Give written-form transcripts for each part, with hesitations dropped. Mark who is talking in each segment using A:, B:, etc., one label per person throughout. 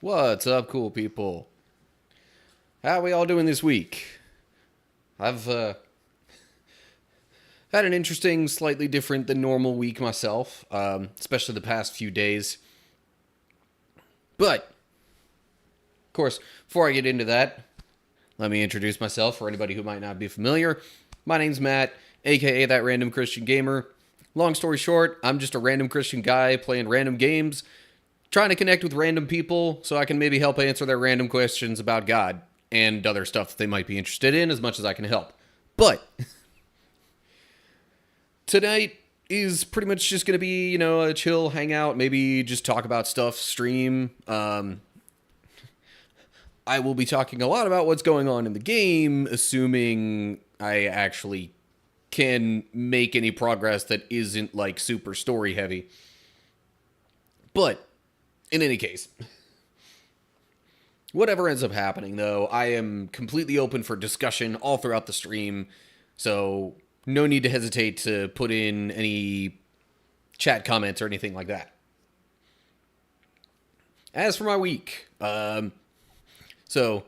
A: What's up, cool people? How we all doing this week? I've had an interesting, slightly different than normal week myself, especially the past few days. But, of course, before I get into that, let me introduce myself for anybody who might not be familiar. My name's Matt, aka That Random Christian Gamer. Long story short, I'm just a random Christian guy playing random games, trying to connect with random people so I can maybe help answer their random questions about God and other stuff that they might be interested in as much as I can help. But tonight is pretty much just going to be, a chill hangout, maybe just talk about stuff, stream. I will be talking a lot about what's going on in the game, assuming I actually can make any progress that isn't like super story heavy. But in any case, whatever ends up happening, though, I am completely open for discussion all throughout the stream, so no need to hesitate to put in any chat comments or anything like that. As for my week, so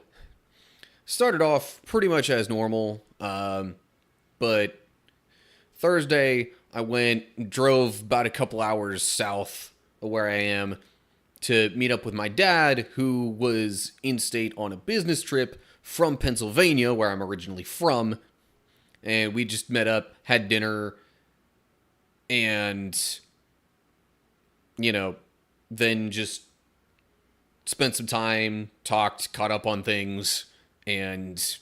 A: started off pretty much as normal, but Thursday I drove about a couple hours south of where I am to meet up with my dad, who was in state on a business trip from Pennsylvania, where I'm originally from. And we just met up, had dinner, and, then just spent some time, talked, caught up on things, and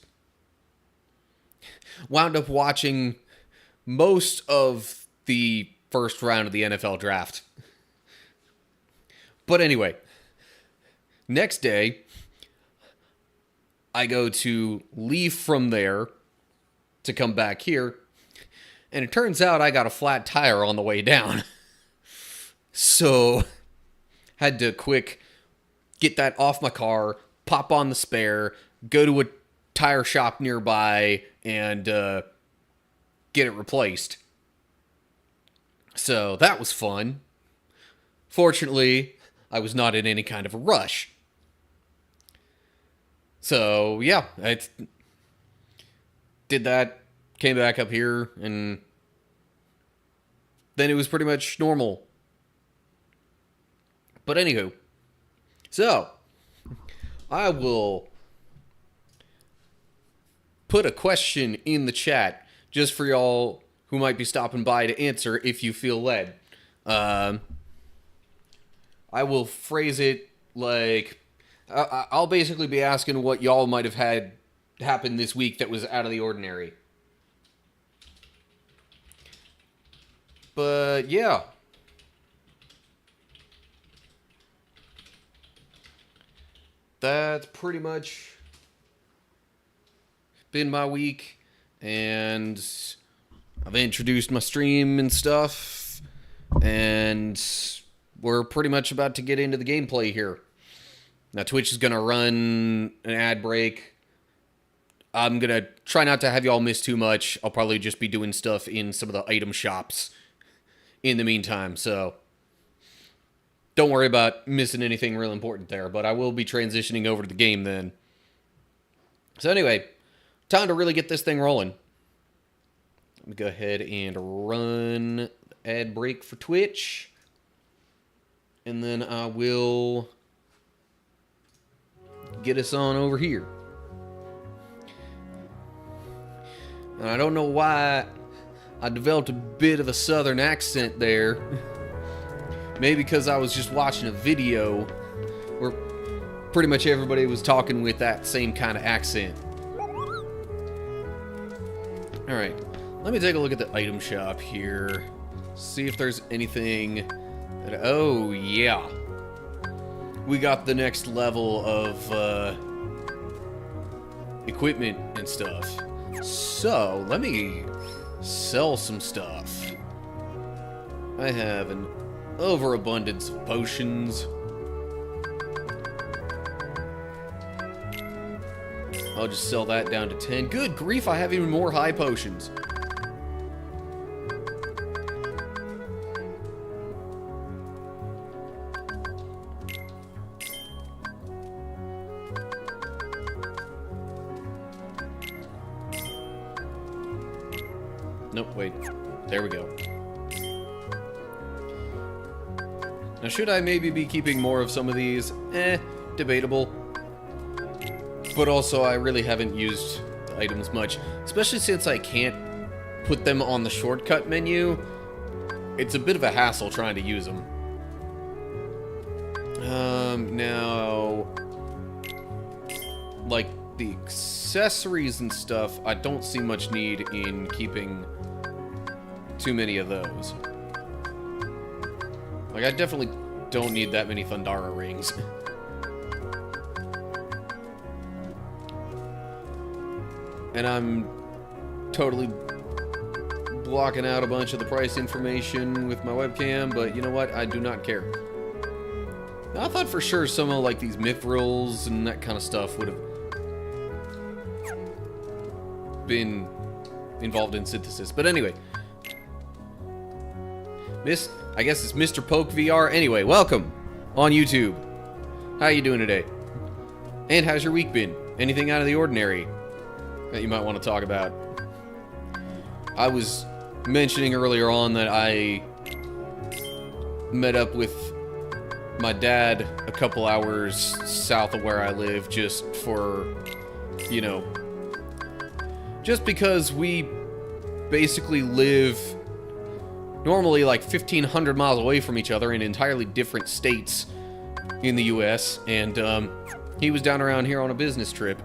A: wound up watching most of the first round of the NFL draft. But anyway, next day, I go to leave from there to come back here, and it turns out I got a flat tire on the way down. So, had to quick get that off my car, pop on the spare, go to a tire shop nearby, and get it replaced. So, that was fun. Fortunately, I was not in any kind of a rush. So, yeah, I did that, came back up here, and then it was pretty much normal. But anywho, so, I will put a question in the chat just for y'all who might be stopping by to answer if you feel led. I will phrase it like, I'll basically be asking what y'all might have had happen this week that was out of the ordinary. But yeah. That's pretty much been my week, and I've introduced my stream and stuff, and we're pretty much about to get into the gameplay here. Now, Twitch is going to run an ad break. I'm going to try not to have y'all miss too much. I'll probably just be doing stuff in some of the item shops in the meantime, so don't worry about missing anything real important there, but I will be transitioning over to the game then. So anyway, time to really get this thing rolling. Let me go ahead and run the ad break for Twitch. And then I will get us on over here. And I don't know why I developed a bit of a southern accent there. Maybe because I was just watching a video where pretty much everybody was talking with that same kind of accent. Alright, let me take a look at the item shop here. See if there's anything. Oh, yeah. We got the next level of equipment and stuff. So, let me sell some stuff. I have an overabundance of potions. I'll just sell that down to 10. Good grief, I have even more high potions. Nope, wait. There we go. Now, should I maybe be keeping more of some of these? Debatable. But also, I really haven't used the items much. Especially since I can't put them on the shortcut menu. It's a bit of a hassle trying to use them. Now... like, the accessories and stuff, I don't see much need in keeping too many of those. Like, I definitely don't need that many Thundara rings. And I'm totally blocking out a bunch of the price information with my webcam, but you know what? I do not care. Now, I thought for sure some of, like, these mithrils and that kind of stuff would have been involved in synthesis. But anyway. I guess it's Mr. Poke VR. Anyway, welcome on YouTube. How you doing today? And how's your week been? Anything out of the ordinary that you might want to talk about? I was mentioning earlier on that I met up with my dad a couple hours south of where I live just for, you know, just because we basically live normally like 1,500 miles away from each other in entirely different states in the U.S. And he was down around here on a business trip.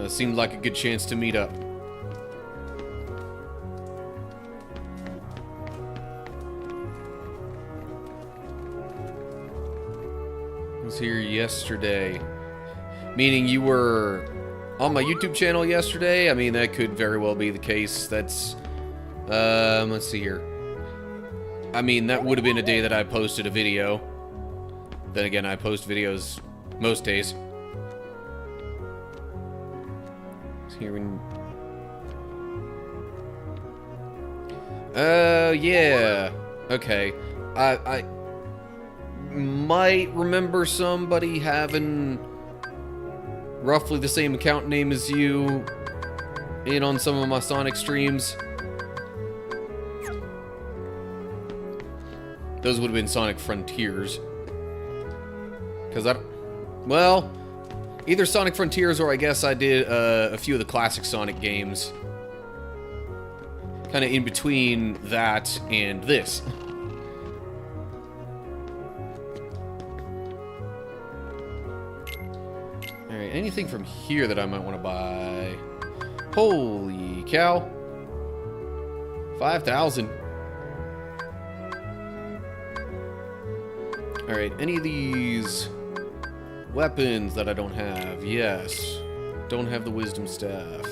A: Seemed like a good chance to meet up. I was here yesterday. Meaning you were on my YouTube channel yesterday? I mean, that could very well be the case. That's, let's see here. I mean, that would have been a day that I posted a video. Then again, I post videos most days. Here in... yeah. Okay. I might remember somebody having roughly the same account name as you in on some of my Sonic streams. Those would have been Sonic Frontiers. Because well, either Sonic Frontiers or I guess I did a few of the classic Sonic games. Kind of in between that and this. Alright, anything from here that I might want to buy? Holy cow. 5,000. Alright, any of these weapons that I don't have? Yes. Don't have the Wisdom Staff.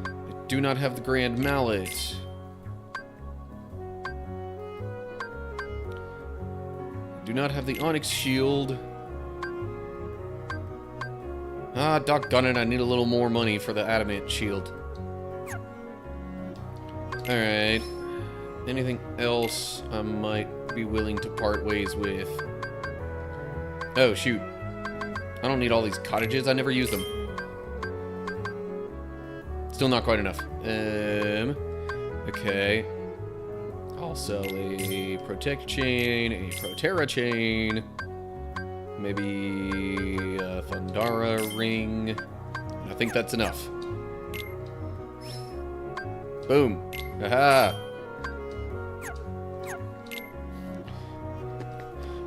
A: I do not have the Grand Mallet. Do not have the Onyx Shield. Ah, doggone it, I need a little more money for the Adamant Shield. Alright. Anything else I might be willing to part ways with? Oh, shoot. I don't need all these cottages, I never use them. Still not quite enough. Okay. I'll sell a Protect Chain, a Proterra Chain, maybe a Thundara Ring. I think that's enough. Boom. Aha!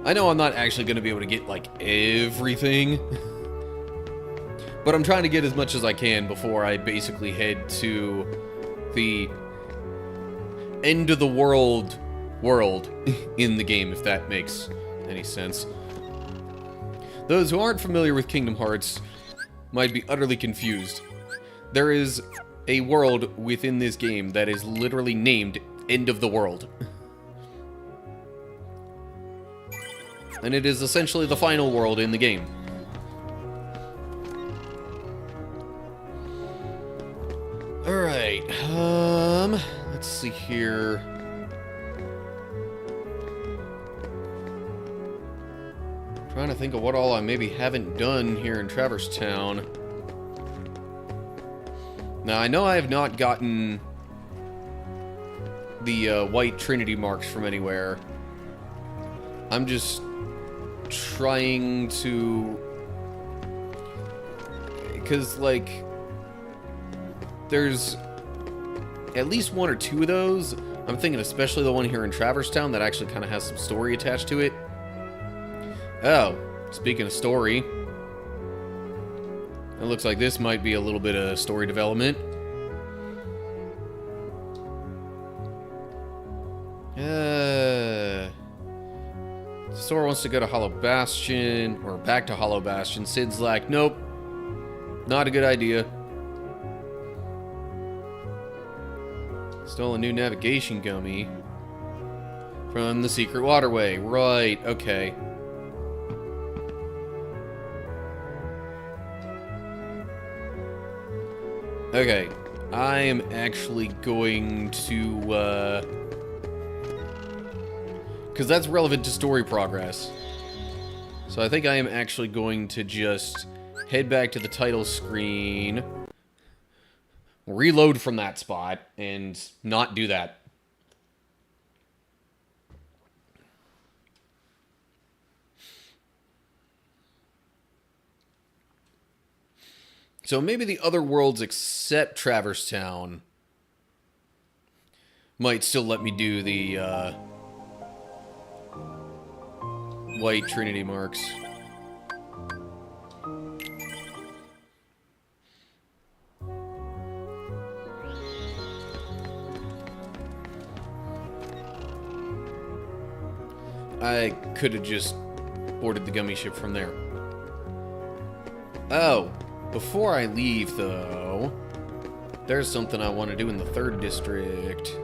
A: I know I'm not actually going to be able to get, like, everything. But I'm trying to get as much as I can before I basically head to the end of the world in the game, if that makes any sense. Those who aren't familiar with Kingdom Hearts might be utterly confused. There is a world within this game that is literally named End of the World. And it is essentially the final world in the game. Alright, let's see here. Trying to think of what all I maybe haven't done here in Traverse Town. Now, I know I have not gotten the white Trinity marks from anywhere. I'm just trying to... Because, like, there's at least one or two of those. I'm thinking especially the one here in Traverse Town that actually kind of has some story attached to it. Oh, speaking of story, it looks like this might be a little bit of story development. Sora wants to go to Hollow Bastion, or back to Hollow Bastion. Sid's like, nope, not a good idea. Stole a new navigation gummy from the secret waterway. Right, okay. Okay, I am actually going to, because that's relevant to story progress. So I think I am actually going to just head back to the title screen, reload from that spot, and not do that. So maybe the other worlds except Traverse Town might still let me do the white Trinity marks. I could have just boarded the gummy ship from there. Oh, before I leave, though, there's something I want to do in the 3rd district.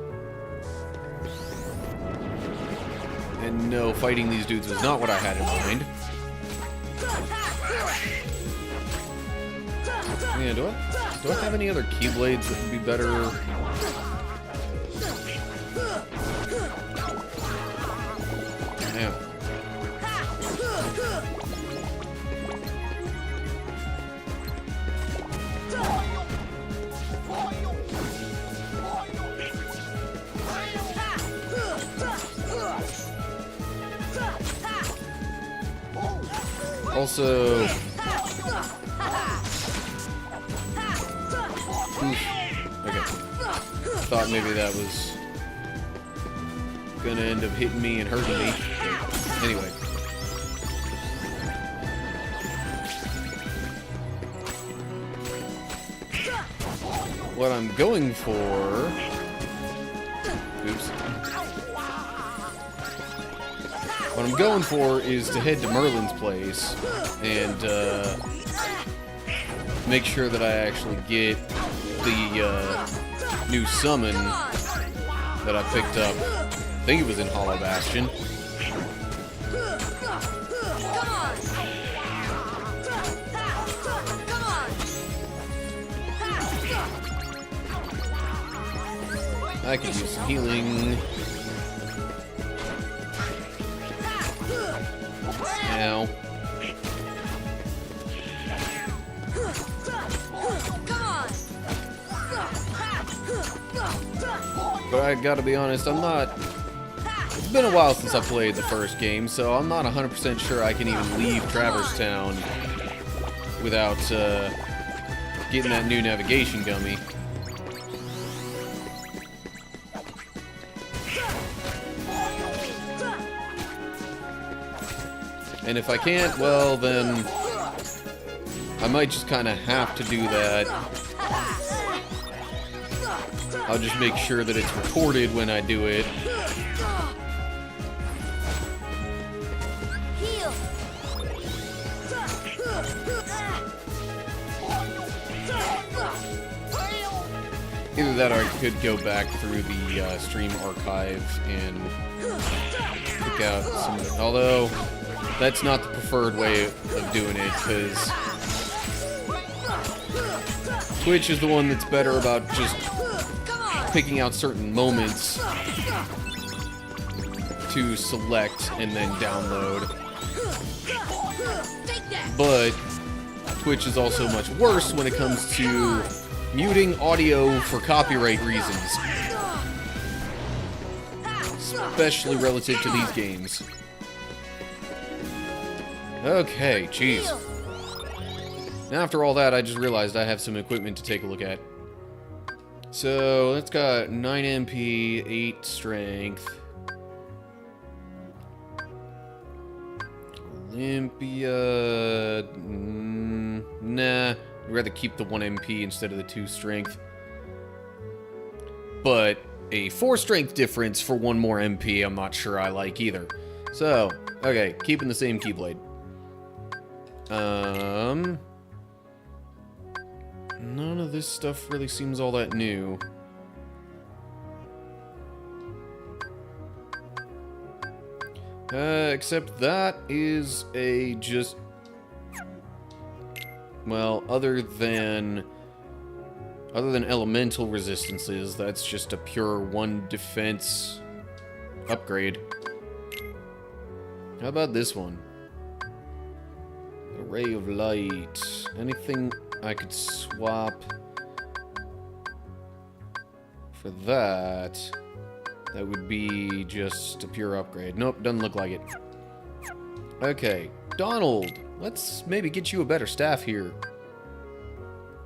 A: And no, fighting these dudes was not what I had in mind. Yeah, do I have any other Keyblades that would be better? Yeah. Also, okay. Thought maybe that was gonna end up hitting me and hurting me. Anyway. What I'm going for... Oops. What I'm going for is to head to Merlin's place and make sure that I actually get the new summon that I picked up. I think it was in Hollow Bastion. I could use some healing. Ow. But I gotta be honest, I'm not... It's been a while since I played the first game, so I'm not 100% sure I can even leave Traverse Town without getting that new navigation gummy. And if I can't, well, then I might just kind of have to do that. I'll just make sure that it's recorded when I do it. Either that or I could go back through the stream archive and pick out some... Although, that's not the preferred way of doing it, because Twitch is the one that's better about just picking out certain moments to select and then download. But Twitch is also much worse when it comes to muting audio for copyright reasons. Especially relative to these games. Okay, jeez. Now after all that, I just realized I have some equipment to take a look at. So, it's got 9 MP, 8 strength. Olympia... nah, I'd rather keep the 1 MP instead of the 2 strength. But a 4 strength difference for 1 more MP, I'm not sure I like either. So, okay, keeping the same Keyblade. None of this stuff really seems all that new. Except that is a just... well, other than elemental resistances, that's just a pure 1 defense upgrade. How about this one? A ray of light. Anything I could swap for that? That would be just a pure upgrade. Nope, doesn't look like it. Okay, Donald, let's maybe get you a better staff here.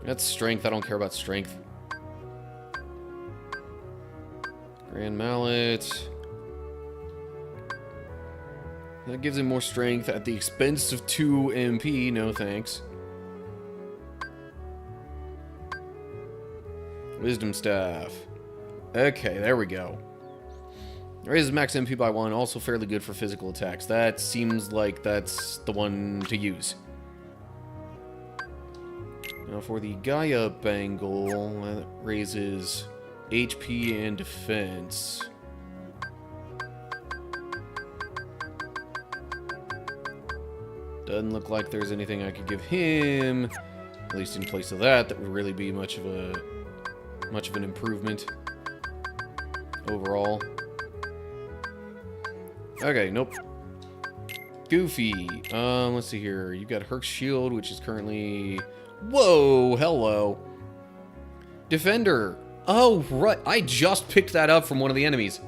A: That's strength. I don't care about strength. Grand Mallet. That gives him more strength at the expense of 2 MP. No thanks. Wisdom Staff. Okay, there we go. Raises max MP by 1. Also fairly good for physical attacks. That seems like that's the one to use. Now for the Gaia Bangle, that raises HP and defense. Doesn't look like there's anything I could give him, at least in place of that, that would really be much of an improvement overall. Okay, nope. Goofy. Let's see here. You've got Herc's Shield, which is currently... whoa, hello. Defender. Oh, right. I just picked that up from one of the enemies.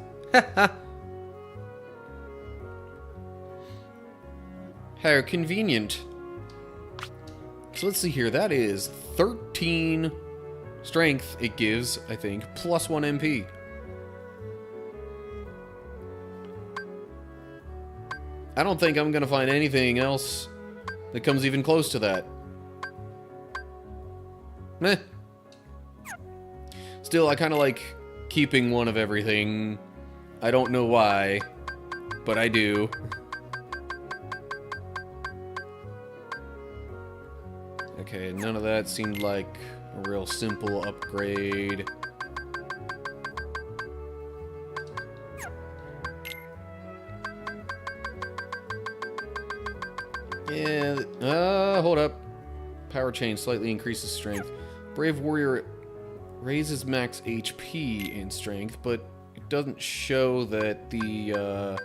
A: How convenient. So let's see here. That is 13 strength it gives, I think, plus 1 MP. I don't think I'm gonna find anything else that comes even close to that. Meh. Still, I kind of like keeping 1 of everything. I don't know why, but I do. Okay, none of that seemed like a real simple upgrade. Yeah, hold up. Power Chain slightly increases strength. Brave Warrior raises max HP in strength, but it doesn't show that the,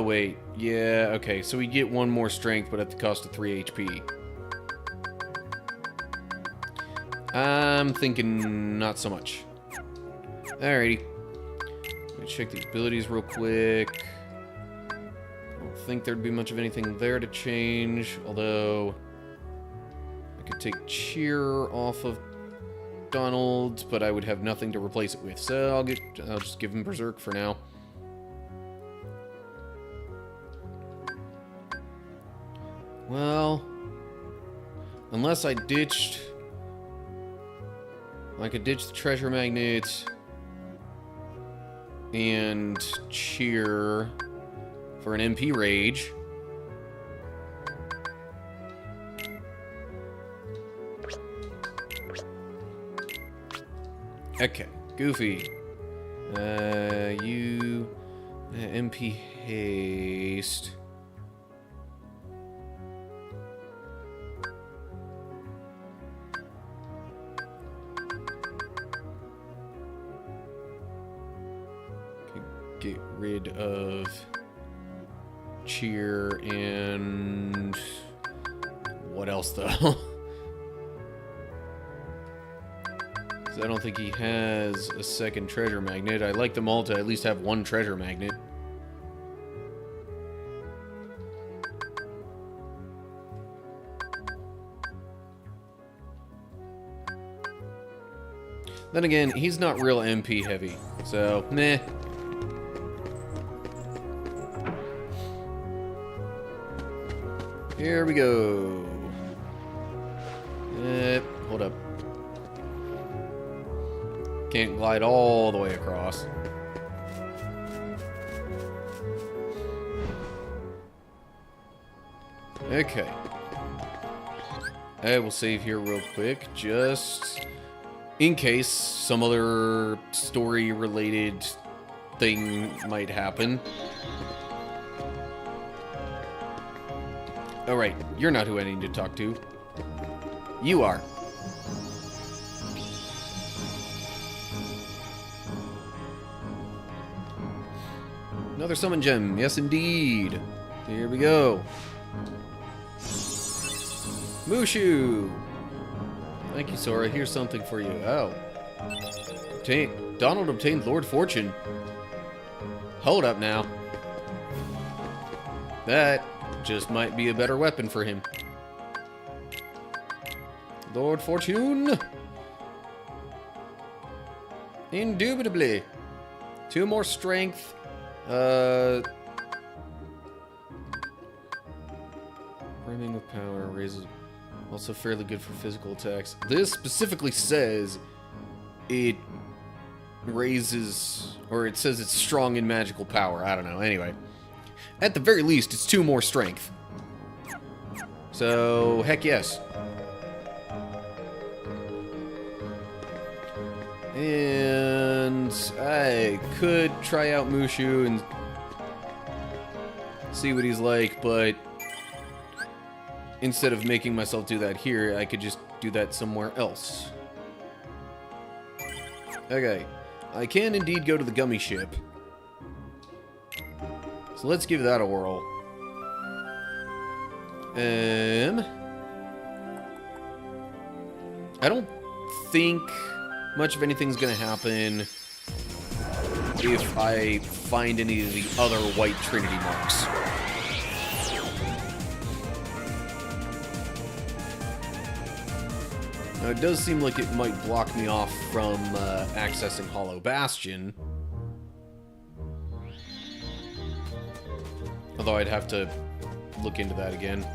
A: wait. Yeah, okay, so we get 1 more strength, but at the cost of 3 HP. I'm thinking not so much. Alrighty. Let me check the abilities real quick. I don't think there'd be much of anything there to change, although I could take Cheer off of Donald, but I would have nothing to replace it with, so I'll just give him Berserk for now. Well, unless I ditched... I could ditch the Treasure Magnet and Cheer for an MP Rage. Okay, Goofy. You... MP Haste... get rid of Cheer and what else, though? 'Cause I don't think he has a second treasure magnet. I'd like them all to at least have one treasure magnet. Then again, he's not real MP heavy, so meh. Here we go. Hold up. Can't glide all the way across. Okay. I will save here real quick, just in case some other story-related thing might happen. Oh, right. You're not who I need to talk to. You are. Another summon gem. Yes, indeed. Here we go. Mushu! Thank you, Sora. Here's something for you. Oh. Donald obtained Lord Fortune. Hold up now. That just might be a better weapon for him. Lord Fortune! Indubitably. 2 more strength. Brimming with power raises... Also fairly good for physical attacks. This specifically says it raises... Or it says it's strong in magical power. I don't know. Anyway. At the very least, it's 2 more strength. So, heck yes. And I could try out Mushu and see what he's like, but instead of making myself do that here, I could just do that somewhere else. Okay. I can indeed go to the gummy ship. So let's give that a whirl. I don't think much of anything's gonna happen if I find any of the other white Trinity marks. Now, it does seem like it might block me off from accessing Hollow Bastion. Although I'd have to look into that again.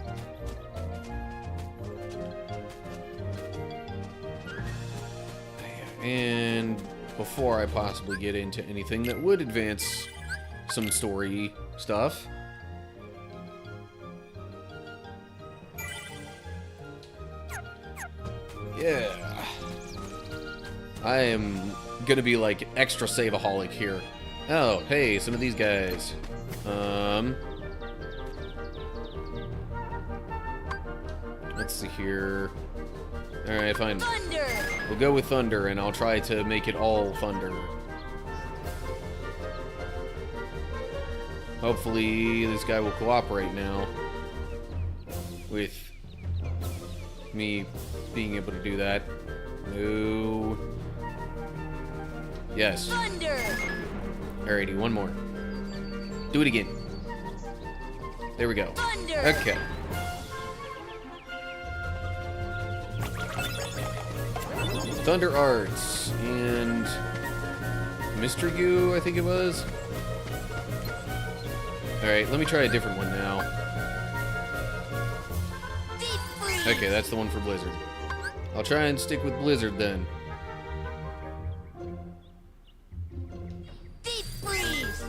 A: And before I possibly get into anything that would advance some story stuff, yeah, I am gonna be like extra save-aholic here. Oh, hey, some of these guys. Let's see here. Alright, fine.
B: Thunder!
A: We'll go with Thunder, and I'll try to make it all Thunder. Hopefully, this guy will cooperate now with me being able to do that. No. Yes.
B: Thunder!
A: Alrighty, one more. Do it again. There we go.
B: Thunder!
A: Okay. Thunder Arts and Mr. Goo, I think it was. Alright, let me try a different one now.
B: Deep freeze!
A: Okay, that's the one for Blizzard. I'll try and stick with Blizzard then.
B: Deep freeze!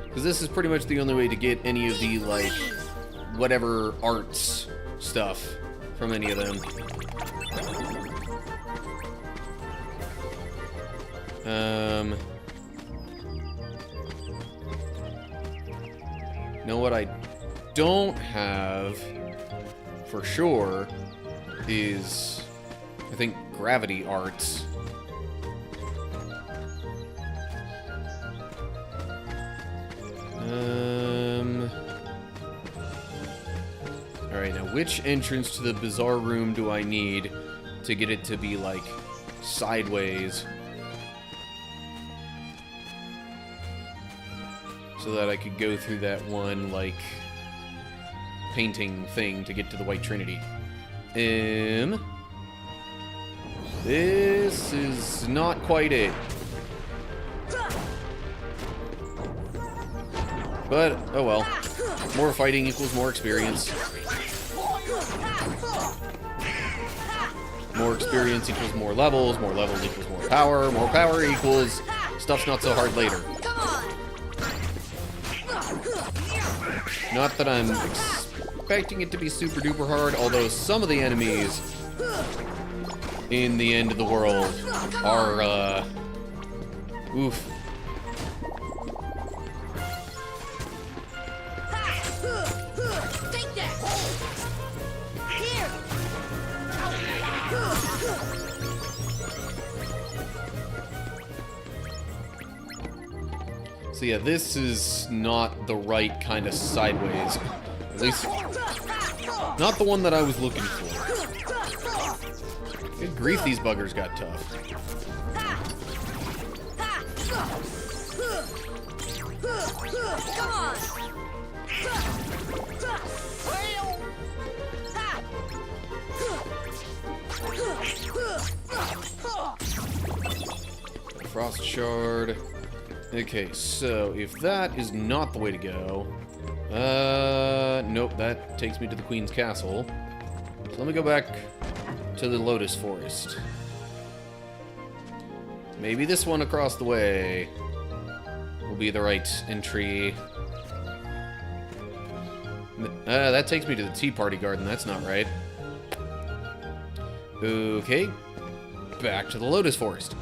A: Because this is pretty much the only way to get any of the, like, whatever arts stuff from any of them. Know what I don't have for sure is, I think, gravity arts. Alright, Alright, now which entrance to the bizarre room do I need to get it to be, like, sideways? So that I could go through that one, like, painting thing to get to the White Trinity. This is not quite it. But, oh well. More fighting equals more experience. More experience equals more levels equals more power equals stuff's not so hard later. Not that I'm expecting it to be super duper hard, although some of the enemies in the end of the world are, oof.
B: Take that! Here!
A: So yeah, this is not the right kind of sideways. At least, not the one that I was looking for. Good grief, these buggers got tough.
B: Come on!
A: Frost shard. Okay, so if that is not the way to go, nope, that takes me to the Queen's Castle. So let me go back to the Lotus Forest. Maybe this one across the way will be the right entry. That takes me to the Tea Party Garden. That's not right. Okay, back to the Lotus Forest.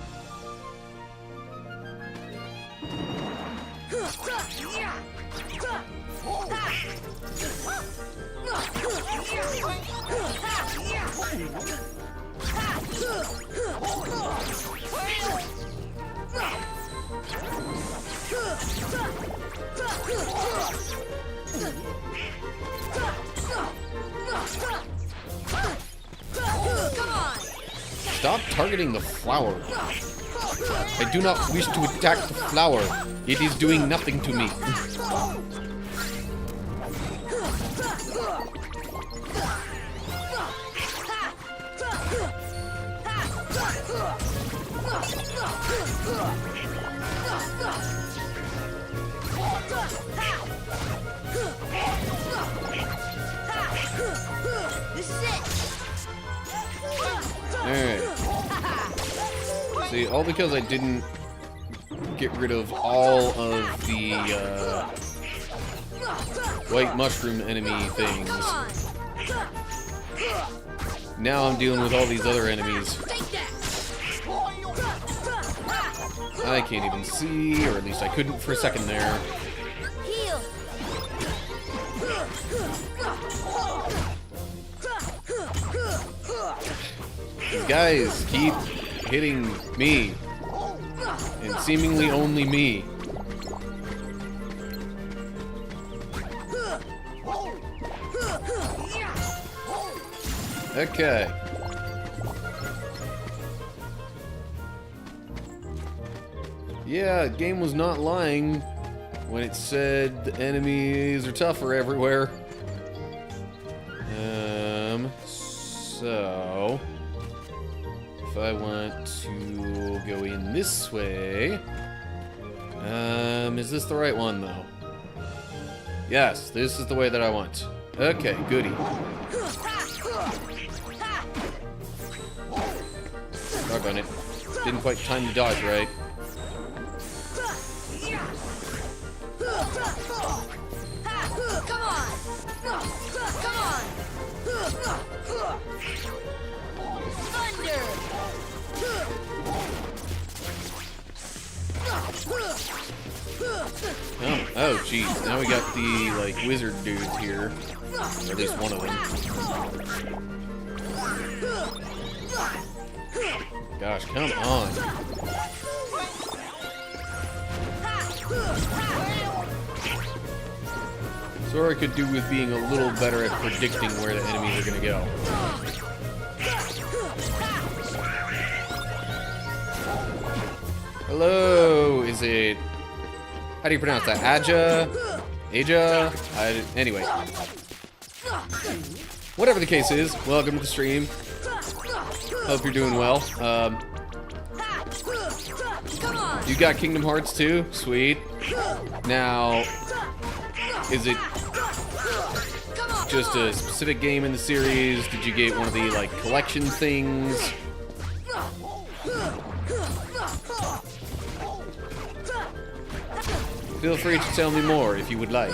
A: Stop targeting the flower. I do not wish to attack the flower. It is doing nothing to me.
B: This is it!
A: Alright. See, all because I didn't get rid of all of the white mushroom enemy things. Now I'm dealing with all these other enemies. I can't even see, or at least I couldn't for a second there.
B: Heal!
A: These guys keep hitting me. And seemingly only me. Okay. Yeah, the game was not lying when it said the enemies are tougher everywhere. So if I want to go in this way, is this the right one though? Yes, this is the way that I want. Okay, goody. Doggone it. Didn't quite time to dodge right.
B: Come on! Come on! Thunder!
A: Oh, jeez. Now we got the, like, wizard dudes here. Or at least one of them. Gosh, come on. Sora could do with being a little better at predicting where the enemies are gonna go. Hello, is it... How do you pronounce that? Aja? Aja? Anyway. Whatever the case is, welcome to the stream. Hope you're doing well. You got Kingdom Hearts 2? Sweet. Now, is it just a specific game in the series? Did you get one of the, like, collection things? Feel free to tell me more if you would like.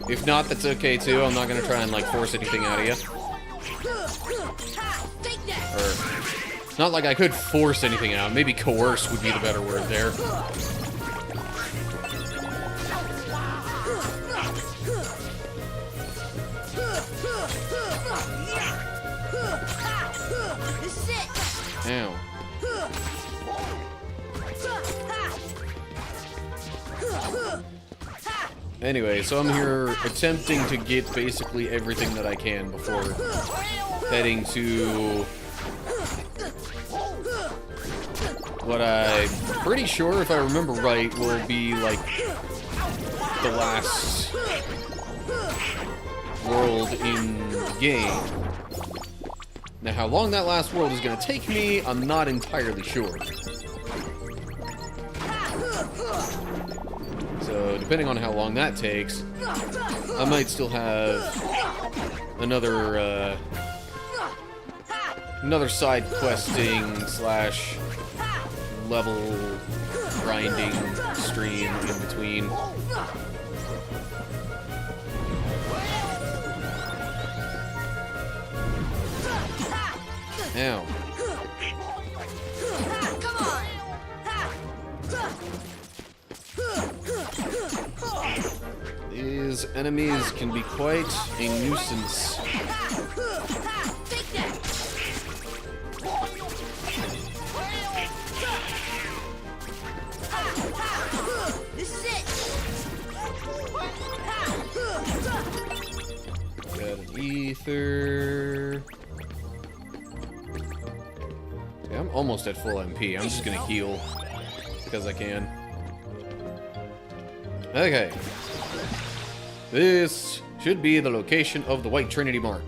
A: If not, that's okay too. I'm not gonna try and, like, force anything out of you. Or, not like I could force anything out. Maybe coerce would be the better word there. Ow. Anyway, so I'm here attempting to get basically everything that I can before heading to what I'm pretty sure, if I remember right, will be like the last world in the game. Now, how long that last world is going to take me, I'm not entirely sure. So, depending on how long that takes, I might still have another, another side questing slash level grinding stream in between. Ow. These enemies can be quite a nuisance. Got an ether. Yeah, I'm almost at full MP. I'm just gonna heal because I can. Okay. This should be the location of the White Trinity Mark.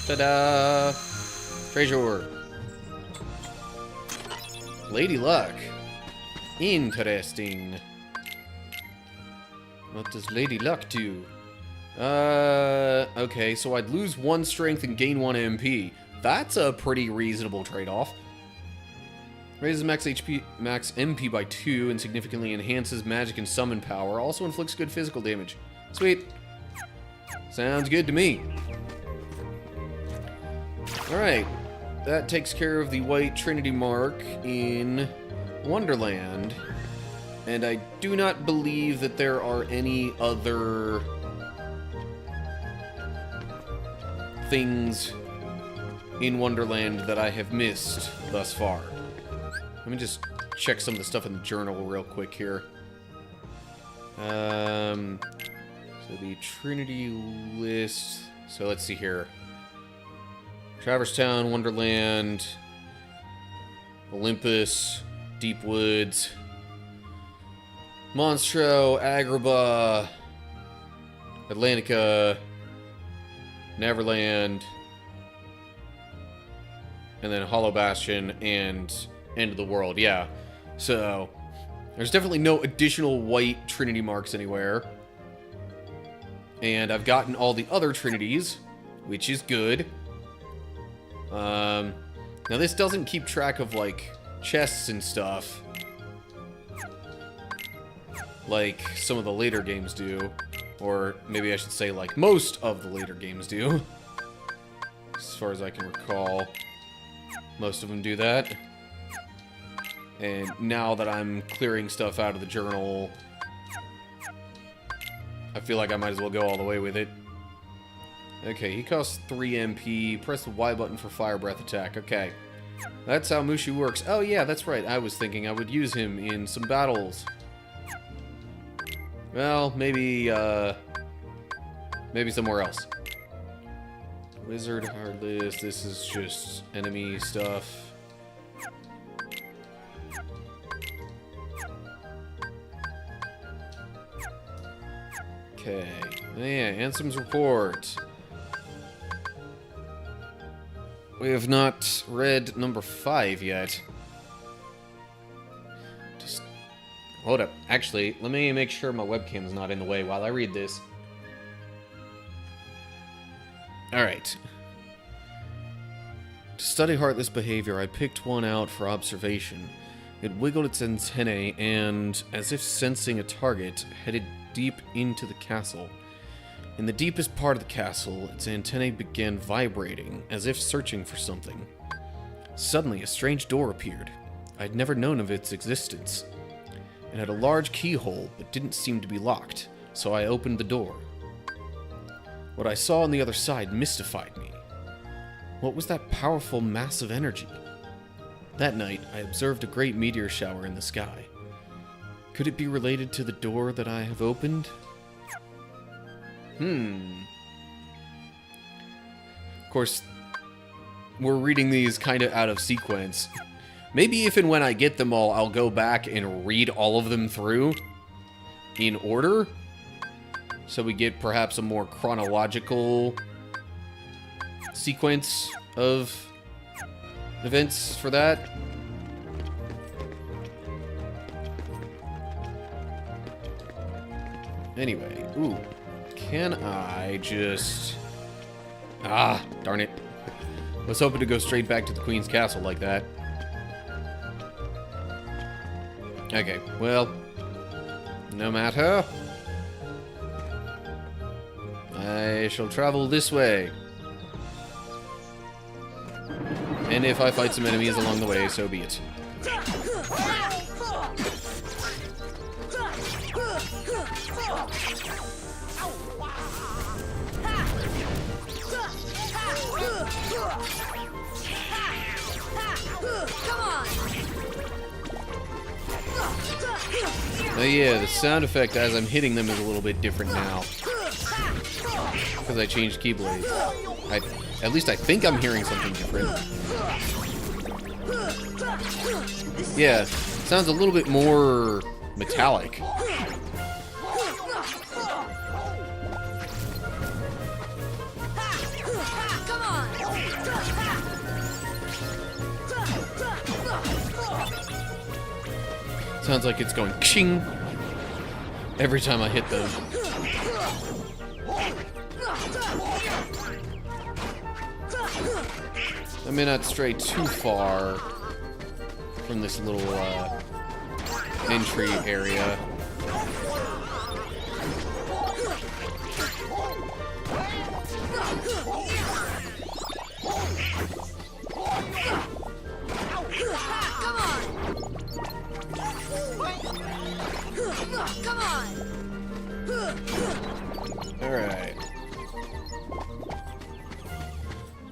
A: Ta-da! Treasure. Lady Luck. Interesting. What does Lady Luck do? Okay, so I'd lose 1 strength and gain 1 MP. That's a pretty reasonable trade-off. Raises max MP by 2 and significantly enhances magic and summon power. Also inflicts good physical damage. Sweet. Sounds good to me. Alright. That takes care of the White Trinity Mark in Wonderland. And I do not believe that there are any other things in Wonderland that I have missed thus far. Let me just check some of the stuff in the journal real quick here. So the Trinity list. So let's see here. Traverse Town, Wonderland, Olympus, Deep Woods, Monstro, Agrabah, Atlantica, Neverland, and then Hollow Bastion and End of the World. Yeah, so there's definitely no additional White Trinity Marks anywhere. And I've gotten all the other Trinities, which is good. Now this doesn't keep track of, like, chests and stuff, like some of the later games do. Or maybe I should say, like, most of the later games do. As far as I can recall, most of them do that. And now that I'm clearing stuff out of the journal, I feel like I might as well go all the way with it. Okay, he costs 3 MP. Press the Y button for fire breath attack. Okay. That's how Mushu works. Oh yeah, that's right. I was thinking I would use him in some battles. Well, maybe somewhere else. Wizard Heartless, this is just enemy stuff. Okay. Yeah, Ansem's report. We have not read number 5 yet. Just hold up. Actually, let me make sure my webcam's not in the way while I read this. Alright. To study Heartless behavior, I picked one out for observation. It wiggled its antennae and, as if sensing a target, headed deep into the castle. In the deepest part of the castle, its antennae began vibrating, as if searching for something. Suddenly, a strange door appeared. I had never known of its existence. It had a large keyhole, but didn't seem to be locked, so I opened the door. What I saw on the other side mystified me. What was that powerful mass of energy? That night, I observed a great meteor shower in the sky. Could it be related to the door that I have opened? Of course, we're reading these kind of out of sequence. Maybe if and when I get them all, I'll go back and read all of them through in order, so we get perhaps a more chronological sequence of events for that. Anyway, ooh. Can I just... Ah, darn it. I was hoping to go straight back to the Queen's Castle like that. Okay, well, no matter. I shall travel this way. And if I fight some enemies along the way, so be it. Oh yeah, the sound effect as I'm hitting them is a little bit different now. Because I changed Keyblade. At least I think I'm hearing something different. Yeah, sounds a little bit more metallic. Sounds like it's going ching every time I hit them. I may not stray too far from this little entry area.
B: Come on!
A: Alright.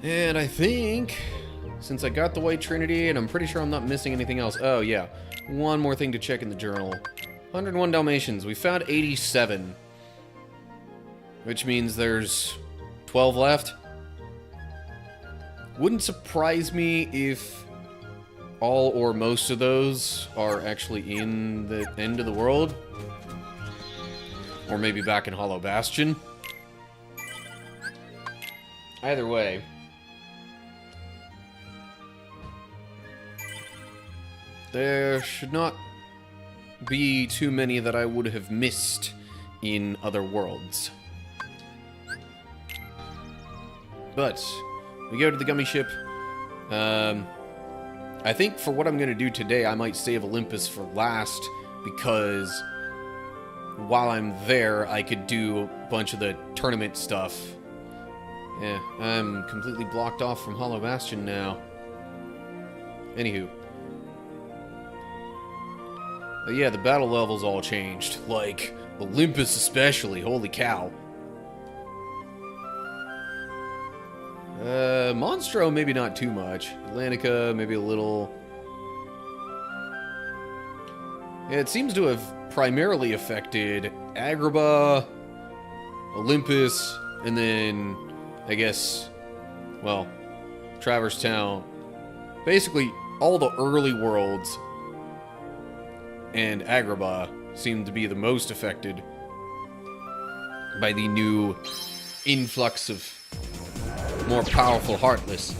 A: And I think, since I got the White Trinity, and I'm pretty sure I'm not missing anything else. Oh, yeah. One more thing to check in the journal. 101 Dalmatians. We found 87. Which means there's 12 left. Wouldn't surprise me if all or most of those are actually in the end of the world. Or maybe back in Hollow Bastion. Either way. There should not be too many that I would have missed in other worlds. But, we go to the gummy ship. I think for what I'm going to do today, I might save Olympus for last, because while I'm there, I could do a bunch of the tournament stuff. Yeah, I'm completely blocked off from Hollow Bastion now. Anywho. But yeah, the battle levels all changed. Like, Olympus especially, holy cow. Monstro, maybe not too much. Atlantica, maybe a little. Yeah, it seems to have primarily affected Agrabah, Olympus, and then, I guess, well, Traverse Town. Basically, all the early worlds and Agrabah seem to be the most affected by the new influx of more powerful Heartless.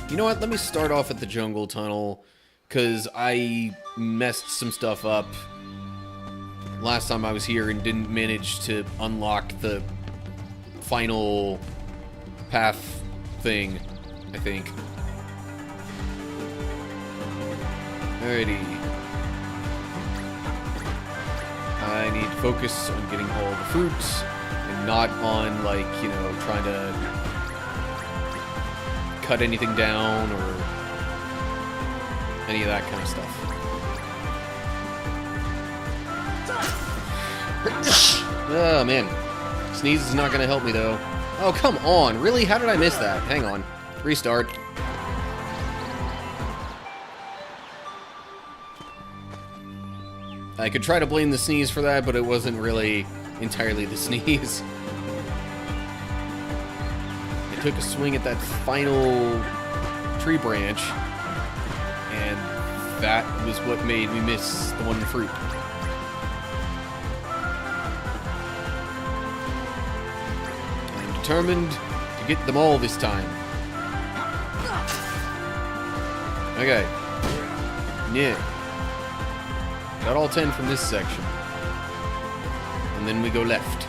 A: You know what? Let me start off at the jungle tunnel, because I messed some stuff up last time I was here and didn't manage to unlock the final path thing, I think. Alrighty. I need to focus on getting all the fruits and not on, like, you know, trying to cut anything down or any of that kind of stuff. Oh, man. Sneeze is not going to help me, though. Oh, come on. Really? How did I miss that? Hang on. Restart. I could try to blame the sneeze for that, but it wasn't really entirely the sneeze. I took a swing at that final tree branch, and that was what made me miss the one fruit. I'm determined to get them all this time. Okay. Yeah. Got all 10 from this section. And then we go left.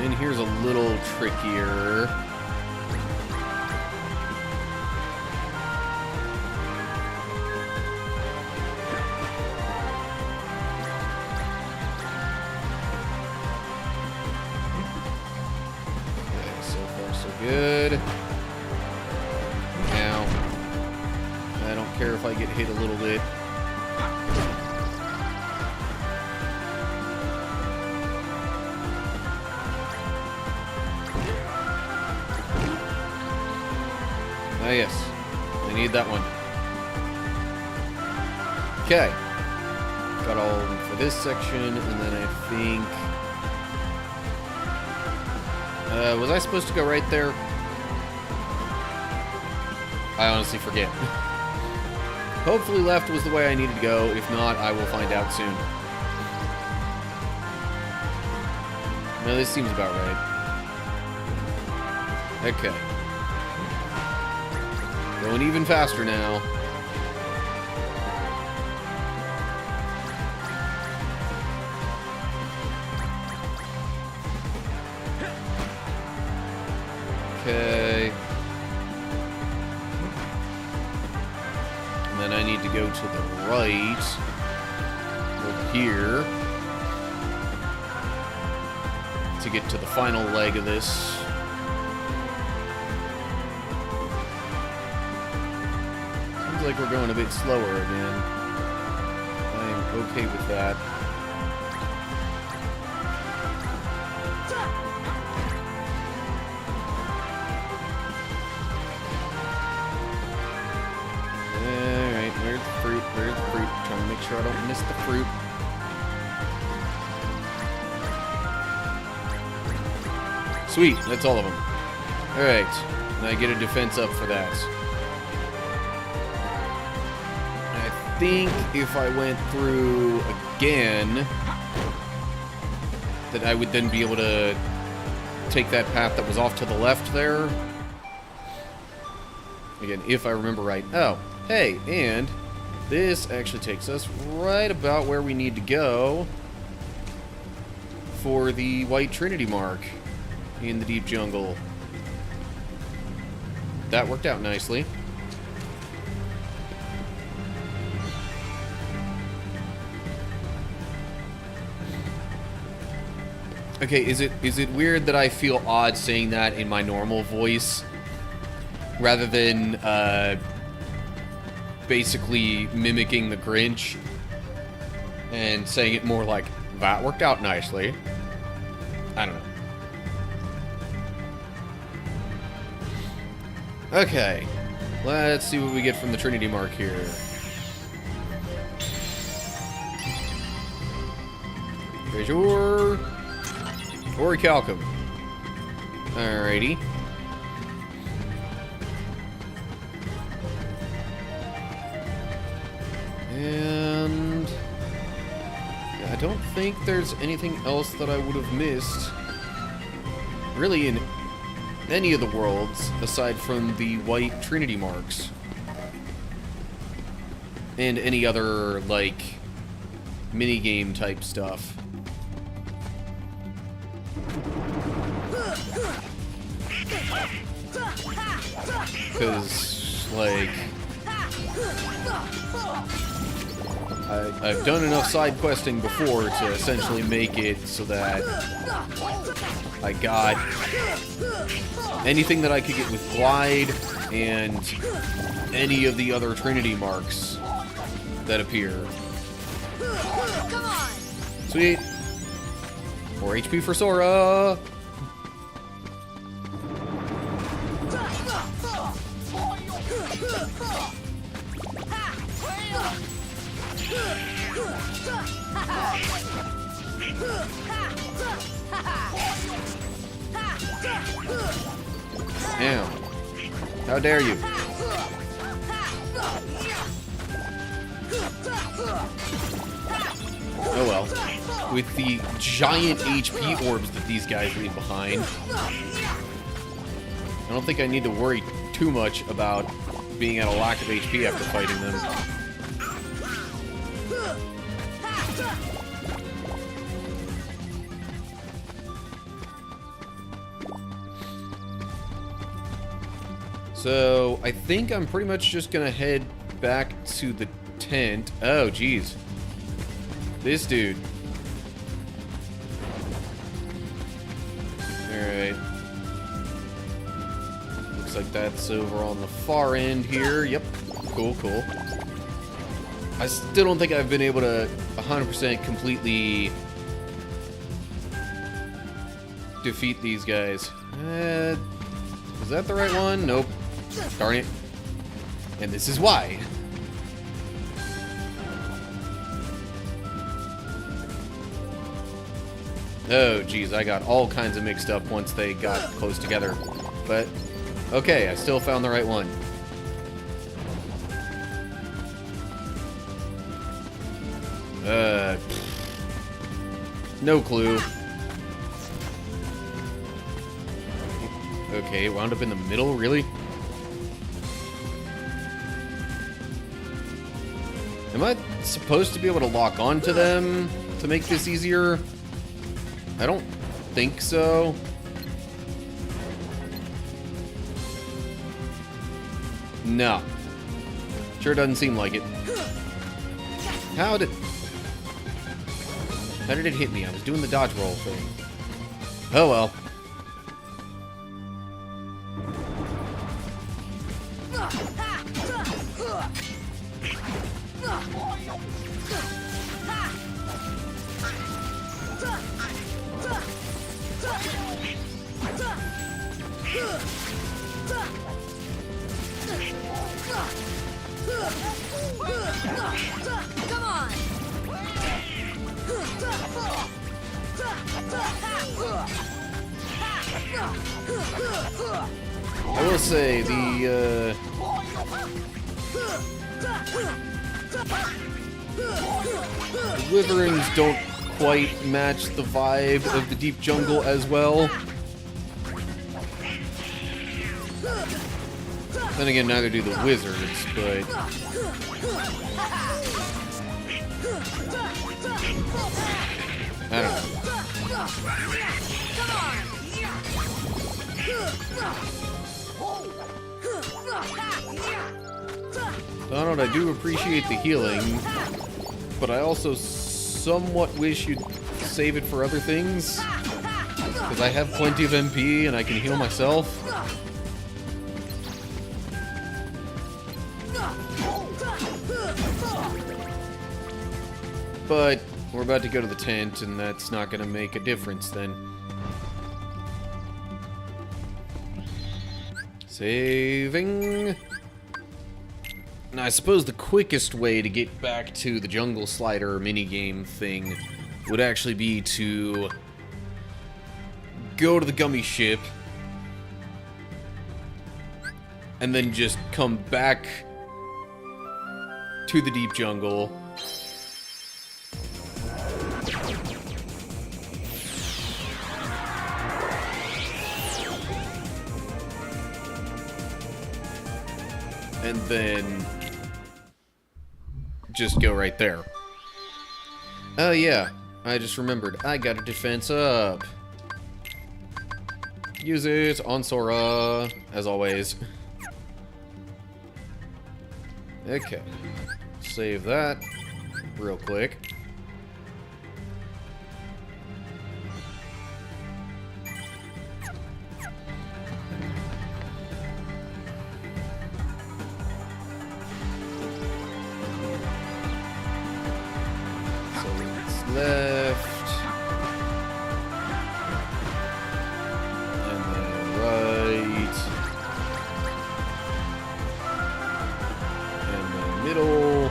A: And here's a little trickier. Good. Now, I don't care if I get hit a little bit. Ah, yes. I need that one. Okay. Got all of them for this section, and then I think... was I supposed to go right there? I honestly forget. Hopefully left was the way I needed to go. If not, I will find out soon. No, this seems about right. Okay. Going even faster now. Okay. And then I need to go to the right. Over here. To get to the final leg of this. Seems like we're going a bit slower again. I am okay with that. Where's the fruit? Trying to make sure I don't miss the fruit. Sweet, that's all of them. Alright, and I get a defense up for that. I think if I went through again, that I would then be able to take that path that was off to the left there. Again, if I remember right. Oh, hey, and... this actually takes us right about where we need to go for the White Trinity mark in the deep jungle. That worked out nicely. Okay, is it weird that I feel odd saying that in my normal voice rather than basically mimicking the Grinch and saying it more like, that worked out nicely? I don't know. Okay, let's see what we get from the Trinity Mark here. Treasure. Orichalcum. Alrighty. And I don't think there's anything else that I would have missed really in any of the worlds aside from the white Trinity marks. And any other, like, minigame type stuff. Because, like, I've done enough side questing before to essentially make it so that I got anything that I could get with Glide and any of the other Trinity marks that appear.
B: Come on.
A: Sweet. More HP for Sora. Damn. How dare you? Oh well. With the giant HP orbs that these guys leave behind, I don't think I need to worry too much about being at a lack of HP after fighting them. So, I think I'm pretty much just gonna head back to the tent. Oh, geez. This dude. Alright. Looks like that's over on the far end here. Yep. Cool, cool. I still don't think I've been able to 100% completely defeat these guys. Is that the right one? Nope. Darn it. And this is why. Oh, geez, I got all kinds of mixed up once they got close together. But, okay, I still found the right one. No clue. Okay, it wound up in the middle, really? Am I supposed to be able to lock onto them to make this easier? I don't think so. No. Sure doesn't seem like it. How did it hit me? I was doing the dodge roll thing. Oh well.
B: Come on.
A: I will say the Wyverns don't quite match the vibe of the deep jungle as well. Then again, neither do the wizards, but I don't know. Donald, I do appreciate the healing, but I also somewhat wish you'd save it for other things. Because I have plenty of MP and I can heal myself. But we're about to go to the tent, and that's not going to make a difference then. Saving. Now, I suppose the quickest way to get back to the Jungle Slider minigame thing would actually be to go to the gummy ship and then just come back to the deep jungle. And then just go right there. Oh yeah, I just remembered. I got a defense up. Use it on Sora, as always. Okay. Save that real quick. Left, and then right, and then middle,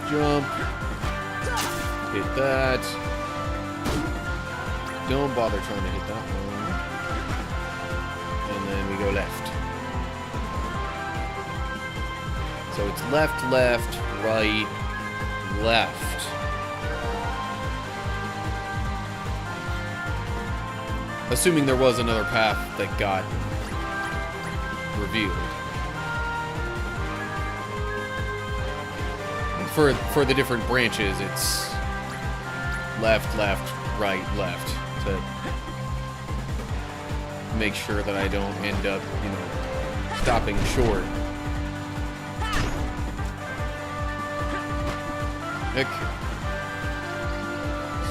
A: jump, hit that, don't bother trying to hit that one, and then we go left. So it's left, left, right, left. Assuming there was another path that got revealed. For the different branches, it's left, left, right, left. To make sure that I don't end up, you know, stopping short. Okay.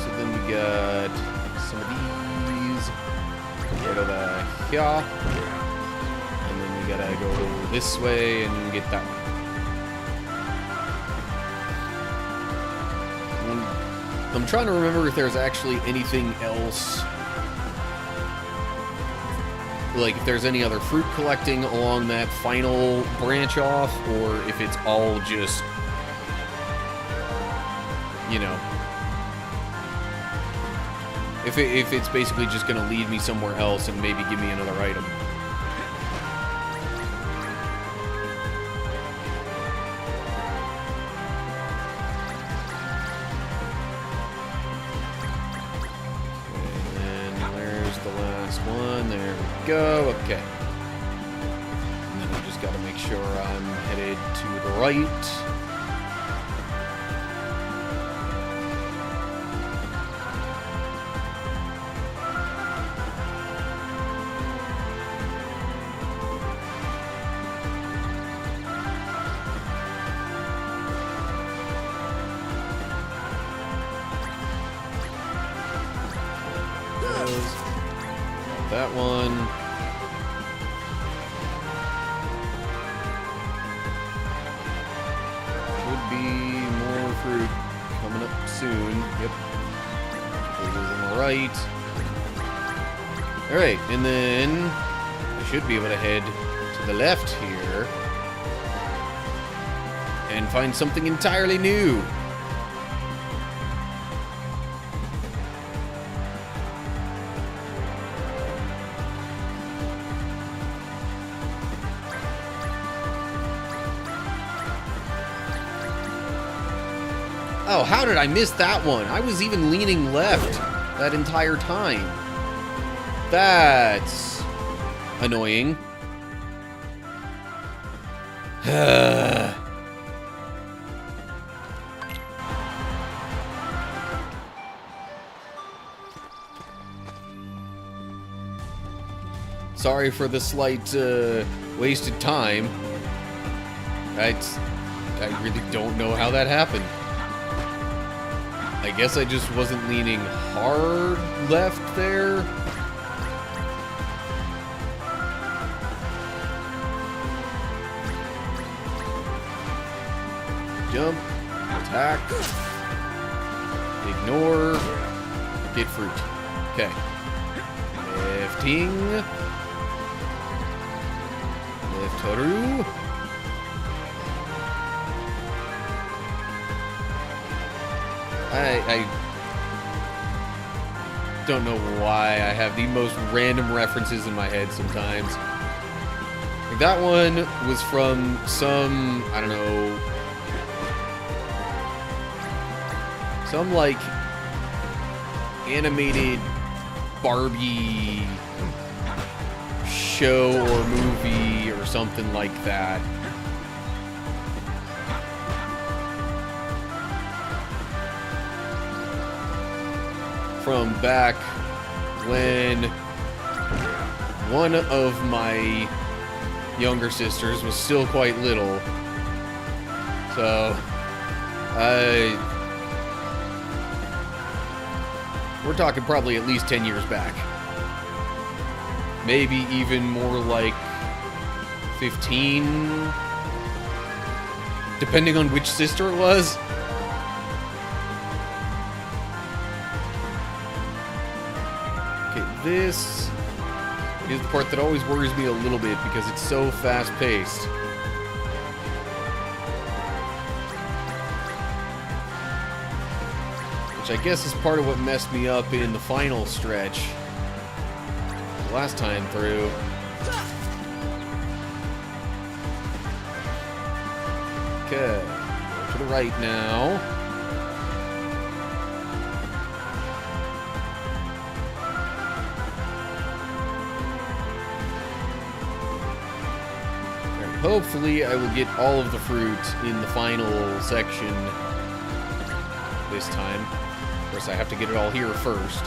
A: So then we got some of these right over here. And then we gotta go this way and get that one. I'm trying to remember if there's actually anything else. Like if there's any other fruit collecting along that final branch off, or if it's all just, you know, if it's basically just going to lead me somewhere else and maybe give me another item. And then where's the last one? There we go. Okay. And then I just got to make sure I'm headed to the right. That one. Should be more fruit coming up soon. Yep. It is on the right. Alright, and then I should be able to head to the left here and find something entirely new. Oh, how did I miss that one? I was even leaning left that entire time. That's annoying. Sorry for the slight wasted time. I really don't know how that happened. I guess I just wasn't leaning hard left there. Jump, attack, ignore, get fruit. Okay. Lifting. Lift through. I don't know why I have the most random references in my head sometimes. Like that one was from some, I don't know, some like animated Barbie show or movie or something like that. From back when one of my younger sisters was still quite little. So, we're talking probably at least 10 years back. Maybe even more like 15, depending on which sister it was. This is the part that always worries me a little bit because it's so fast-paced. Which I guess is part of what messed me up in the final stretch. The last time through. Okay, go to the right now. Hopefully, I will get all of the fruit in the final section this time. Of course, I have to get it all here first.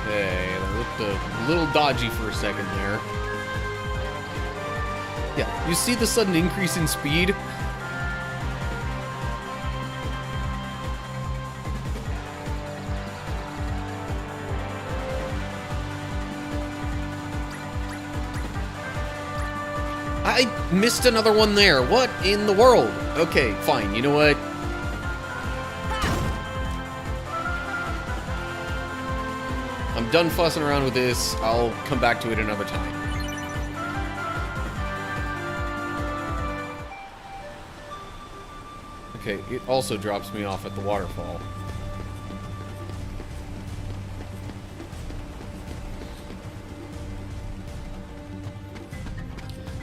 A: Okay, that looked a little dodgy for a second there. Yeah, you see the sudden increase in speed? I missed another one there. What in the world? Okay, fine. You know what? I'm done fussing around with this. I'll come back to it another time. Okay, it also drops me off at the waterfall.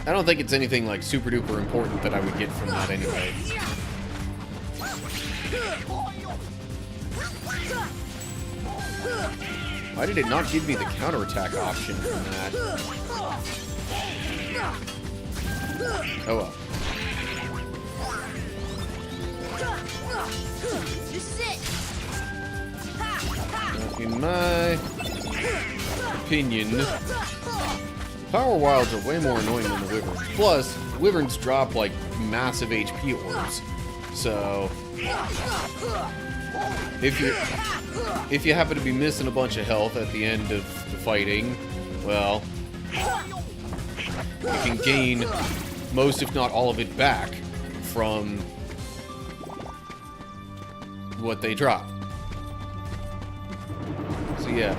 A: I don't think it's anything like super duper important that I would get from that anyway. Why did it not give me the counterattack option from that? Oh well. In my opinion, Power Wilds are way more annoying than the Wyverns. Plus, the Wyverns drop like massive HP orbs. So, if you happen to be missing a bunch of health at the end of the fighting, well, you can gain most, if not all of it back from what they drop. So yeah,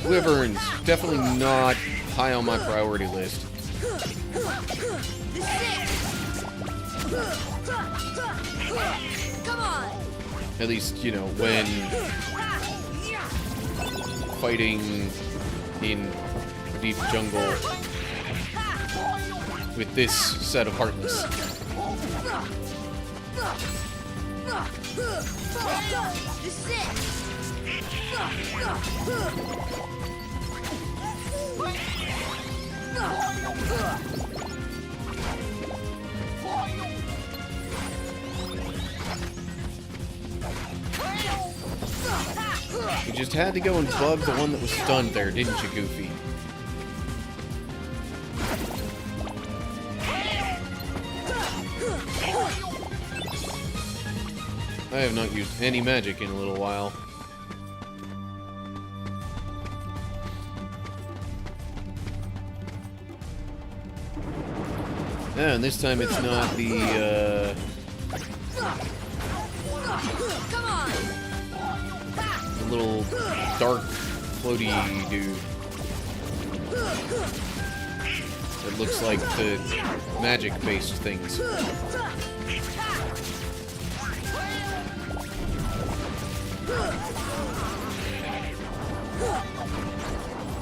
A: Wyverns, definitely not high on my priority list.
B: Come on.
A: At least, you know, when fighting in a deep jungle with this set of Heartless.
B: This is it.
A: just had to go and bug the one that was stunned there, didn't you, Goofy? I have not used any magic in a little while. Yeah, and this time it's not the,
B: Come on.
A: the little dark floaty dude. It looks like the magic-based things.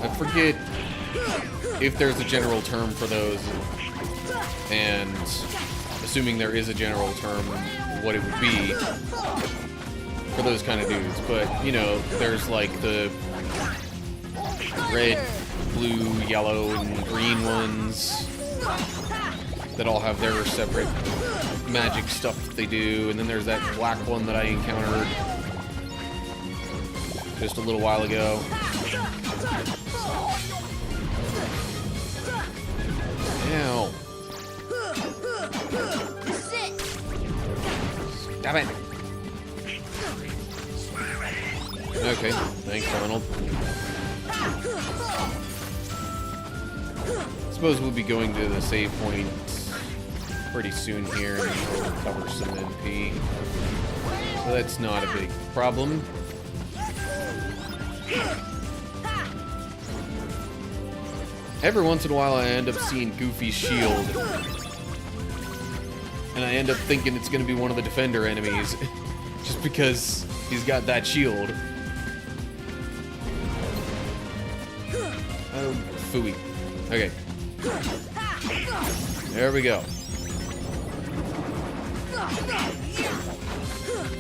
A: I forget if there's a general term for those, and assuming there is a general term, what it would be for those kind of dudes. But, you know, there's like the red, blue, yellow, and green ones that all have their separate magic stuff that they do, and then there's that black one that I encountered just a little while ago. Ow.
B: This is it.
A: Damn it. Okay, thanks, Donald. Suppose we'll be going to the save point pretty soon here, and we'll recover some MP. So that's not a big problem. Every once in a while I end up seeing Goofy's shield, and I end up thinking it's going to be one of the defender enemies, just because he's got that shield. Oh, phooey. Okay. There we go.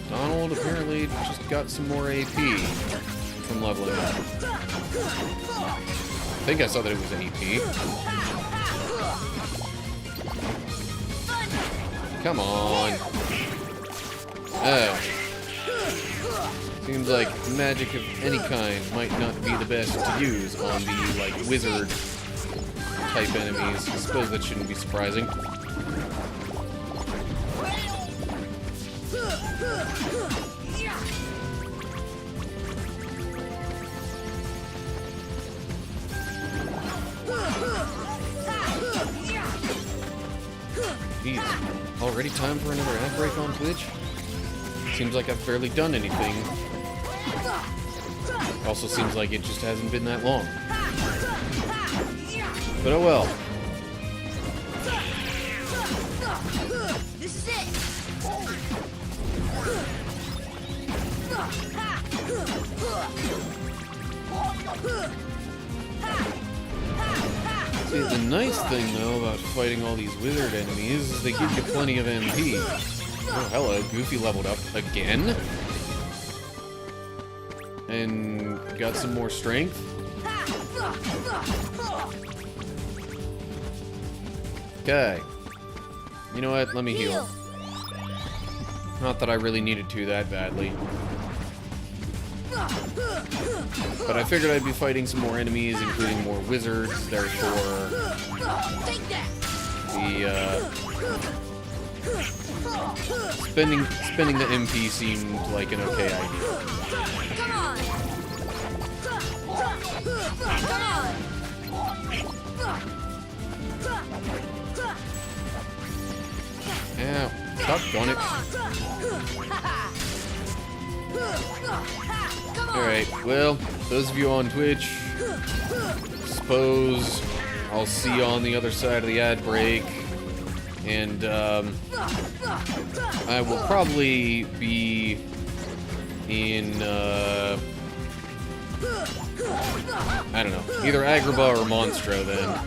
A: Donald apparently just got some more AP from leveling up. I think I saw that it was AP. Come on. Oh. Seems like magic of any kind might not be the best to use on the, like, wizard type enemies. I suppose that shouldn't be surprising. Jeez, already time for another ad break on Twitch? Seems like I've barely done anything. Also seems like it just hasn't been that long. But oh well.
B: This is it.
A: See, the nice thing, though, about fighting all these wizard enemies is they give you plenty of MP. Oh, hello, Goofy leveled up again. And got some more strength. Okay. You know what? Let me heal. Not that I really needed to that badly. But I figured I'd be fighting some more enemies, including more wizards, therefore spending the MP seemed like an okay idea.
B: Come on.
A: Ow. Stop doing it. Alright, well, those of you on Twitch, suppose I'll see you on the other side of the ad break, and I will probably be in, I don't know, either Agrabah or Monstro then.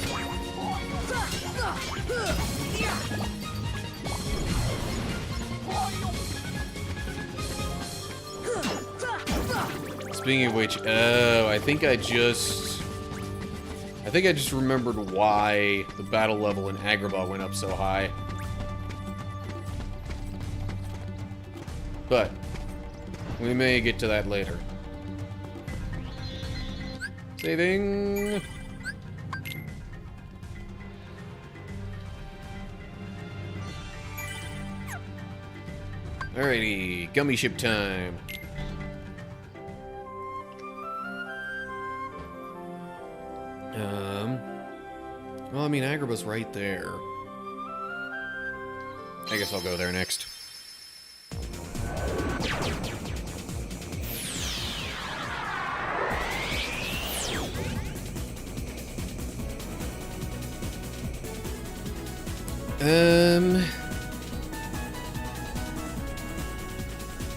A: Speaking of which, I think I just remembered why the battle level in Agrabah went up so high. But we may get to that later. Saving. Alrighty, gummy ship time. Well, I mean, Agrabah's right there. I guess I'll go there next.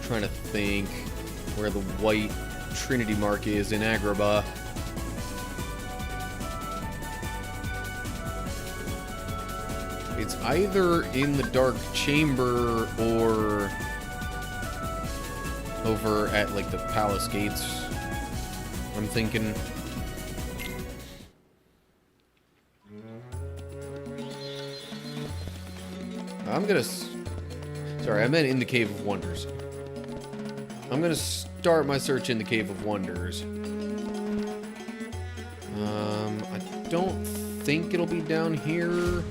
A: Trying to think where the white Trinity mark is in Agrabah. It's either in the Dark Chamber or over at, like, the Palace Gates, I'm thinking. Sorry, I meant in the Cave of Wonders. I'm gonna start my search in the Cave of Wonders. I don't think it'll be down here.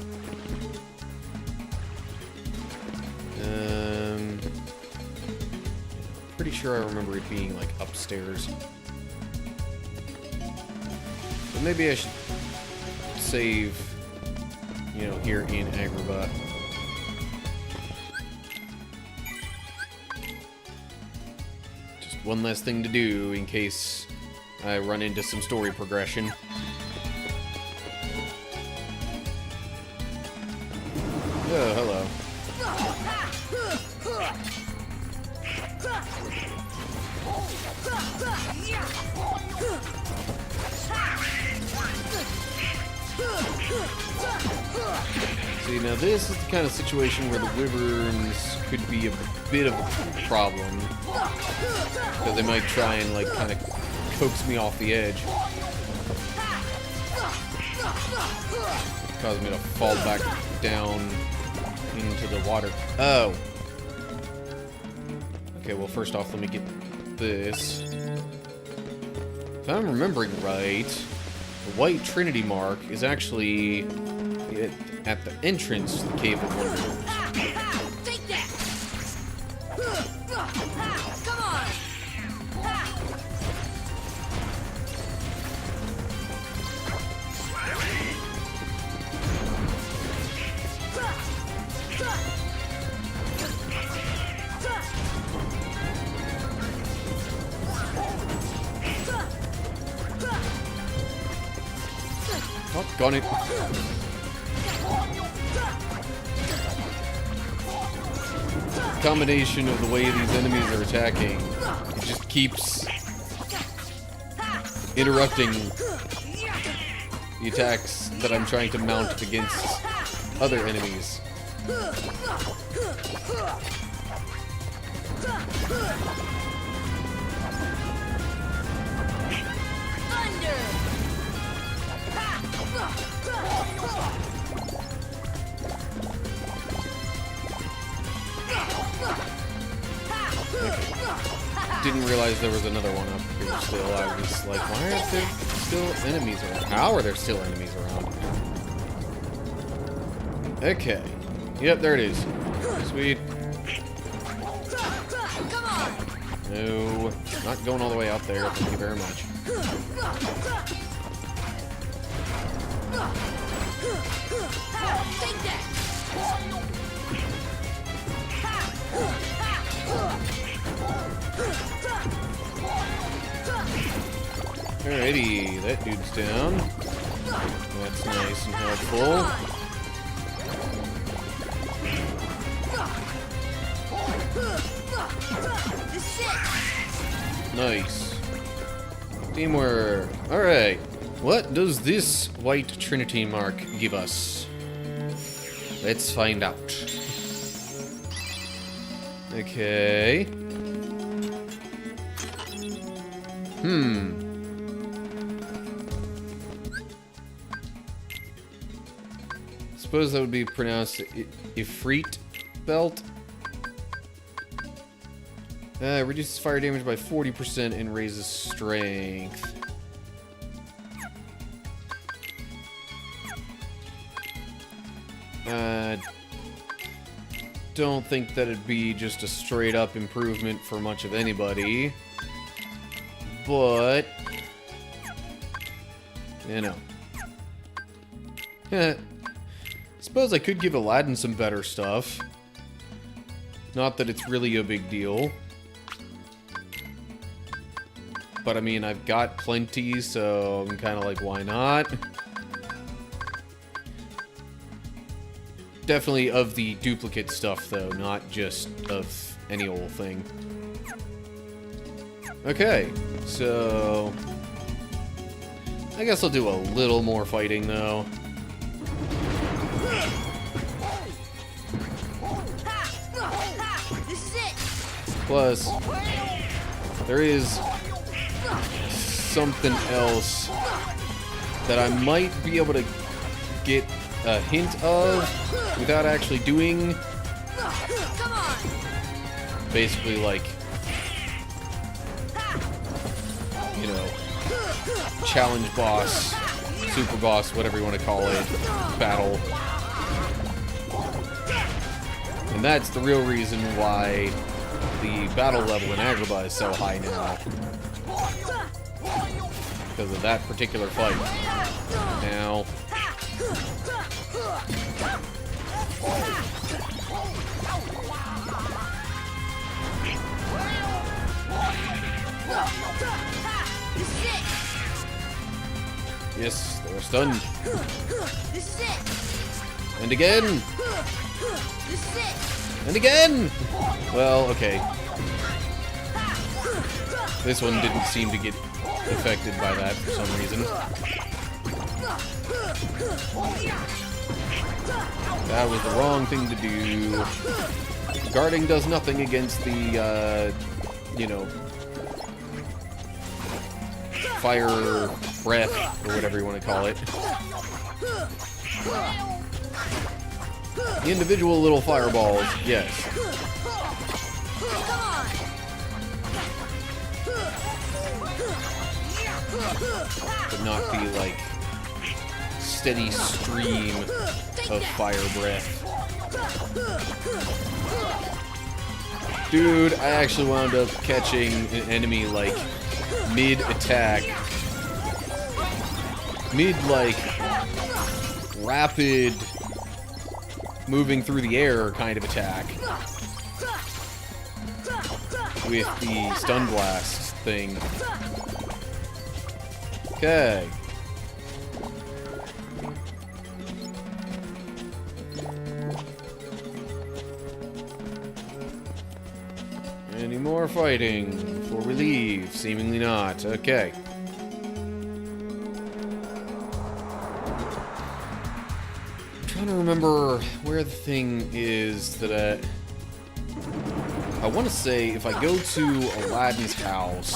A: Pretty sure I remember it being, like, upstairs. But maybe I should save, you know, here in Agrabah. Just one less thing to do in case I run into some story progression. Oh, hello. See, now this is the kind of situation where the wyverns could be a bit of a problem. Because they might try and, like, kind of coax me off the edge. Cause me to fall back down into the water. Oh. Okay, well, first off, let me get this. If I'm remembering right, the white Trinity mark is actually at the entrance to the Cave of Wonders.
B: Take that! Come on!
A: Oh, got it. Combination of the way these enemies are attacking, it just keeps interrupting the attacks that I'm trying to mount against other enemies. Didn't realize there was another one up here still. I was like, why are there still enemies around? How are there still enemies around? Okay. Yep, there it is. Sweet. No, not going all the way out there. Thank you very much.
B: Take that!
A: Alrighty, that dude's down. That's nice and helpful. Nice. Teamwork. Alright. What does this white Trinity mark give us? Let's find out. Okay. Suppose that would be pronounced Ifrit belt. Reduces fire damage by 40% and raises strength. Don't think that it'd be just a straight up improvement for much of anybody. But, you know. Suppose I could give Aladdin some better stuff. Not that it's really a big deal. But I mean, I've got plenty, so I'm kind of like, why not? Definitely of the duplicate stuff, though, not just of any old thing. Okay, so... I guess I'll do a little more fighting, though.
B: This is it.
A: Plus, there is something else that I might be able to get a hint of without actually doing.
B: Come on.
A: Basically, like, you know, challenge boss, super boss, whatever you want to call it, battle. And that's the real reason why the battle level in Agrabah is so high now. Because of that particular fight. Now... Yes, they're stunned.
B: This is it.
A: And again!
B: This is it.
A: And again! Well, okay. This one didn't seem to get affected by that for some reason. That was the wrong thing to do. Guarding does nothing against the, you know, fire breath, or whatever you want to call it. The individual little fireballs, yes. But not the, like, steady stream of fire breath. Dude, I actually wound up catching an enemy, like, mid-attack. Mid, rapid moving through the air kind of attack. With the stun blast thing. Okay. Any more fighting before we leave? Seemingly not. Okay. I'm trying to remember where the thing is that I want to say if I go to Aladdin's house,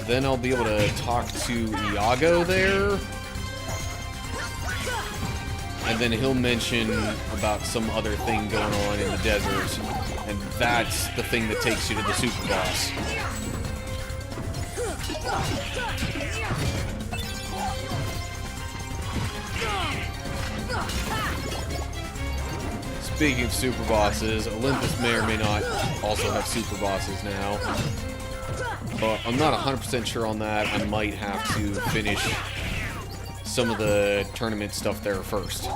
A: then I'll be able to talk to Iago there. And then he'll mention about some other thing going on in the desert. And that's the thing that takes you to the super boss. Speaking of super bosses, Olympus may or may not also have super bosses now. But I'm not 100% sure on that. I might have to finish some of the tournament stuff there first.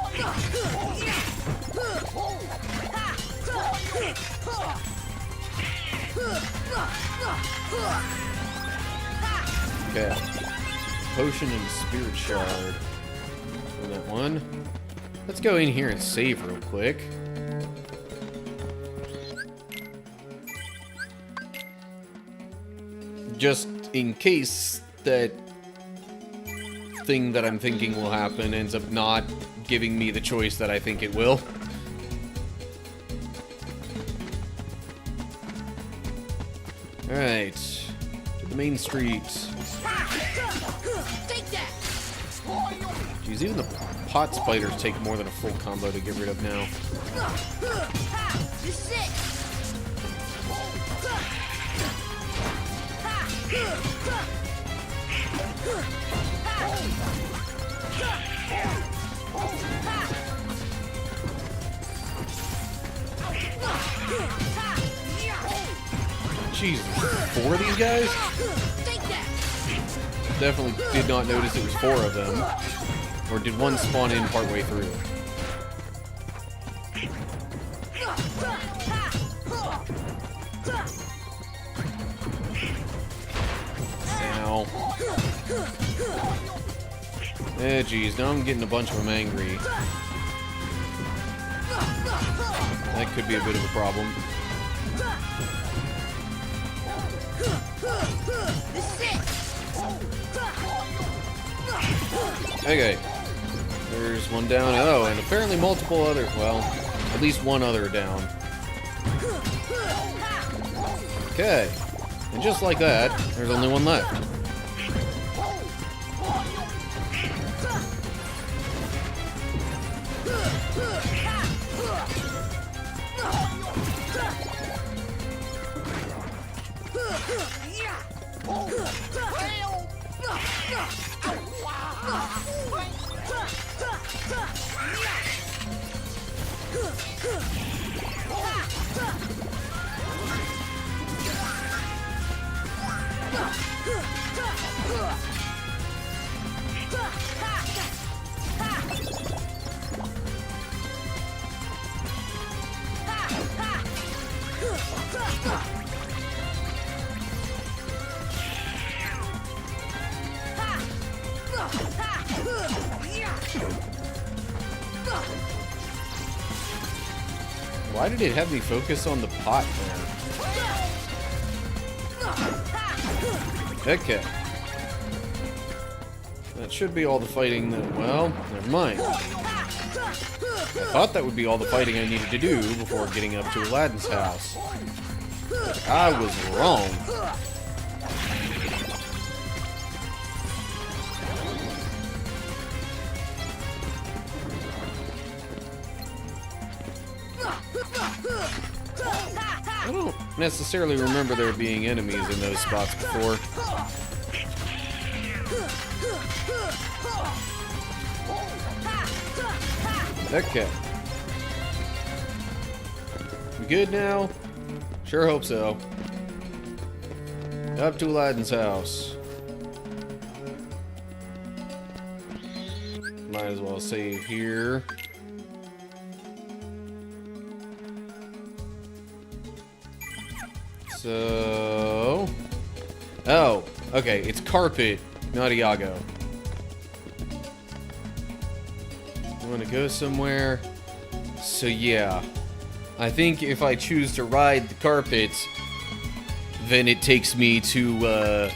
A: Okay. Potion and Spirit Shard. For that one. Let's go in here and save real quick. Just in case that thing that I'm thinking will happen ends up not giving me the choice that I think it will. Alright. To the main street. Jeez, even the pot spiders take more than a full combo to get rid of now.
B: This is it.
A: Jesus, 4 of these guys?
B: Take that.
A: Definitely did not notice it was 4 of them. Or did one spawn in partway through? Ow. Eh, geez, now I'm getting a bunch of them angry. That could be a bit of a problem.
B: This is it.
A: Okay. There's one down. Oh, and apparently multiple other... Well, at least one other down. Okay. And just like that, there's only one left. Why did it have me focus on the pot there? Okay. That should be all the fighting that... Well, never mind. I thought that would be all the fighting I needed to do before getting up to Aladdin's house. But I was wrong. I don't necessarily remember there being enemies in those spots before. Okay. We good now? Sure hope so. Up to Aladdin's house. Might as well save here. So... Oh, okay, it's carpet, not Iago. I want to go somewhere. So yeah, I think if I choose to ride the carpet, then it takes me to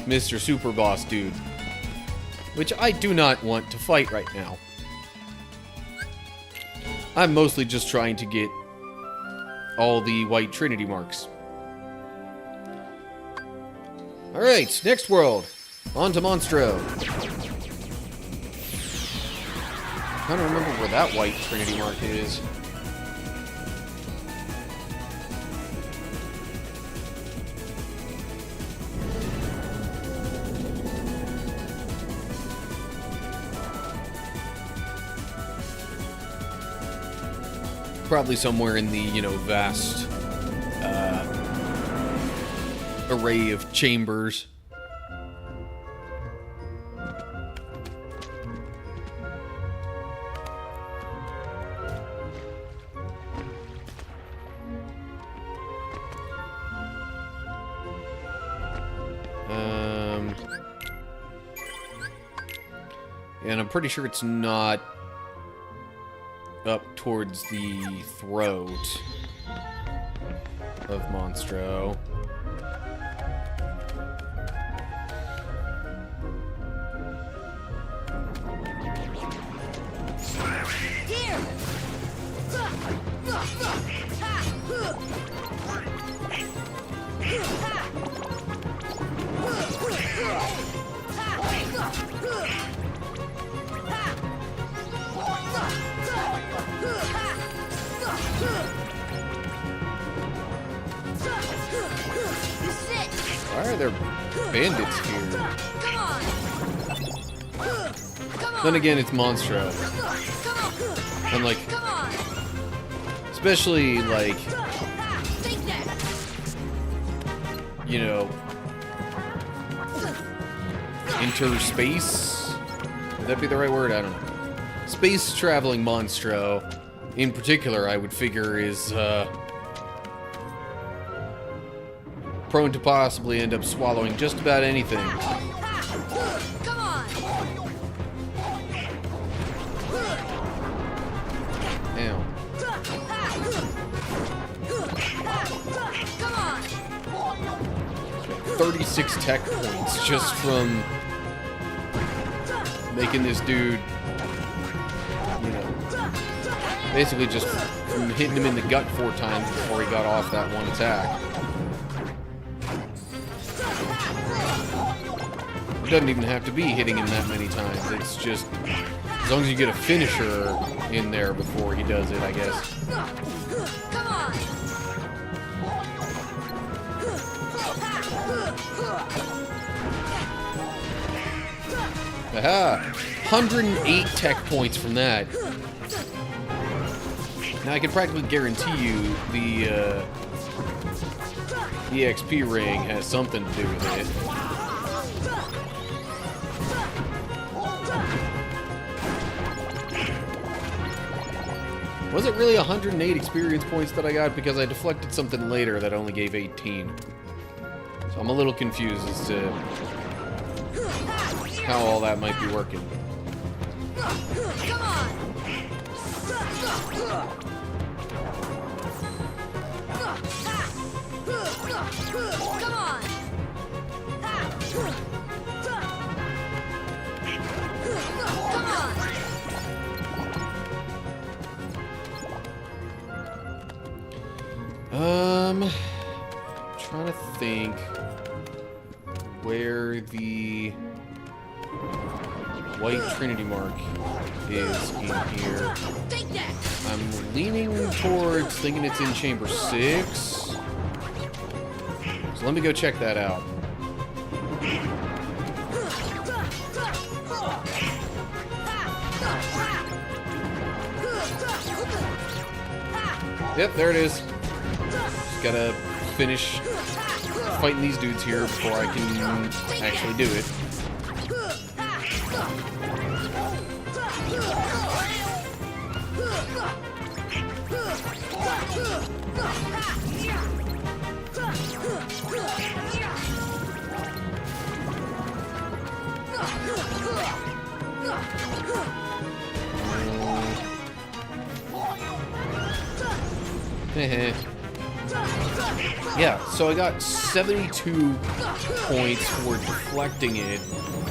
A: Mr. Super Boss Dude. Which I do not want to fight right now. I'm mostly just trying to get all the white Trinity marks. Alright, next world. On to Monstro. I don't remember where that white Trinity mark is. Probably somewhere in the, you know, vast array of chambers. And I'm pretty sure it's not up towards the throat of Monstro.
B: Here. This is it.
A: Why are there bandits here?
B: Come on.
A: Then again, it's Monstro. And like, especially like, you know, interspace? Would that be the right word? I don't know. Space traveling Monstro, in particular, I would figure is prone to possibly end up swallowing just about anything. Damn. 36 tech points just from making this dude, you know, basically just from hitting him in the gut 4 times before he got off that one attack. It doesn't even have to be hitting him that many times. It's just, as long as you get a finisher in there before he does it, I guess. Aha! 108 tech points from that. Now I can practically guarantee you the EXP ring has something to do with it. Was it really 108 experience points that I got? Because I deflected something later that only gave 18. So I'm a little confused as to how all that might be working. Trying to think where the white Trinity mark is in here. I'm leaning towards thinking it's in Chamber 6. So let me go check that out. Yep, there it is. Just gotta finish fighting these dudes here before I can actually do it. Yeah, so I got 72 points for deflecting it,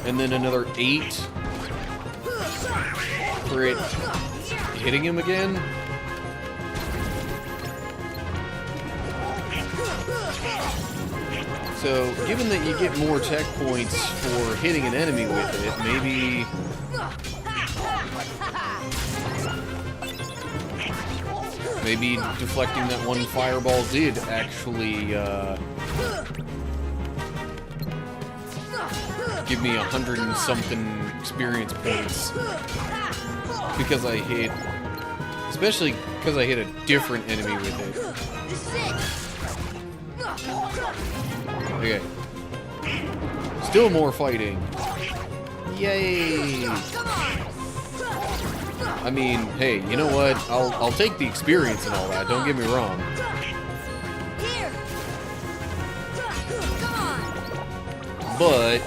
A: and then another 8 for it hitting him again. So, given that you get more tech points for hitting an enemy with it, maybe deflecting that one fireball did actually give me 100 and something experience points because I hit, especially because I hit a different enemy with it. Okay. Still more fighting. Yay! I mean, hey, you know what? I'll take the experience and all that. Don't get me wrong. But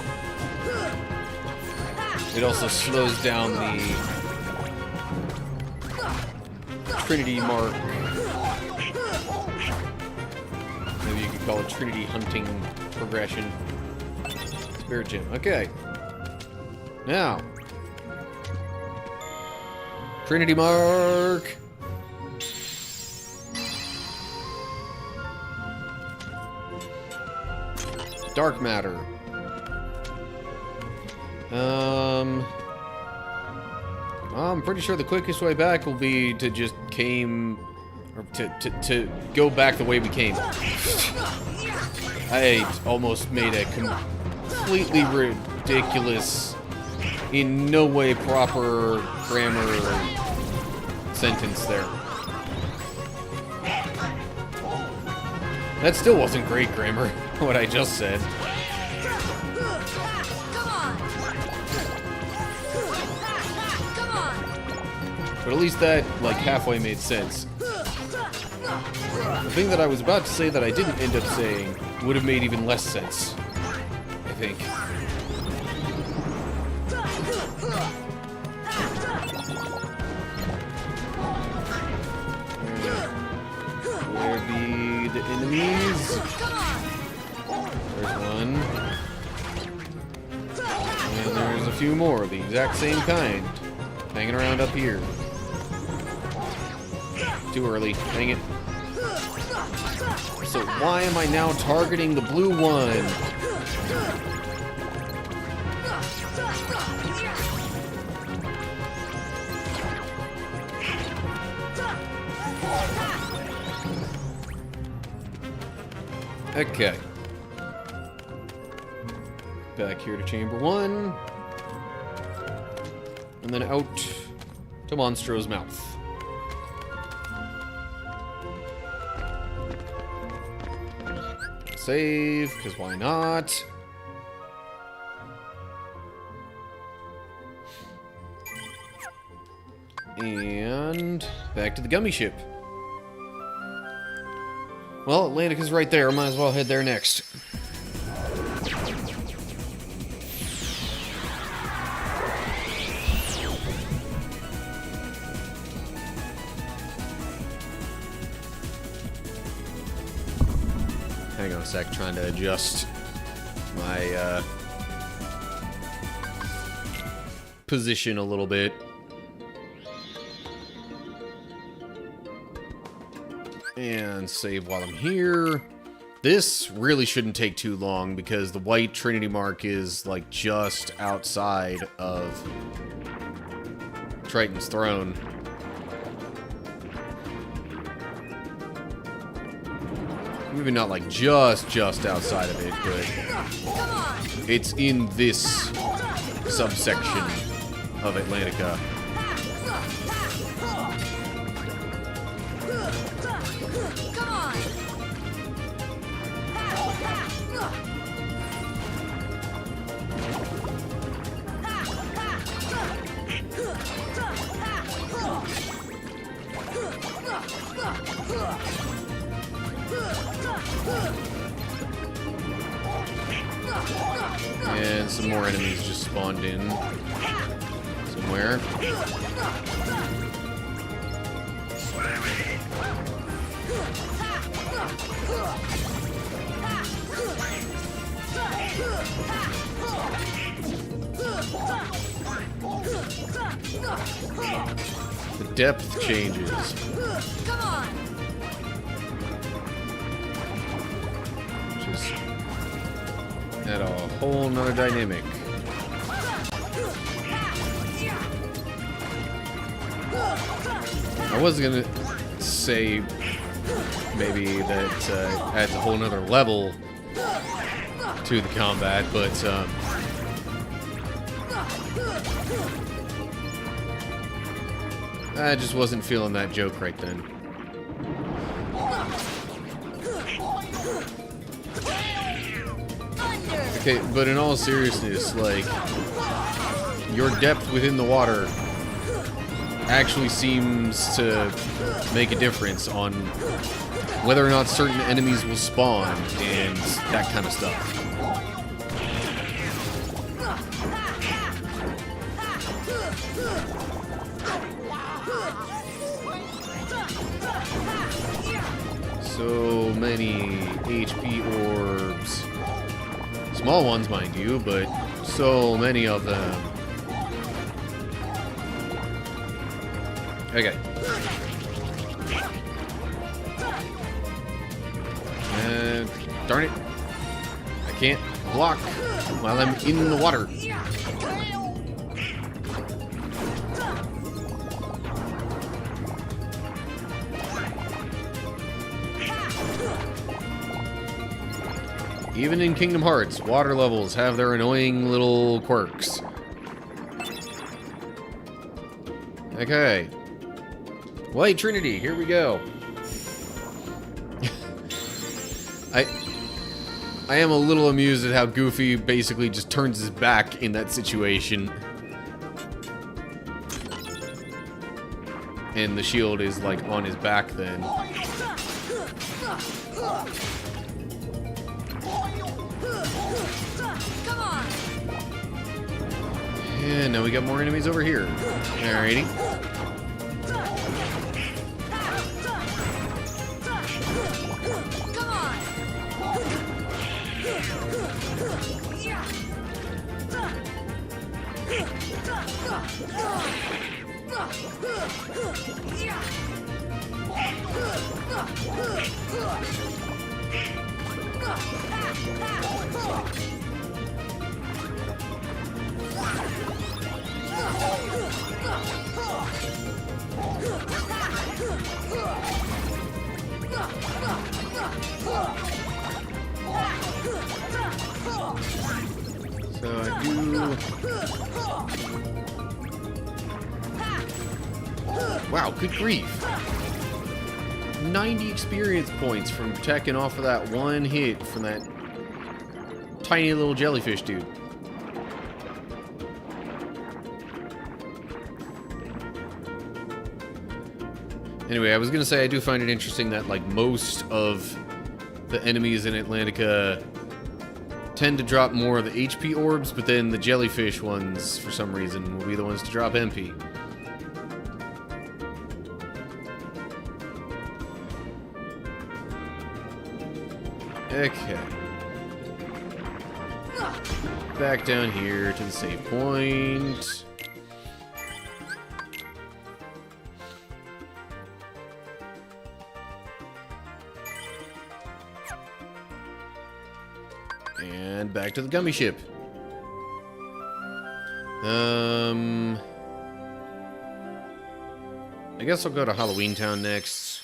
A: it also slows down the Trinity mark. Maybe you could call it Trinity hunting progression. Spirit Gem. Okay. Now. Trinity mark. Dark matter. I'm pretty sure the quickest way back will be to just to go back the way we came. I almost made a completely ridiculous in no way proper grammar sentence there. That still wasn't great grammar, what I just said. But at least that, like, halfway made sense. The thing that I was about to say that I didn't end up saying would have made even less sense, I think. Where be the enemies? There's one. And there's a few more, the exact same kind, hanging around up here. Too early, dang it. So why am I now targeting the blue one? Okay. Back here to chamber 1. And then out to Monstro's mouth. Save, because why not? And back to the gummy ship. Well, Atlantica's right there. Might as well head there next. Hang on a sec, trying to adjust my position a little bit. And save while I'm here. This really shouldn't take too long because the white Trinity mark is like just outside of Triton's throne. Maybe not like just outside of it, but it's in this subsection of Atlantica. And some more enemies just spawned in somewhere. The depth changes. Just add a whole nother dynamic. I was gonna say maybe that adds a whole nother level to the combat, but I just wasn't feeling that joke right then. Okay, but in all seriousness, like, your depth within the water actually seems to make a difference on whether or not certain enemies will spawn and that kind of stuff. So many HP orbs. Small ones, mind you, but so many of them. Okay. And darn it. I can't block while I'm in the water. Even in Kingdom Hearts, water levels have their annoying little quirks. Okay. White Trinity, here we go. I am a little amused at how Goofy basically just turns his back in that situation. And the shield is like on his back then.
B: Come on.
A: And now we got more enemies over here. Alrighty.
B: Come on.
A: So I do... Wow, good grief. 90 experience points from checking off of that one hit from that tiny little jellyfish dude. Anyway, I was gonna say I do find it interesting that like most of the enemies in Atlantica tend to drop more of the HP orbs, but then the jellyfish ones, for some reason, will be the ones to drop MP. Okay. Back down here to the save point. And back to the gummy ship. I guess I'll go to Halloween Town next.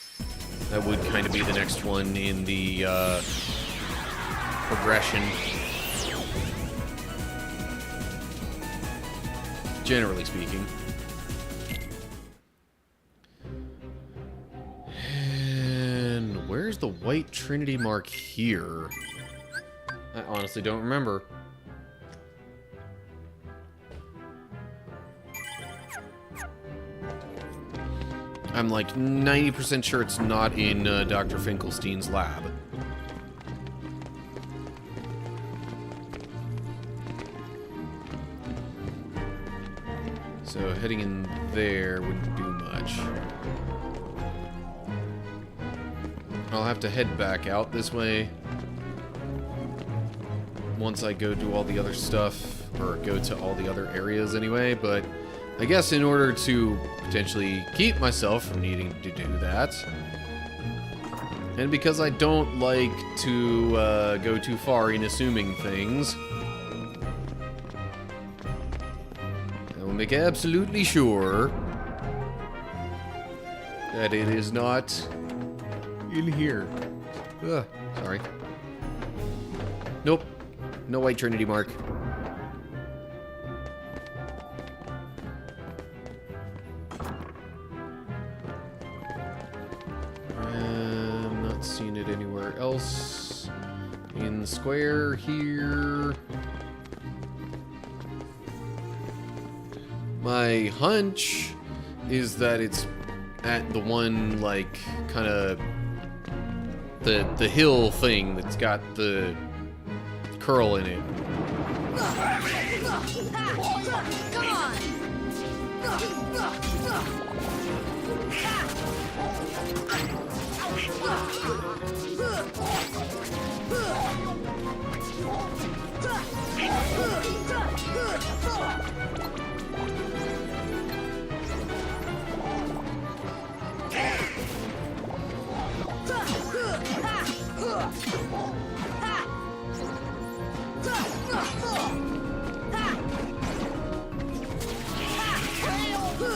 A: That would kind of be the next one in the progression. Generally speaking. And where's the White Trinity mark here? I honestly don't remember. I'm like 90% sure it's not in Dr. Finkelstein's lab. So heading in there wouldn't do much. I'll have to head back out this way once I go do all the other stuff, or go to all the other areas anyway, but I guess in order to potentially keep myself from needing to do that, and because I don't like to go too far in assuming things, I will make absolutely sure that it is not in here. Ugh, sorry. Nope. No White Trinity mark. I'm not seeing it anywhere else. In the square here. My hunch is that it's at the one, like, kind of the hill thing that's got the curl in it.
B: Come on.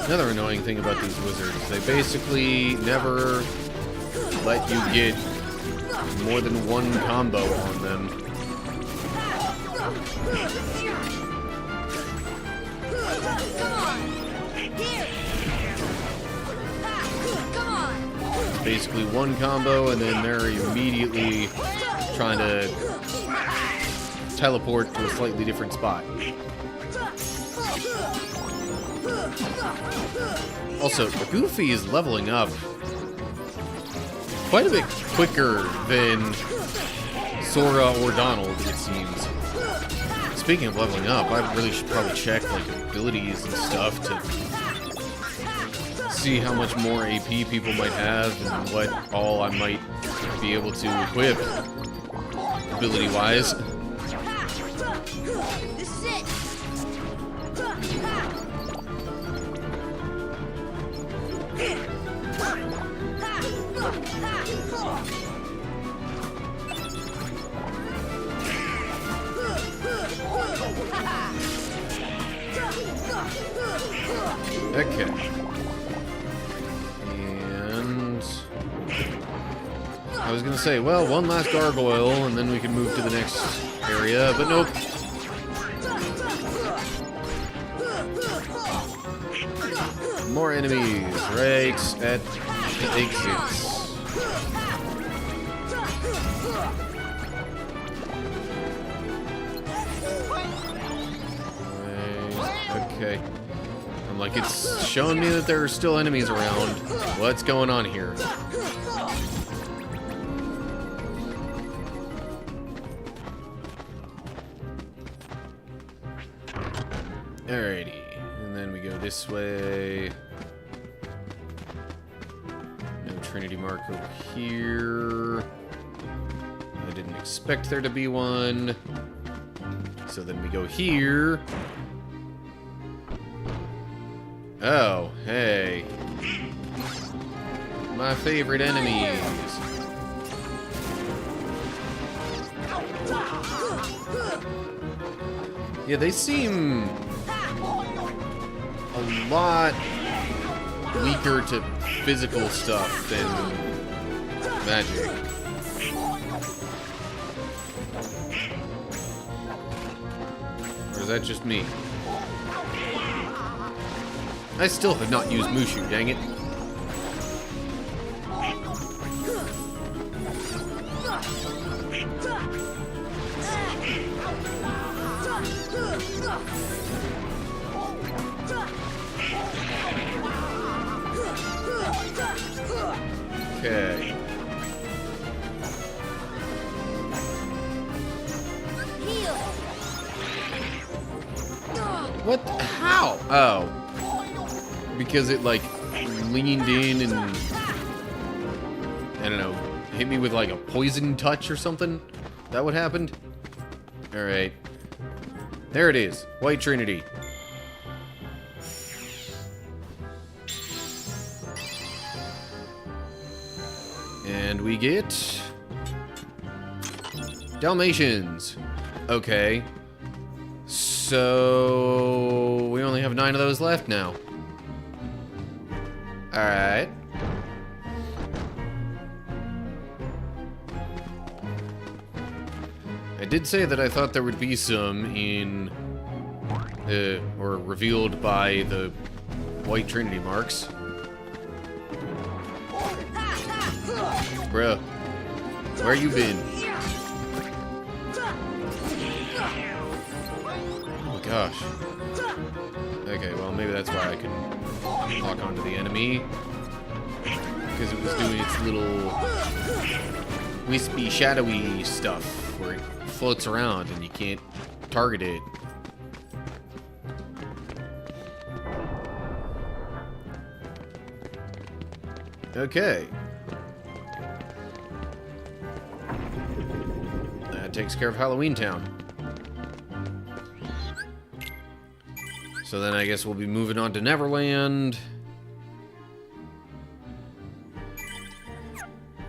A: Another annoying thing about these wizards, they basically never let you get more than one combo on them.
B: Come on. Here.
A: basically one combo, and then they're immediately trying to teleport to a slightly different spot. Also, Goofy is leveling up quite a bit quicker than Sora or Donald, it seems. Speaking of leveling up, I really should probably check like abilities and stuff to see how much more AP people might have and what all I might be able to equip ability-wise.
B: This is it.
A: Okay. And I was gonna say, well, one last gargoyle, and then we can move to the next area, but nope. More enemies right at the exits. Right, okay. I'm like, it's showing me that there are still enemies around. What's going on here? Alrighty. And then we go this way. No Trinity mark over here. I didn't expect there to be one. So then we go here. Oh, hey. My favorite enemies. Yeah, they seem a lot weaker to physical stuff than magic. Or is that just me? I still have not used Mushu, dang it. Okay.
B: Heal.
A: What? How? Oh. Because it, like, leaned in and, I don't know, hit me with, like, a poison touch or something? That what happened? Alright. There it is. White Trinity. And we get Dalmatians. Okay. So we only have 9 of those left now. Alright. I did say that I thought there would be some in or revealed by the White Trinity marks. Bruh, where you been? Oh gosh. Okay, well maybe that's why I can lock onto the enemy. Because it was doing its little wispy, shadowy stuff where it floats around and you can't target it. Okay. That takes care of Halloween Town. So then I guess we'll be moving on to Neverland.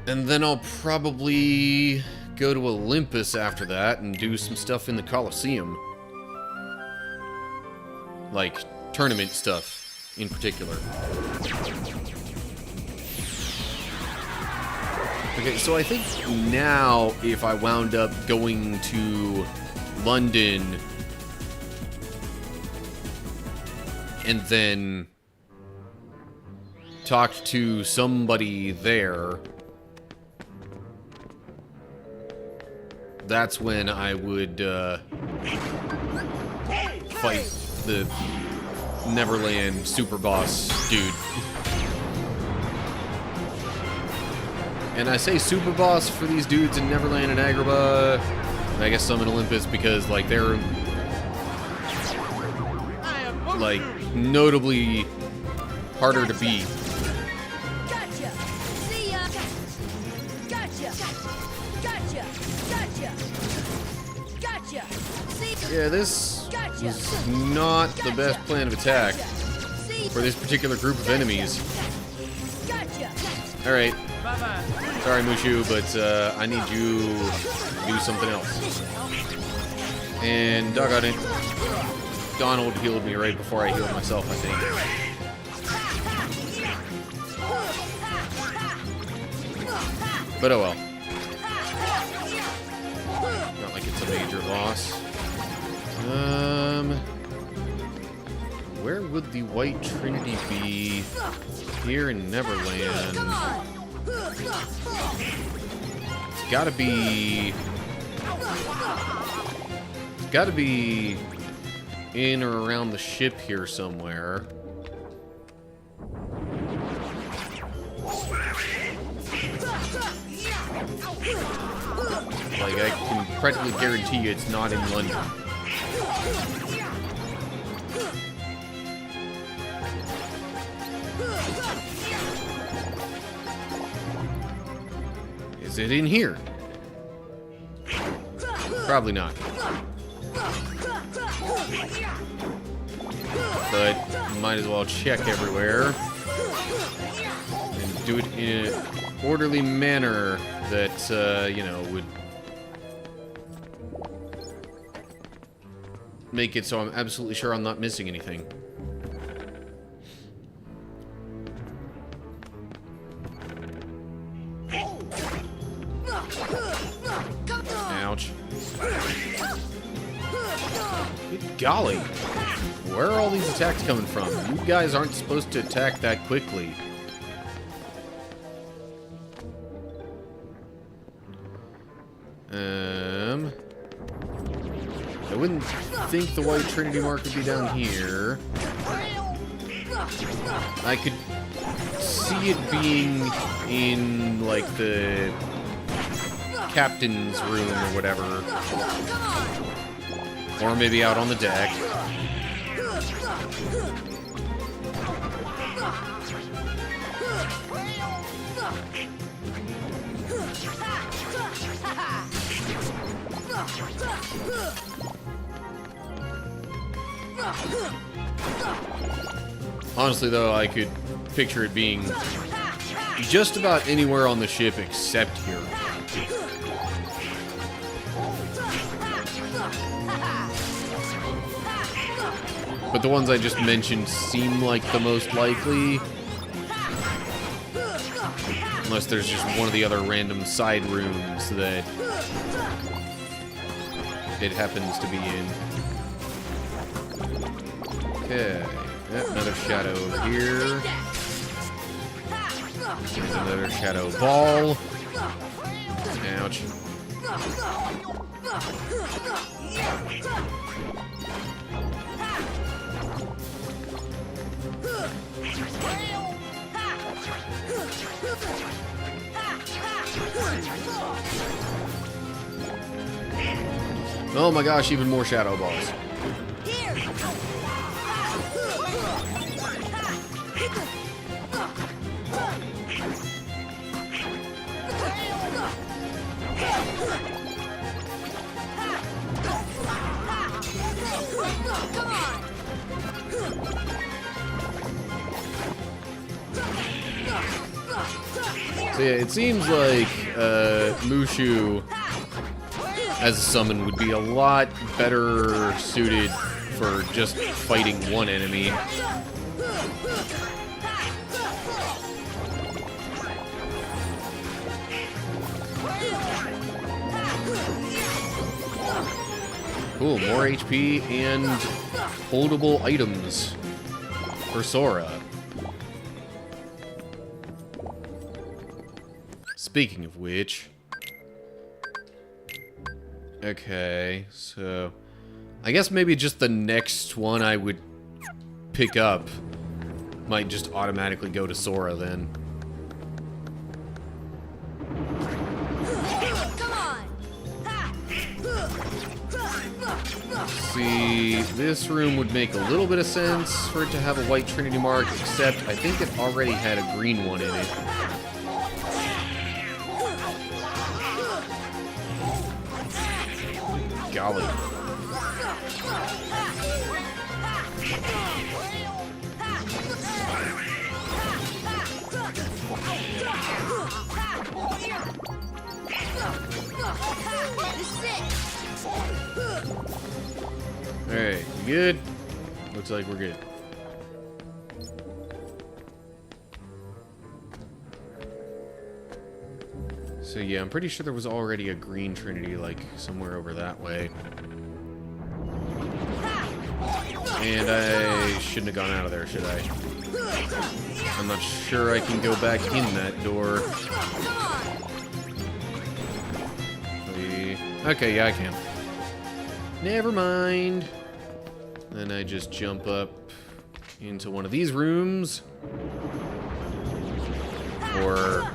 A: And then I'll probably go to Olympus after that and do some stuff in the Colosseum. Like, tournament stuff, in particular. Okay, so I think now, if I wound up going to London and then talked to somebody there, that's when I would fight the Neverland super boss dude. And I say super boss for these dudes in Neverland and Agrabah, and I guess some in Olympus, because like they're like notably harder to beat.
B: Gotcha. See ya. Gotcha. Gotcha. Gotcha. Gotcha. See.
A: Yeah, this
B: Gotcha.
A: is not the best plan of attack
B: See.
A: for this particular group of enemies.
B: Gotcha.
A: Alright. Sorry, Mushu, but I need you to do something else. And doggone it, Donald healed me right before I healed myself, I think. But oh well. Not like it's a major loss. Where would the White Trinity be here in Neverland? It's gotta be... It's gotta be in or around the ship here somewhere. Like, I can practically guarantee you it's not in London. Is it in here? Probably not. But might as well check everywhere and do it in an orderly manner that, you know, would make it so I'm absolutely sure I'm not missing anything. Ouch. Good golly. Where are all these attacks coming from? You guys aren't supposed to attack that quickly. I wouldn't think the White Trinity mark would be down here. I could see it being in, like, the captain's room or whatever. Or maybe out on the deck. Honestly, though, I could picture it being just about anywhere on the ship except here. But the ones I just mentioned seem like the most likely. Unless there's just one of the other random side rooms that it happens to be in. Okay. Another shadow over here. There's another shadow ball. Ouch. Oh my gosh, even more shadow balls. So yeah, it seems like Mushu as a summon would be a lot better suited for just fighting one enemy. Cool, more HP and holdable items for Sora. Speaking of which... Okay, so... I guess maybe just the next one I would pick up might just automatically go to Sora then.
B: Come on.
A: See, this room would make a little bit of sense for it to have a white Trinity mark, except I think it already had a green one in it. Golly. Alright, good? Looks like we're good. So yeah, I'm pretty sure there was already a green Trinity, like, somewhere over that way. And I shouldn't have gone out of there, should I? I'm not sure I can go back in that door. Okay, yeah, I can. Never mind. Then I just jump up into one of these rooms. Or...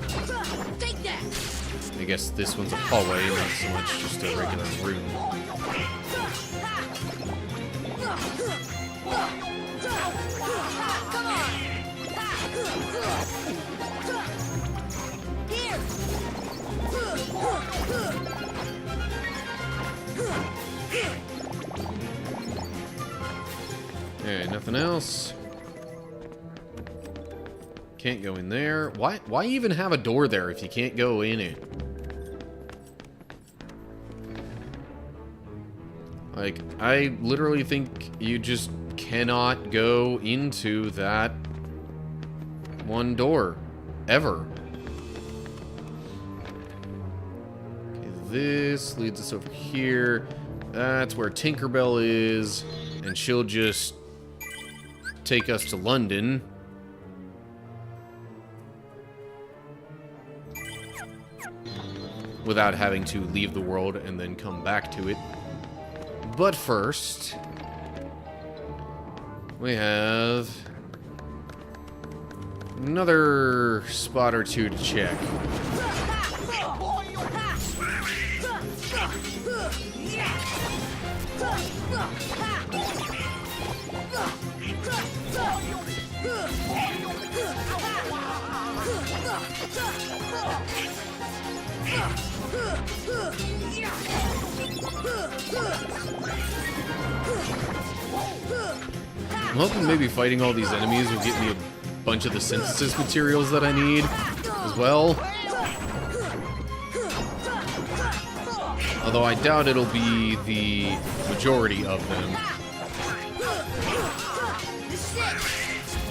A: I guess this one's a hallway, not so much just a regular room. Alright, nothing else. Can't go in there. Why even have a door there if you can't go in it? Like, I literally think you just cannot go into that one door. Ever. Okay, this leads us over here. That's where Tinkerbell is. And she'll just take us to London. Without having to leave the world and then come back to it. But first, we have another spot or two to check. I'm hoping maybe fighting all these enemies will get me a bunch of the synthesis materials that I need as well. Although I doubt it'll be the majority of them.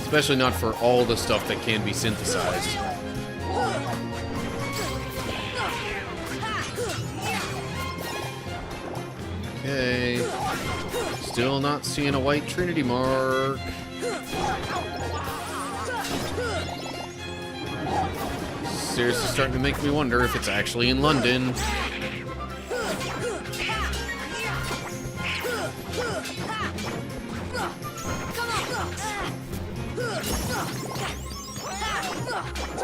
A: Especially not for all the stuff that can be synthesized. Okay. Still not seeing a white Trinity mark. Seriously starting to make me wonder if it's actually in London.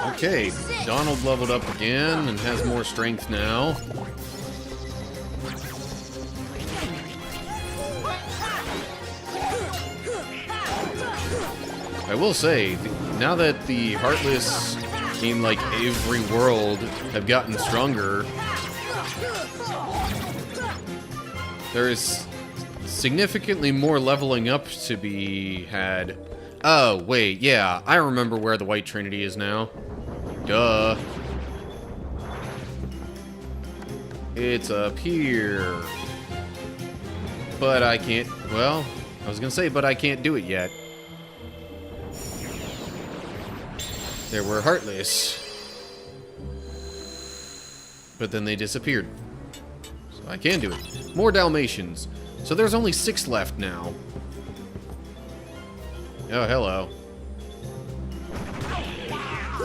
A: Okay, Donald leveled up again and has more strength now. I will say, now that the Heartless in like every world have gotten stronger, there is significantly more leveling up to be had. Oh, wait, yeah, I remember where the White Trinity is now. Duh. It's up here. But I can't, well, I was gonna say, but I can't do it yet. There were Heartless. But then they disappeared. So I can do it. More Dalmatians. So there's only 6 left now. Oh, hello.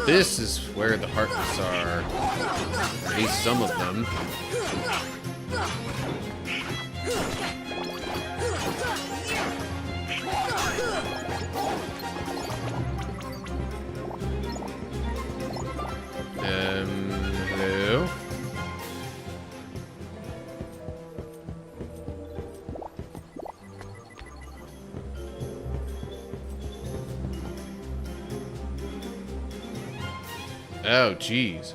A: this is where the Heartless are. Or at least some of them. Hello? Oh, jeez.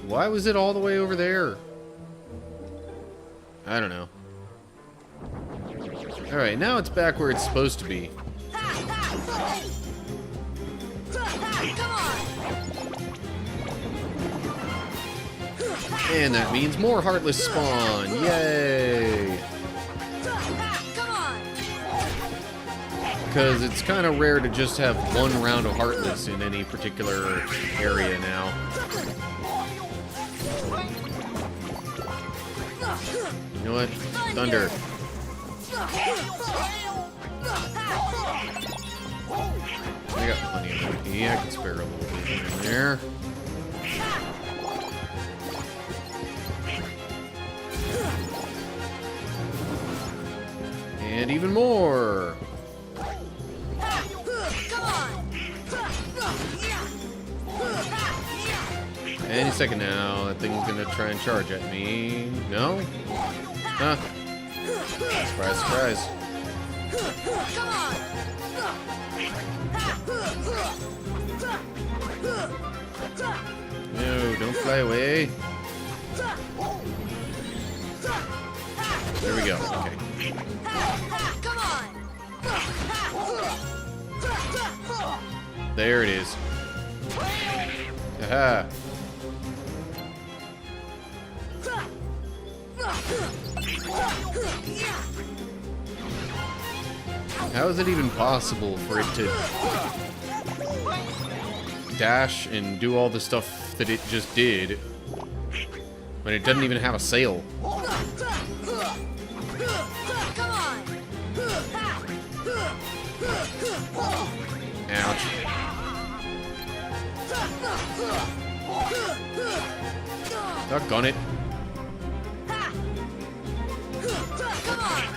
A: Why was it all the way over there? I don't know. Alright, now it's back where it's supposed to be. And that means more Heartless spawn. Yay! Because it's kind of rare to just have one round of Heartless in any particular area now. You know what? Thunder. I got plenty of MP. I can spare a little bit in there. And even more. Any second now, that thing's gonna try and charge at me. No? Huh. Surprise, surprise. No, don't fly away. There we go. Okay. There it is. Aha. How is it even possible for it to dash and do all the stuff that it just did when it doesn't even have a sail? Ouch. Doggone it.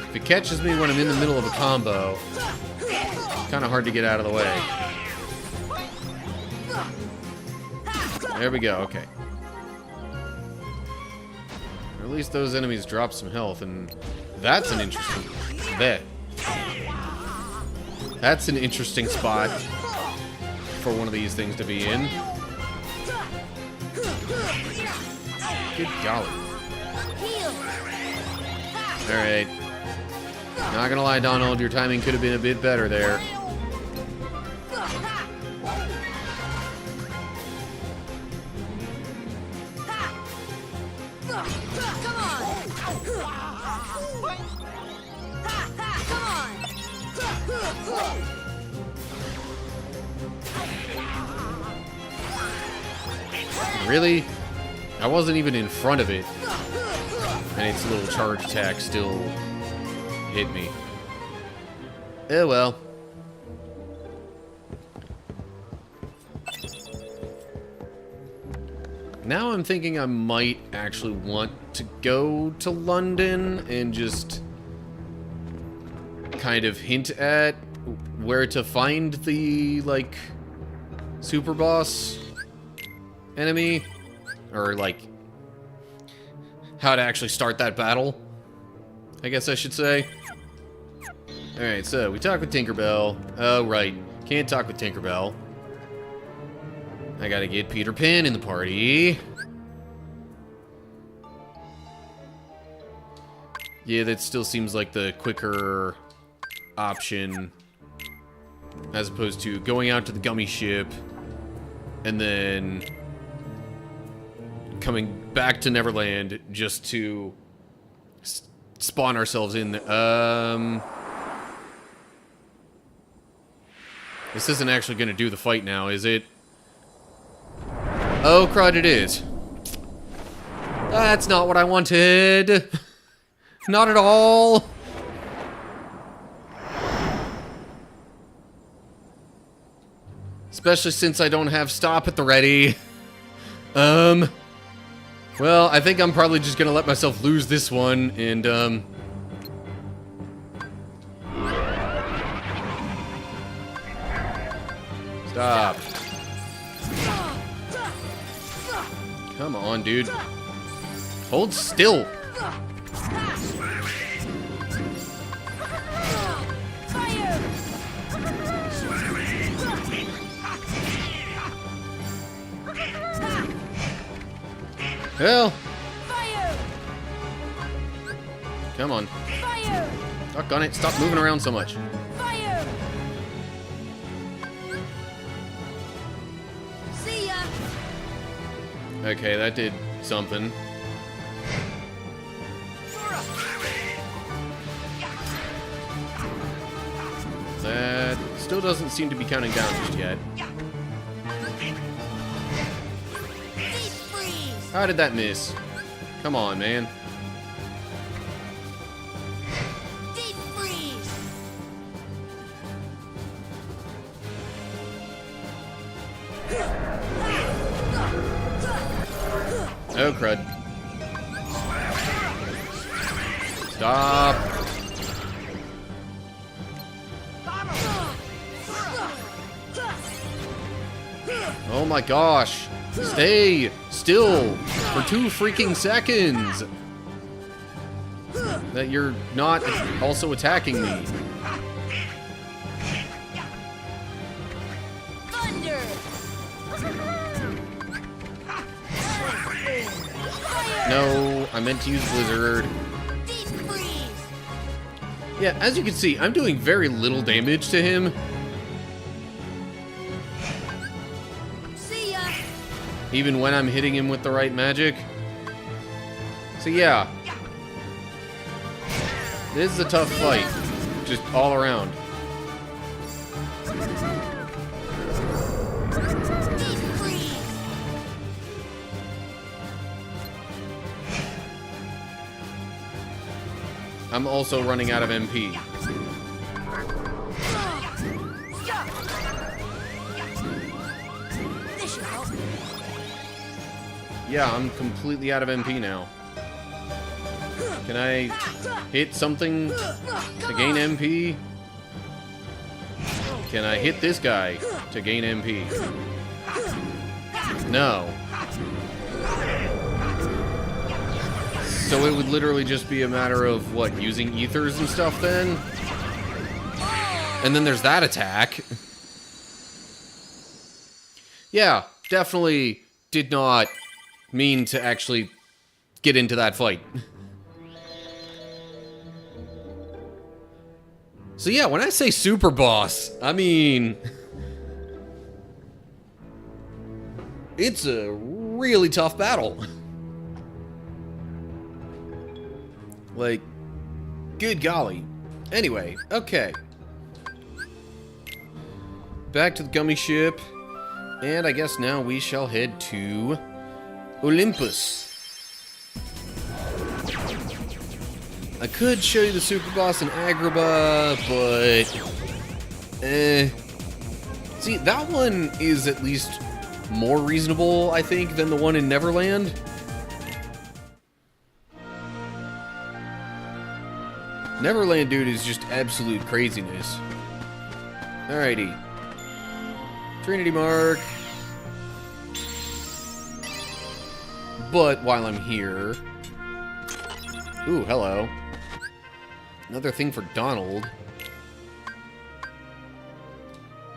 A: If it catches me when I'm in the middle of a combo, it's kind of hard to get out of the way. There we go, okay. Or at least those enemies drop some health, and that's an interesting bet. That's an interesting spot for one of these things to be in. Good golly. Alright. Not gonna lie, Donald, your timing could have been a bit better there. Really? I wasn't even in front of it. And its little charge attack still hit me. Oh well. Now I'm thinking I might actually want to go to London and just kind of hint at where to find the, like, super boss enemy, or like how to actually start that battle, I guess I should say. Alright, so we talk with Tinkerbell. Oh, right. Can't talk with Tinkerbell. I gotta get Peter Pan in the party. Yeah, that still seems like the quicker option, as opposed to going out to the gummy ship and then coming back to Neverland just to spawn ourselves in there. This isn't actually going to do the fight now, is it? Oh, crud, it is. That's not what I wanted. Not at all. Especially since I don't have stop at the ready. Well, I think I'm probably just gonna let myself lose this one, and, Stop. Come on, dude. Hold still.
B: Fire!
A: Well,
B: Fire!
A: come on.
B: Fire!
A: Doggone it, stop moving around so much.
B: Fire! See ya!
A: Okay, that did something. That still doesn't seem to be counting down just yet.
B: Deep freeze!
A: How did that miss? Come on, man.
B: Deep freeze!
A: Oh, crud. Stop. Oh my gosh. Stay still for 2 freaking seconds. That you're not also attacking me.
B: Thunder!
A: No, I meant to use Blizzard.
B: Deep freeze!
A: Yeah, as you can see, I'm doing very little damage to him.
B: See ya!
A: Even when I'm hitting him with the right magic. So yeah. This is a tough fight. Just all around.
B: Deep freeze!
A: I'm also running out of MP.
B: This should help.
A: Yeah, I'm completely out of MP now. Can I hit something to gain MP? Can I hit this guy to gain MP? No. So it would literally just be a matter of, what, using ethers and stuff then? And then there's that attack. Yeah, definitely did not mean to actually get into that fight. So yeah, when I say super boss, I mean... it's a really tough battle. Like, good golly. Anyway, okay. Back to the gummy ship. And I guess now we shall head to Olympus. I could show you the super boss in Agrabah, but... See, that one is at least more reasonable, I think, than the one in Neverland. Neverland, dude, is just absolute craziness. Alrighty. Trinity Mark. But while I'm here... Ooh, hello. Another thing for Donald.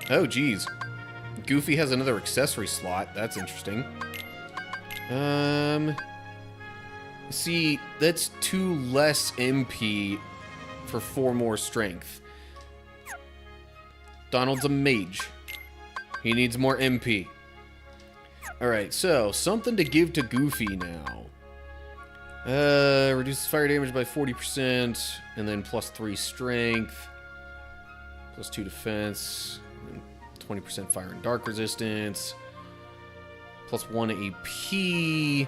A: Oh, geez. Goofy has another accessory slot. That's interesting. See, that's 2 less MP for 4 more strength. Donald's a mage. He needs more MP. Alright, so, something to give to Goofy now. Reduces fire damage by 40%, and then plus 3 strength, plus 2 defense, and 20% fire and dark resistance, plus 1 AP,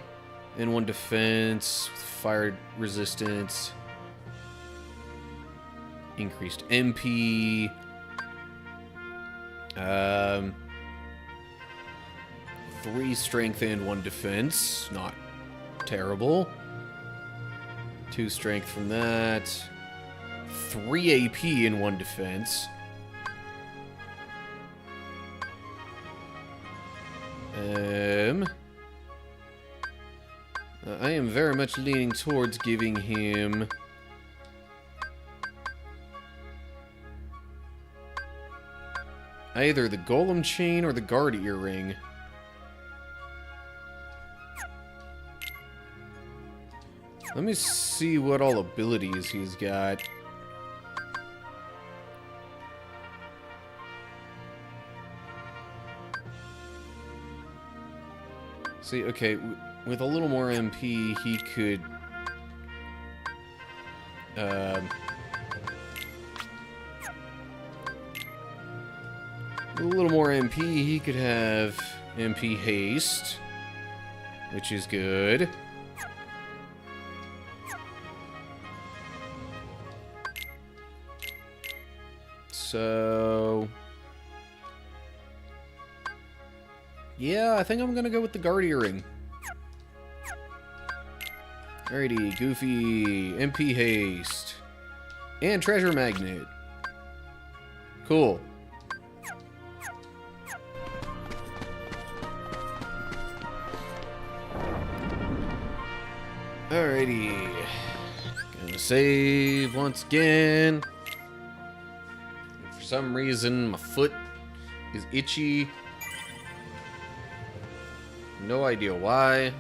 A: and 1 defense, with fire resistance, increased MP, 3 strength and 1 defense. Not terrible. 2 strength from that. 3 AP and 1 defense. I am very much leaning towards giving him either the Golem Chain or the Guard Earring. Let me see what all abilities he's got. See, okay, with a little more MP, he could... with a little more MP, he could have MP Haste, which is good. So... yeah, I think I'm gonna go with the Guard Earring. Alrighty, Goofy, MP Haste, and Treasure Magnet. Cool. Alrighty. Gonna save once again. For some reason, my foot is itchy. No idea why.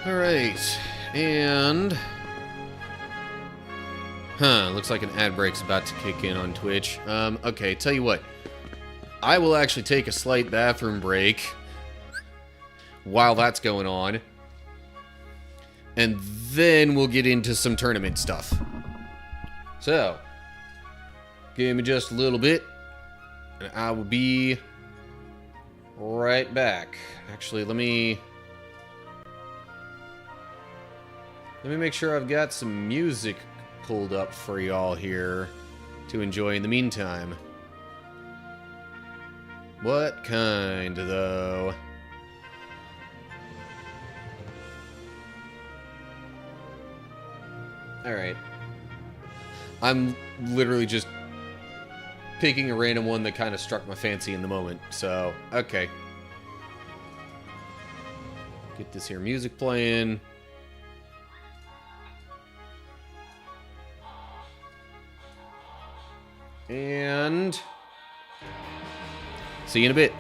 A: Alright, and... looks like an ad break's about to kick in on Twitch. Okay, tell you what. I will actually take a slight bathroom break while that's going on. And then we'll get into some tournament stuff. So, give me just a little bit, and I will be right back. Actually, let me make sure I've got some music pulled up for y'all here to enjoy in the meantime. What kind, though? Alright. I'm literally just picking a random one that kind of struck my fancy in the moment, so, okay. Get this here music playing. And see you in a bit.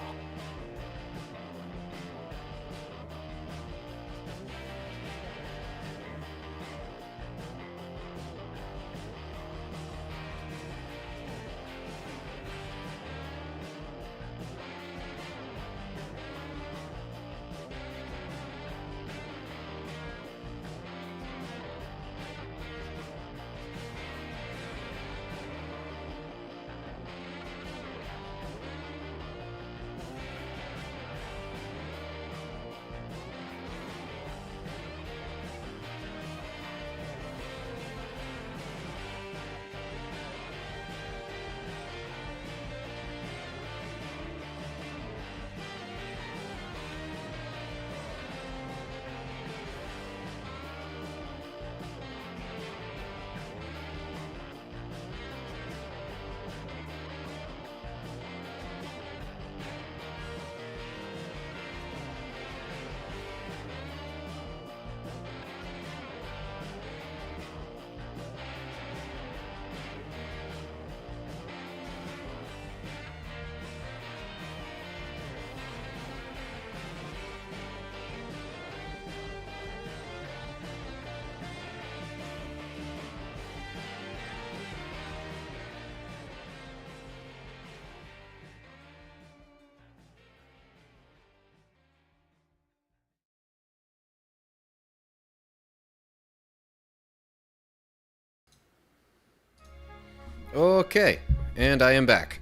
A: Okay, and I am back.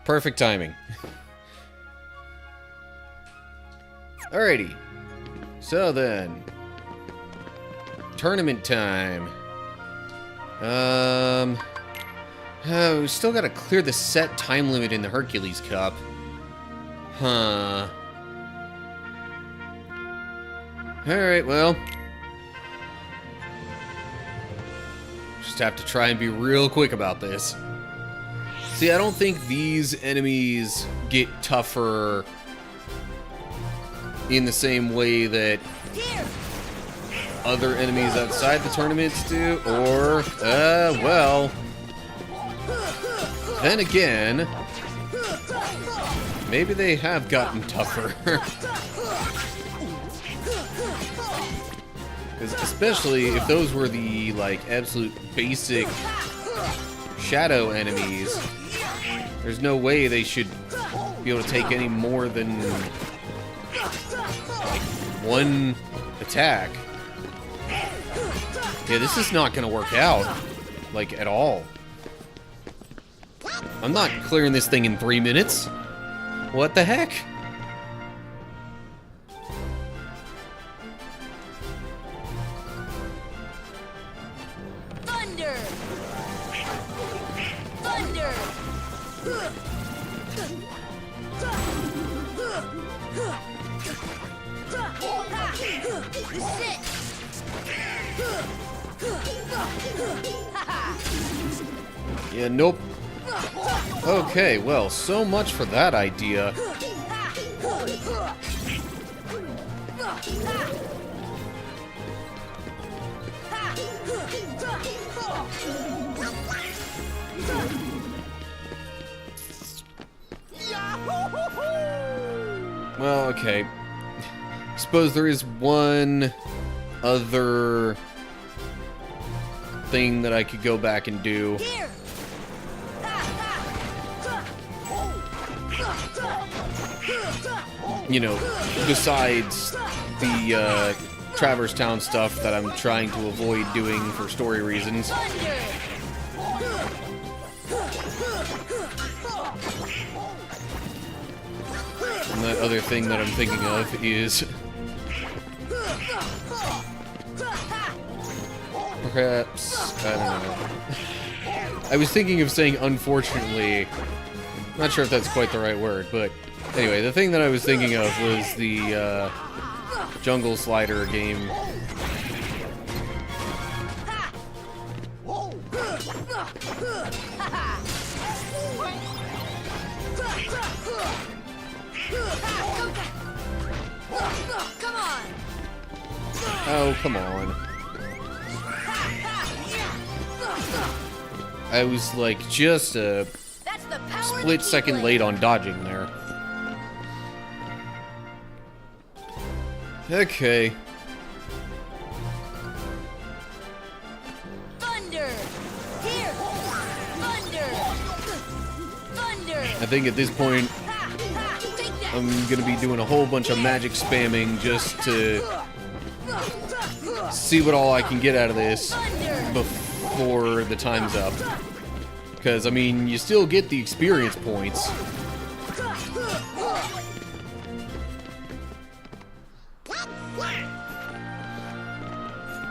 A: Perfect timing. Alrighty. So then, tournament time. Oh, we still gotta clear the set time limit in the Hercules Cup. Huh. Alright, well. Just have to try and be real quick about this. See, I don't think these enemies get tougher in the same way that
B: Here.
A: other enemies outside the tournaments do, or, well, then again, maybe they have gotten tougher. 'Cause especially if those were the, like, absolute basic shadow enemies, there's no way they should be able to take any more than, like, one attack. Yeah, this is not gonna work out, like, at all. I'm not clearing this thing in 3 minutes. What the heck?
B: Thunder. Thunder. Sit.
A: Yeah, nope. Okay, well, so much for that idea. Well, okay. Suppose there is one other thing that I could go back and do.
B: Here.
A: You know, besides the Traverse Town stuff that I'm trying to avoid doing for story reasons.
B: Thunder.
A: And that other thing that I'm thinking of is perhaps, I don't know. I was thinking of saying unfortunately. Not sure if that's quite the right word, but anyway, the thing that I was thinking of was the Jungle Slider game.
B: Come on.
A: Oh, come on. I was like just a
B: That's the power of the
A: split second
B: Keyblade.
A: late on dodging there. Okay.
B: Thunder. Here. Thunder. Thunder.
A: I think at this point
B: Take that.
A: I'm gonna be doing a whole bunch of magic spamming just to see what all I can get out of this before the time's up. Because, I mean, you still get the experience points.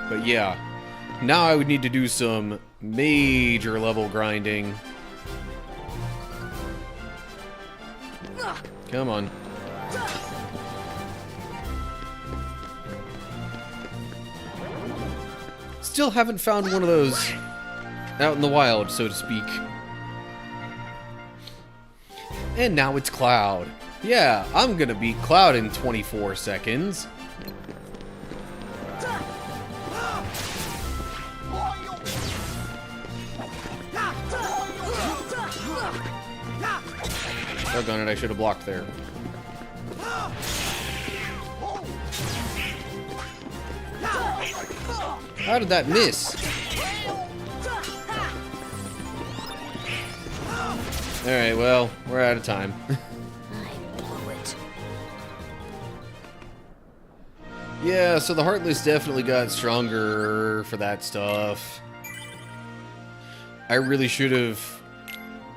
A: But yeah, now I would need to do some major level grinding. Come on. Still haven't found one of those out in the wild, so to speak. And now it's Cloud. Yeah, I'm gonna beat Cloud in 24 seconds. Doggone it, I should have blocked there. How did that miss? Alright, well, we're out of time.
B: I blew it.
A: Yeah, so the Heartless definitely got stronger for that stuff. I really should have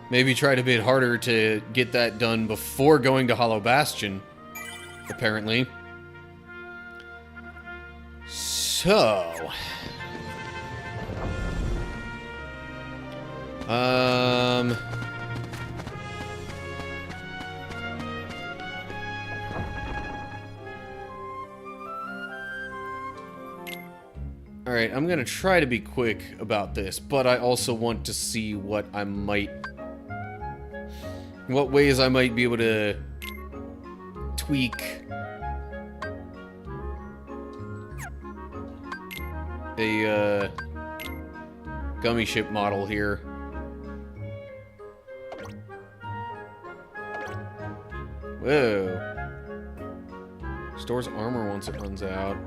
A: maybe tried a bit harder to get that done before going to Hollow Bastion, apparently. So... Um... Alright, I'm gonna try to be quick about this, but I also want to see what I might... what ways I might be able to tweak a gummy ship model here. Whoa. Stores armor once it runs out.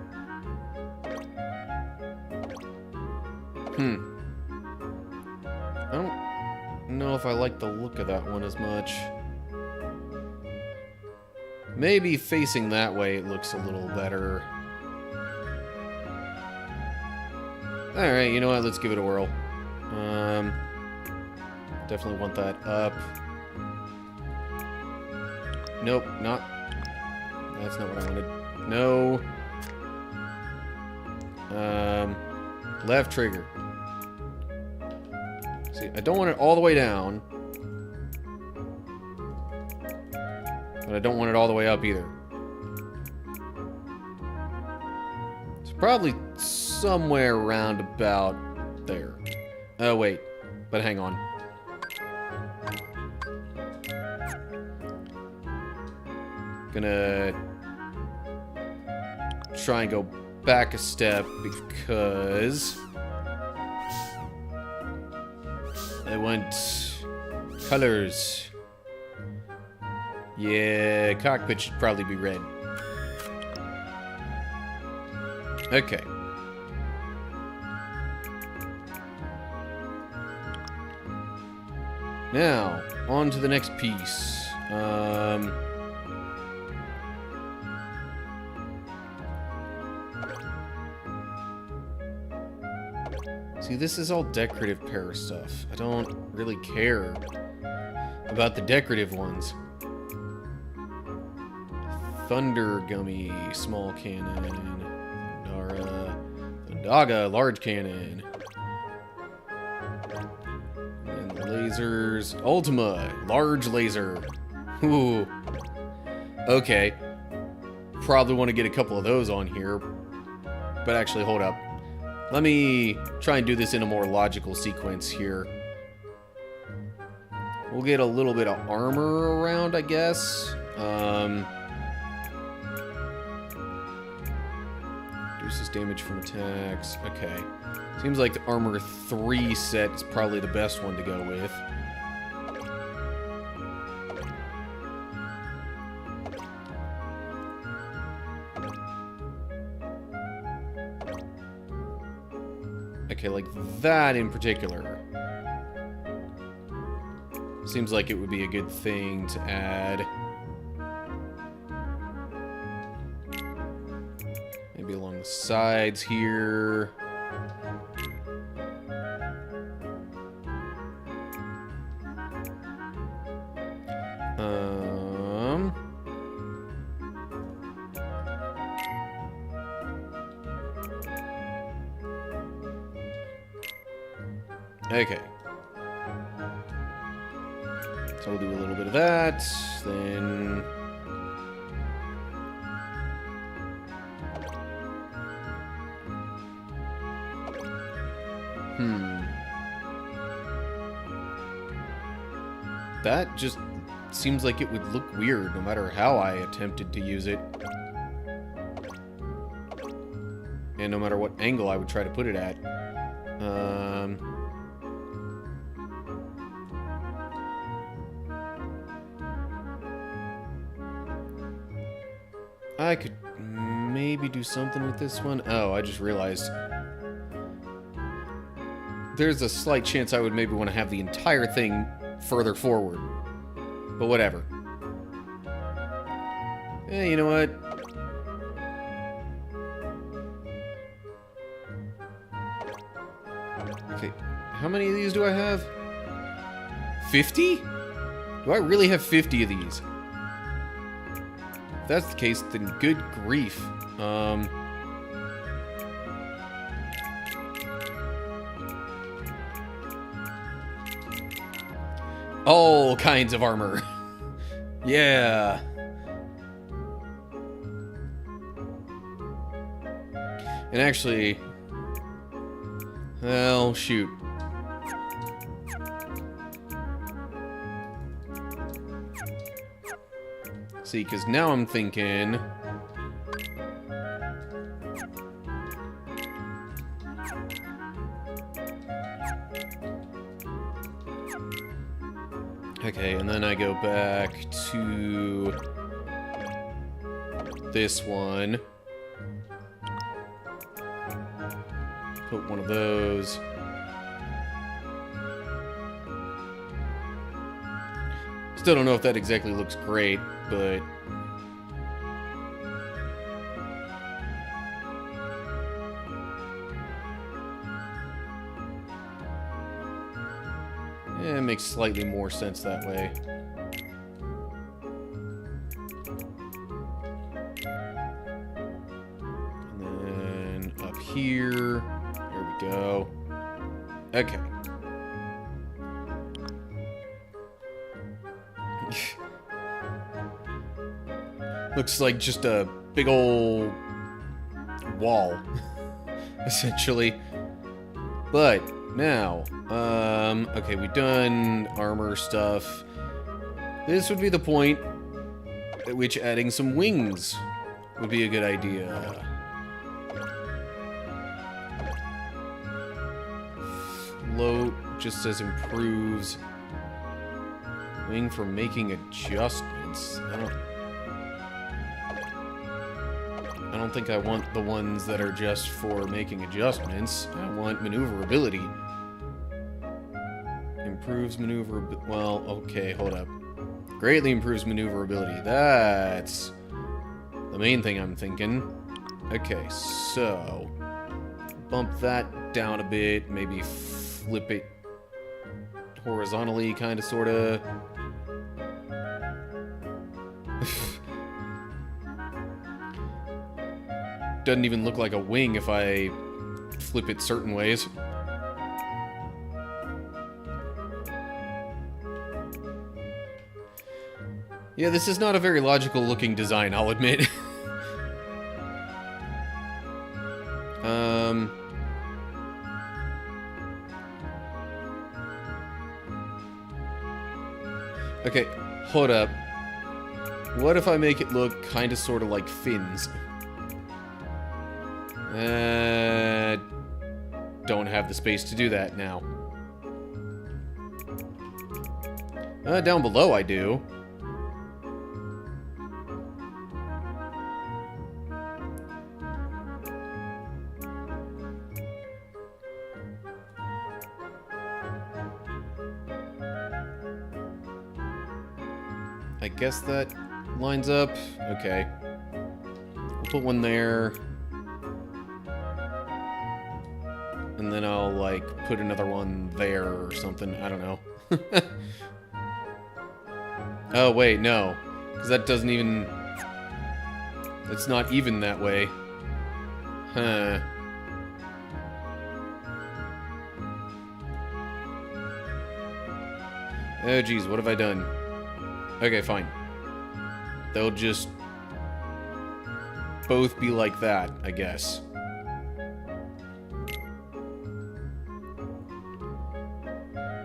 A: I don't know if I like the look of that one as much. Maybe facing that way it looks a little better. Alright, you know what? Let's give it a whirl. Definitely want that up. Nope, not... That's not what I wanted. No. Left trigger. See, I don't want it all the way down. But I don't want it all the way up either. It's probably somewhere around about there. Oh, wait. But hang on. Gonna try and go back a step because I want colors. Yeah, cockpit should probably be red. Okay. Now, on to the next piece. See, this is all decorative pair stuff. I don't really care about the decorative ones. Thunder Gummy, small cannon. Thundaga, large cannon. And the lasers. Ultima, large laser. Ooh. Okay. Probably want to get a couple of those on here. But actually, hold up. Let me try and do this in a more logical sequence here. We'll get a little bit of armor around, I guess. Reduces damage from attacks. Okay. Seems like the armor 3 set is probably the best one to go with. Okay, like that in particular. Seems like it would be a good thing to add. Maybe along the sides here. Okay. So we'll do a little bit of that, then... That just seems like it would look weird no matter how I attempted to use it. And no matter what angle I would try to put it at. I could maybe do something with this one. Oh, I just realized. There's a slight chance I would maybe want to have the entire thing further forward. But whatever. Eh, you know what? Okay, how many of these do I have? 50? Do I really have 50 of these? If that's the case, then good grief. All kinds of armor. Yeah. And actually, well, shoot. See, because now I'm thinking... Okay, and then I go back to this one. Put one of those. Still don't know if that exactly looks great, but... yeah, it makes slightly more sense that way. And then up here. There we go. Okay. Looks like just a big old wall, essentially. But now, okay, we've done armor stuff. This would be the point at which adding some wings would be a good idea. Float just says improves. Wing for making adjustments. I don't think I want the ones that are just for making adjustments. I want maneuverability. Improves maneuverability. Well, okay, hold up. Greatly improves maneuverability. That's the main thing I'm thinking. Okay, so bump that down a bit. Maybe flip it horizontally, kind of, sort of. Doesn't even look like a wing if I flip it certain ways. Yeah, this is not a very logical looking design, I'll admit. Okay, hold up. What if I make it look kind of sort of like fins? Don't have the space to do that now. Down below I do. I guess that lines up. Okay. We'll put one there. And then I'll, like, put another one there or something. I don't know. Oh, wait, no. Because that doesn't even... it's not even that way. Huh. Oh, geez, what have I done? Okay, fine. They'll just both be like that, I guess.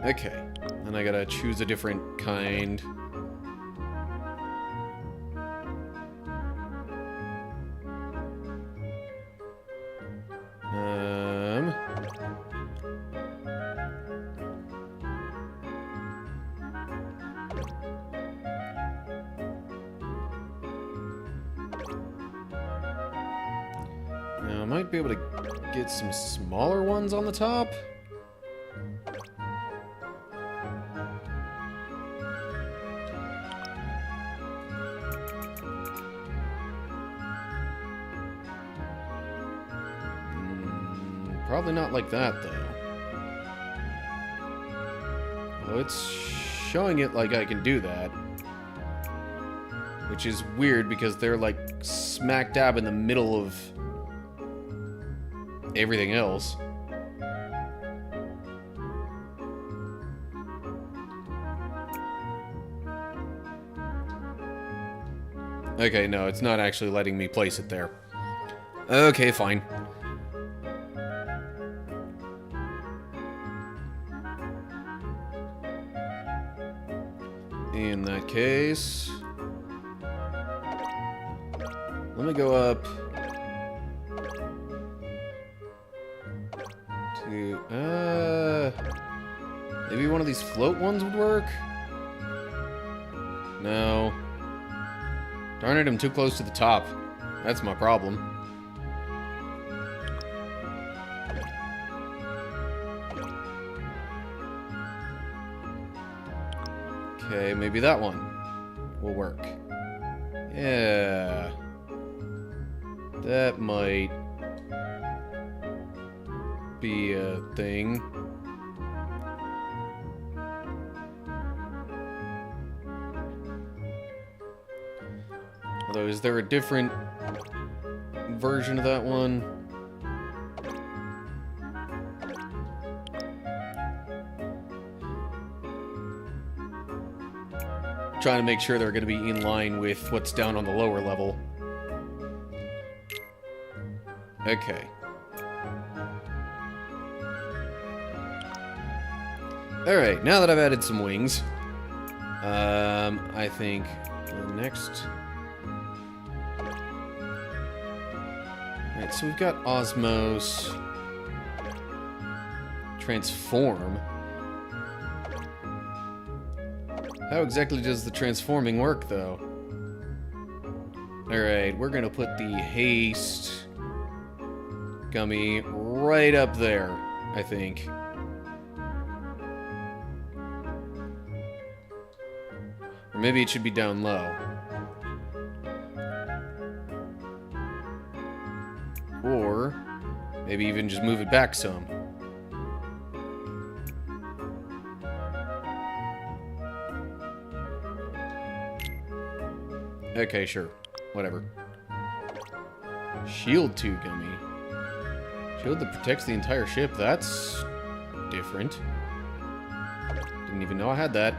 A: Okay, then I gotta choose a different kind. Now I might be able to get some smaller ones on the top. Probably not like that, though. Oh, it's showing it like I can do that. Which is weird because they're like smack dab in the middle of everything else. Okay, no, it's not actually letting me place it there. Okay, fine. In that case, let me go up to, maybe one of these float ones would work? No. Darn it, I'm too close to the top. That's my problem. Okay, maybe that one will work. Yeah. That might be a thing. Although, is there a different version of that one? Trying to make sure they're going to be in line with what's down on the lower level. Okay. Alright, now that I've added some wings, I think the next... Alright, so we've got Osmos, Transform. How exactly does the transforming work, though? Alright, we're gonna put the Haste gummy right up there, I think. Or maybe it should be down low. Or maybe even just move it back some. Okay, sure. Whatever. Shield 2 gummy. Shield that protects the entire ship. That's different. Didn't even know I had that.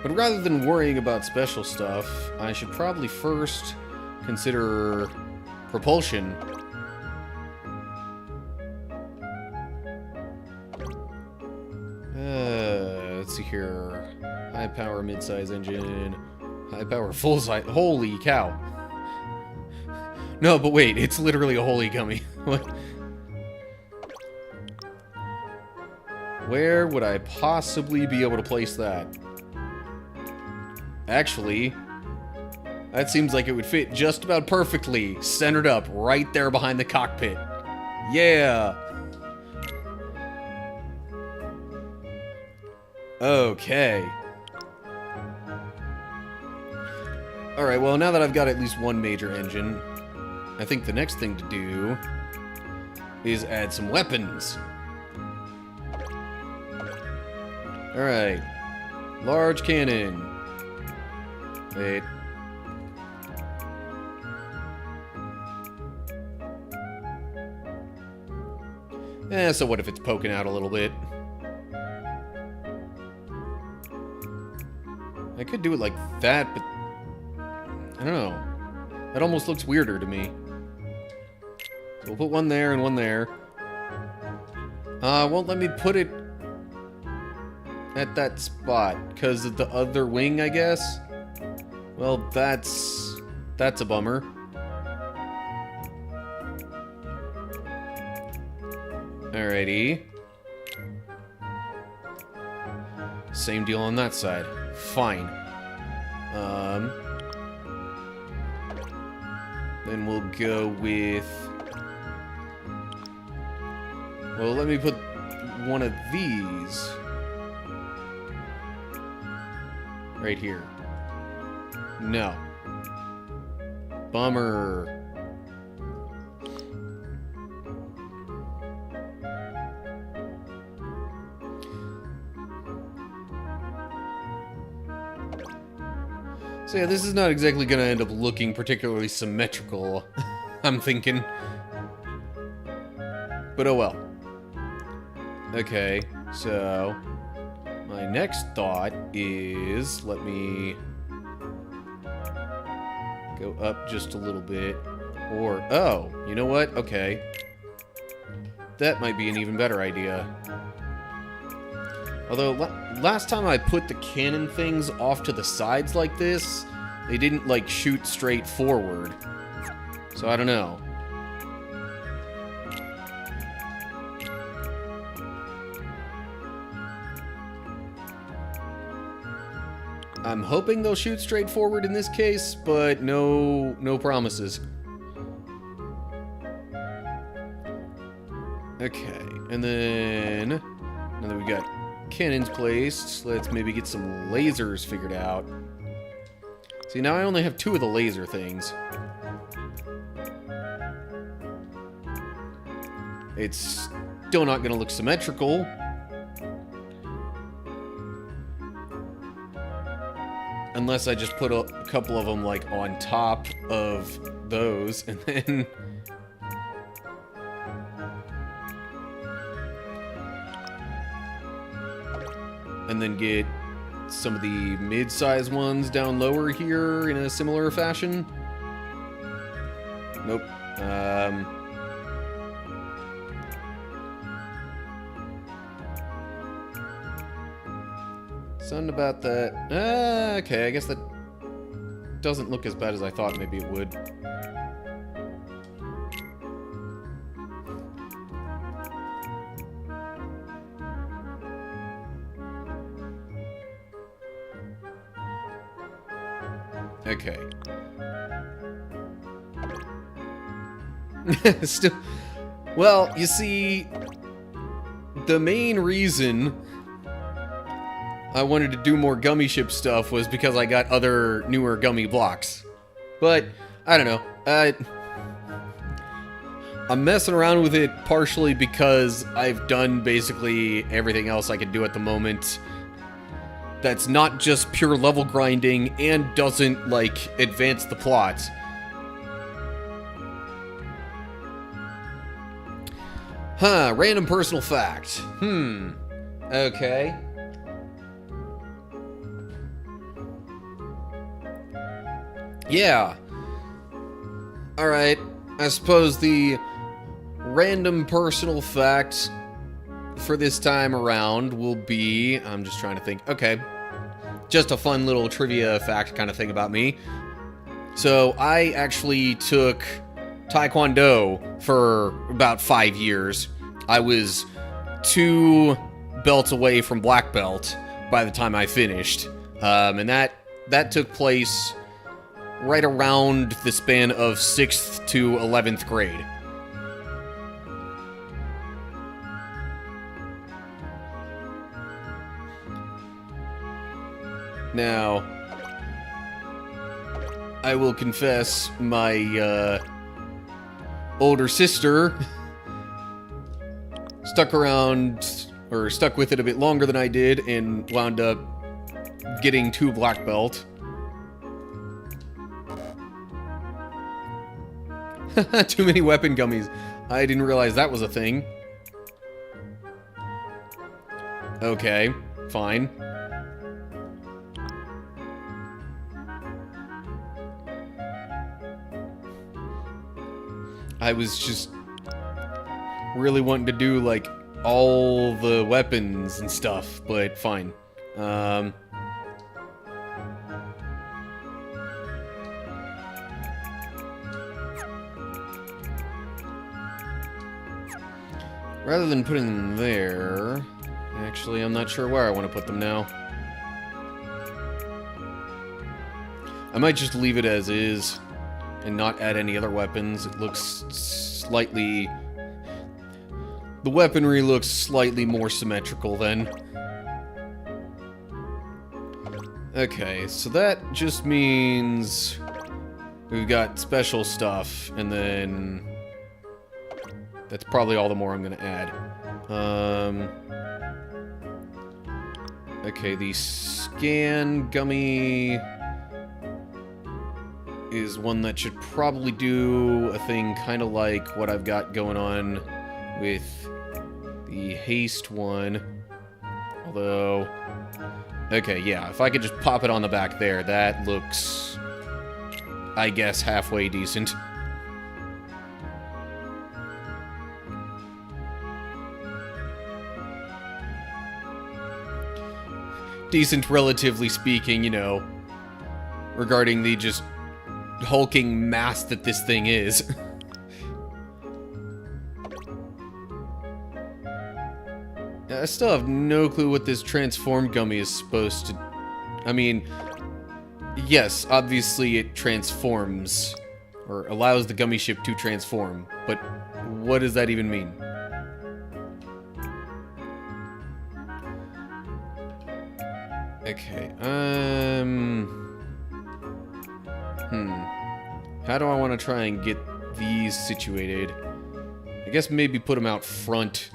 A: But rather than worrying about special stuff, I should probably first consider propulsion. Let's see here. High power mid-size engine. High power full-size. Holy cow. No, but wait, it's literally a holy gummy. What? Where would I possibly be able to place that? Actually, that seems like it would fit just about perfectly, centered up right there behind the cockpit. Yeah! Okay. Alright, well, now that I've got at least one major engine, I think the next thing to do is add some weapons. Alright. Large cannon. Wait. So what if it's poking out a little bit? I could do it like that, but I don't know. That almost looks weirder to me. So we'll put one there and one there. Won't let me put it at that spot because of the other wing, I guess. Well, that's a bummer. Alrighty. Same deal on that side. Fine. Then we'll go with... Well, let me put one of these right here. No. Bummer. So yeah, this is not exactly gonna end up looking particularly symmetrical, I'm thinking. But oh well. Okay, so... My next thought is, let me go up just a little bit. Or, oh, you know what? Okay. That might be an even better idea. Although, last time I put the cannon things off to the sides like this, they didn't, like, shoot straight forward. So I don't know. I'm hoping they'll shoot straight forward in this case, but no promises. Okay, and then now that we got cannons placed, let's maybe get some lasers figured out. See, now I only have 2 of the laser things. It's still not going to look symmetrical. Unless I just put a couple of them, like, on top of those, and then... and then get some of the mid-size ones down lower here in a similar fashion. Nope. Something about that. Okay, I guess that doesn't look as bad as I thought maybe it would. Okay. Still, well, you see, the main reason I wanted to do more gummy ship stuff was because I got other newer gummy blocks. But, I don't know. I'm messing around with it partially because I've done basically everything else I can do at the moment. That's not just pure level grinding and doesn't, like, advance the plot. Huh, random personal fact. Okay. Yeah. Alright, I suppose the random personal fact for this time around will be... I'm just trying to think. Okay. Just a fun little trivia fact kind of thing about me. So, I actually took Taekwondo for about 5 years. I was 2 belts away from black belt by the time I finished. And that took place right around the span of 6th to 11th grade. Now, I will confess, my older sister stuck with it a bit longer than I did and wound up getting 2 black belt. Too many weapon gummies. I didn't realize that was a thing. Okay, fine. I was just really wanting to do, like, all the weapons and stuff, but fine. Rather than putting them there, actually, I'm not sure where I want to put them now. I might just leave it as is and not add any other weapons. It looks slightly... the weaponry looks slightly more symmetrical then. Okay, so that just means we've got special stuff, and then that's probably all the more I'm gonna add. Okay, the scan gummy is one that should probably do a thing kind of like what I've got going on with the haste one. Although... Okay, yeah, if I could just pop it on the back there, that looks... I guess halfway decent. Decent, relatively speaking, you know, regarding the just hulking mass that this thing is. I still have no clue what this transform gummy is supposed to... I mean, yes, obviously it transforms, or allows the gummy ship to transform, but what does that even mean? Okay, how do I want to try and get these situated? I guess maybe put them out front.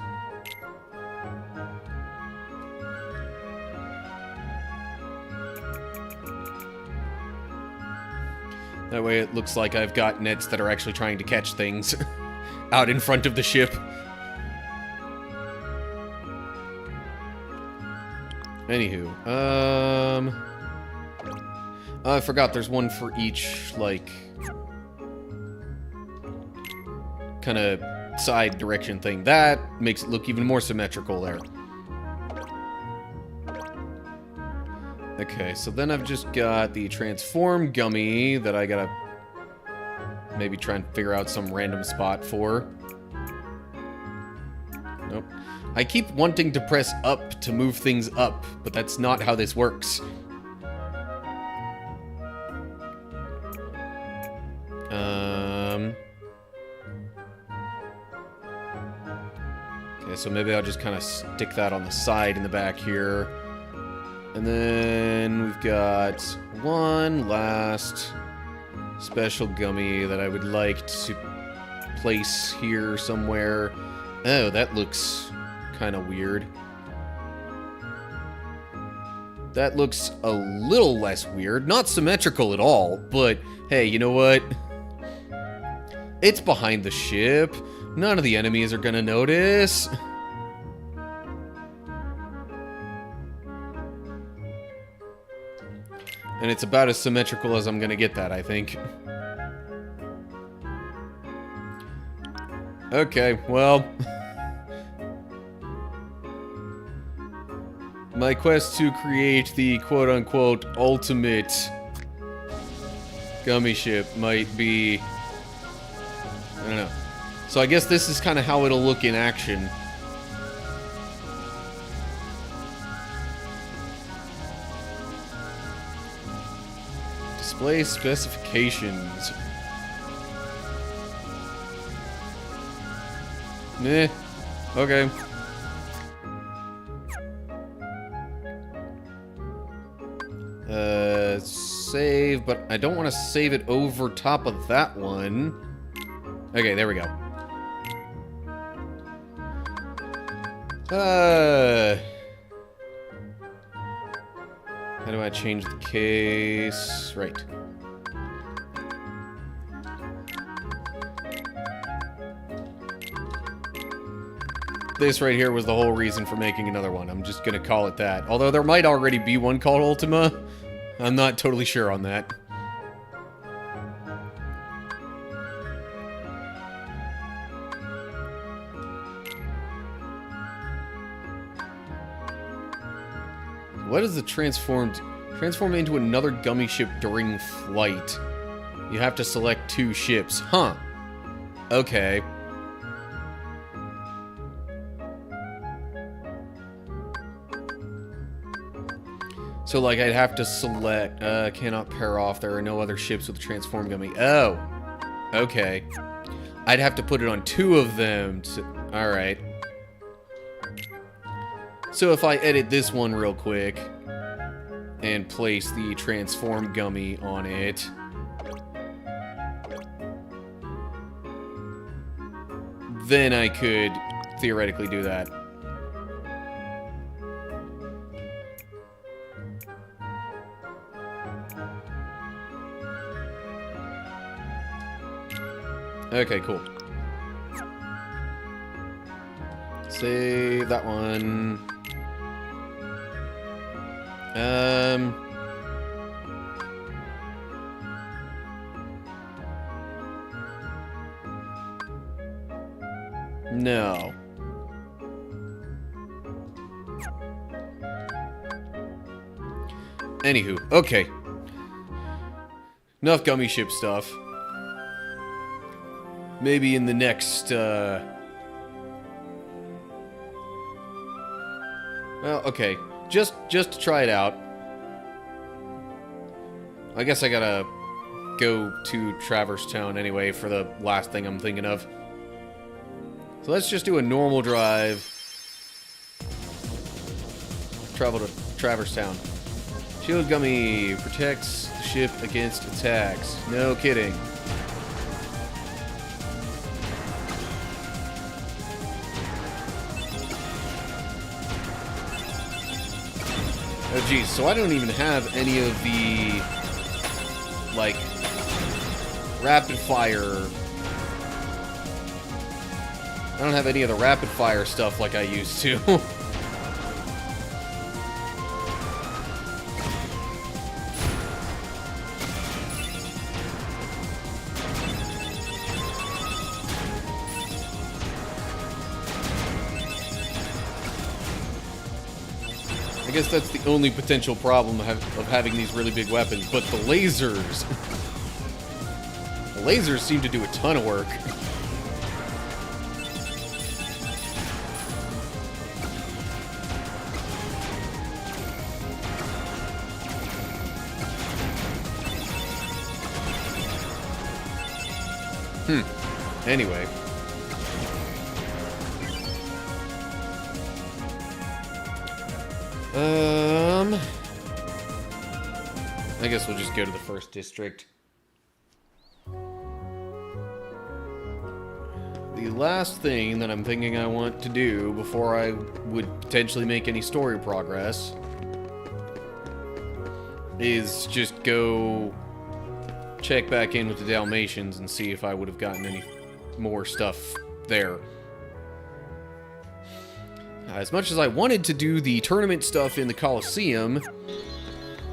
A: That way it looks like I've got nets that are actually trying to catch things out in front of the ship. Anywho, I forgot there's one for each, like, kind of side direction thing. That makes it look even more symmetrical there. Okay, so then I've just got the transform gummy that I gotta maybe try and figure out some random spot for. Nope. I keep wanting to press up to move things up, but that's not how this works. Okay, so maybe I'll just kind of stick that on the side in the back here. And then we've got one last special gummy that I would like to place here somewhere. Oh, that looks kind of weird. That looks a little less weird. Not symmetrical at all, but hey, you know what? It's behind the ship. None of the enemies are gonna notice. And it's about as symmetrical as I'm gonna get that, I think. Okay, well... my quest to create the quote-unquote ultimate gummy ship might be... I don't know. So I guess this is kind of how it'll look in action. Display specifications. Meh. Okay. Save, but I don't want to save it over top of that one. Okay, there we go. How do I change the case? Right. This right here was the whole reason for making another one. I'm just gonna call it that. Although there might already be one called Ultima. I'm not totally sure on that. What is the transform into another gummy ship during flight? You have to select 2 ships. Huh. Okay. So, like, I'd have to select... cannot pair off. There are no other ships with a transform gummy. Oh. Okay. I'd have to put it on 2 of them to... Alright. So if I edit this one real quick and place the transform gummy on it, then I could theoretically do that. Okay, cool. Save that one. No. Anywho, okay. Enough gummy ship stuff. Maybe in the next, well, okay. Just to try it out. I guess I gotta go to Traverse Town anyway for the last thing I'm thinking of. So let's just do a normal drive. Travel to Traverse Town. Shield Gummy protects the ship against attacks. No kidding. Oh geez, so I don't even have any of the, like, rapid fire. I don't have any of the rapid fire stuff like I used to. I guess that's the only potential problem of having these really big weapons, but the lasers... the lasers seem to do a ton of work. Anyway. I guess we'll just go to the first district. The last thing that I'm thinking I want to do before I would potentially make any story progress is just go check back in with the Dalmatians and see if I would have gotten any more stuff there. As much as I wanted to do the tournament stuff in the Coliseum,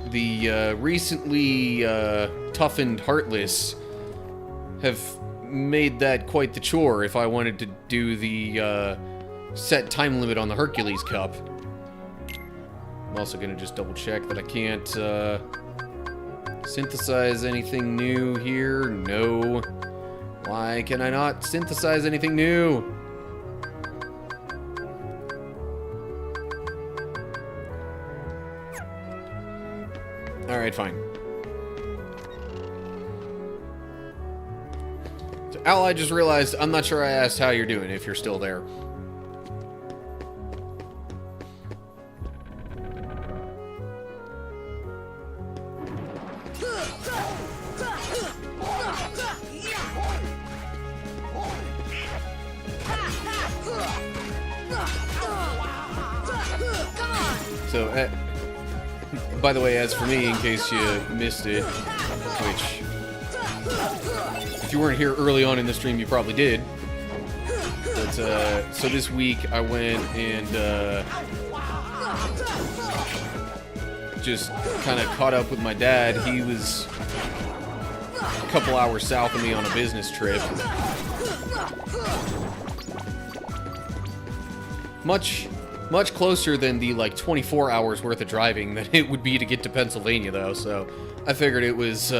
A: the recently toughened Heartless have made that quite the chore if I wanted to do the set time limit on the Hercules Cup. I'm also going to just double check that I can't synthesize anything new here. No. Why can I not synthesize anything new? Alright, fine. So, Al, I just realized I'm not sure I asked how you're doing, if you're still there. So, by the way, as for me, in case you missed it, which, if you weren't here early on in the stream, you probably did. But, so this week I went and, just kind of caught up with my dad. He was a couple hours south of me on a business trip. Much closer than the, like, 24 hours worth of driving that it would be to get to Pennsylvania, though, so I figured it was,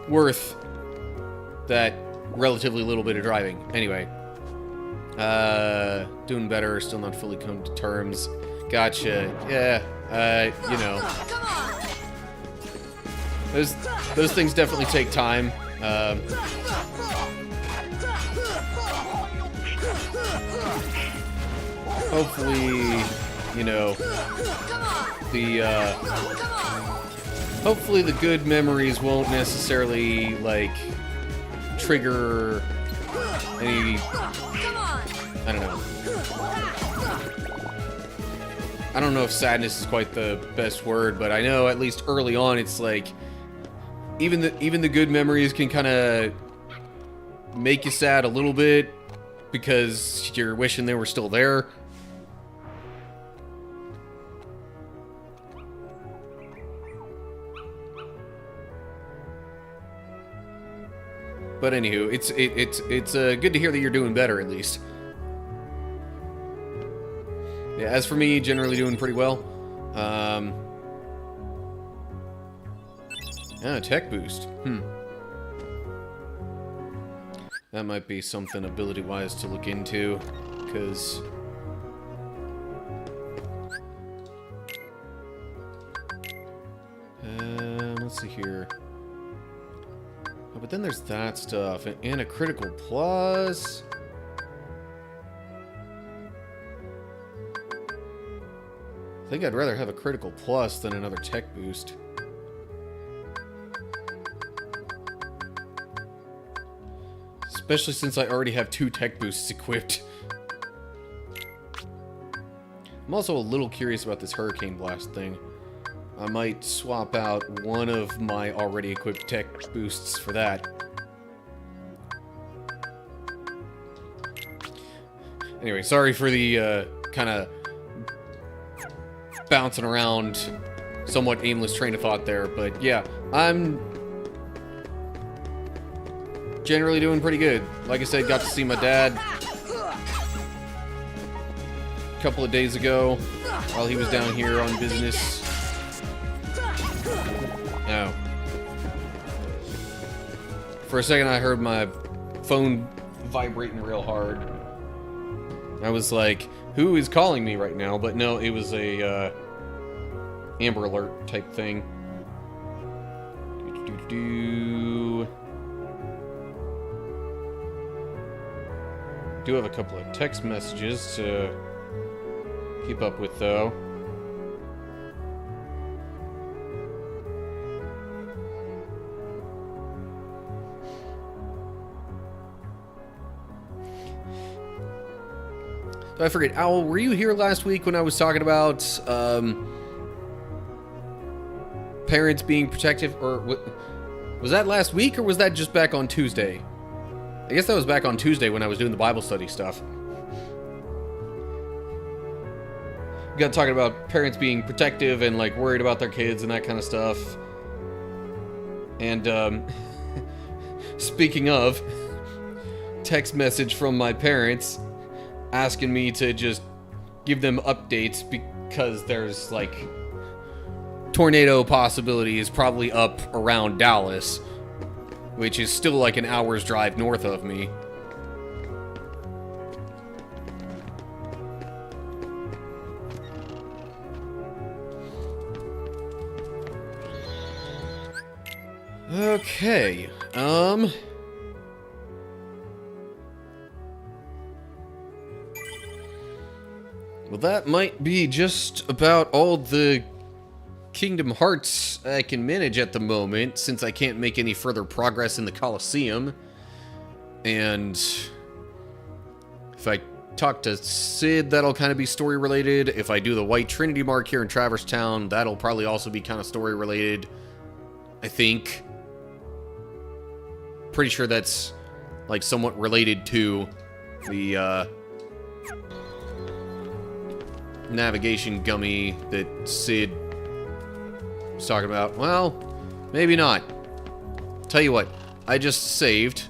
A: worth that relatively little bit of driving. Anyway. Doing better, still not fully come to terms. Gotcha. Yeah, you know. Those things definitely take time. Hopefully, you know, hopefully the good memories won't necessarily, like, trigger any, I don't know. I don't know if sadness is quite the best word, but I know at least early on it's like, even the good memories can kind of make you sad a little bit because you're wishing they were still there. But anywho, it's good to hear that you're doing better, at least. Yeah, as for me, generally doing pretty well. Tech boost. That might be something ability-wise to look into, because... let's see here. Oh, but then there's that stuff, and a critical plus... I think I'd rather have a critical plus than another tech boost. Especially since I already have 2 tech boosts equipped. I'm also a little curious about this Hurricane Blast thing. I might swap out one of my already equipped tech boosts for that. Anyway, sorry for the kind of bouncing around, somewhat aimless train of thought there, but yeah, I'm generally doing pretty good. Like I said, got to see my dad a couple of days ago while he was down here on business. Oh. For a second I heard my phone vibrating real hard. I was like, who is calling me right now? But no, it was a Amber Alert type thing. Do have a couple of text messages to keep up with, though. So I forget, Owl, were you here last week when I was talking about parents being protective? Or was that last week, or was that just back on Tuesday? I guess that was back on Tuesday when I was doing the Bible study stuff. We got talking about parents being protective and like worried about their kids and that kind of stuff. And speaking of, text message from my parents asking me to just give them updates because there's like tornado possibilities probably up around Dallas, which is still like an hour's drive north of me. Okay, well, that might be just about all the Kingdom Hearts I can manage at the moment, since I can't make any further progress in the Colosseum. And if I talk to Sid, that'll kind of be story related. If I do the White Trinity Mark here in Traverse Town, that'll probably also be kind of story related, I think. Pretty sure that's like somewhat related to the navigation gummy that Sid was talking about. Well, maybe not. Tell you what, I just saved.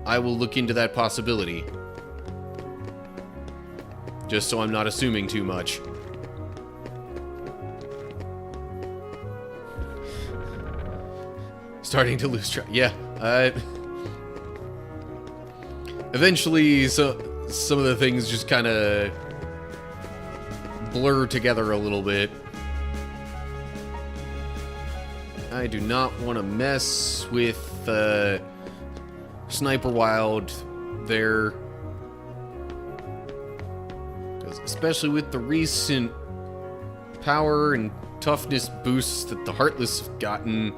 A: I will look into that possibility. Just so I'm not assuming too much. Starting to lose track. Yeah, eventually, some of the things just kind of blur together a little bit. I do not want to mess with Sniper Wild there, especially with the recent power and toughness boosts that the Heartless have gotten.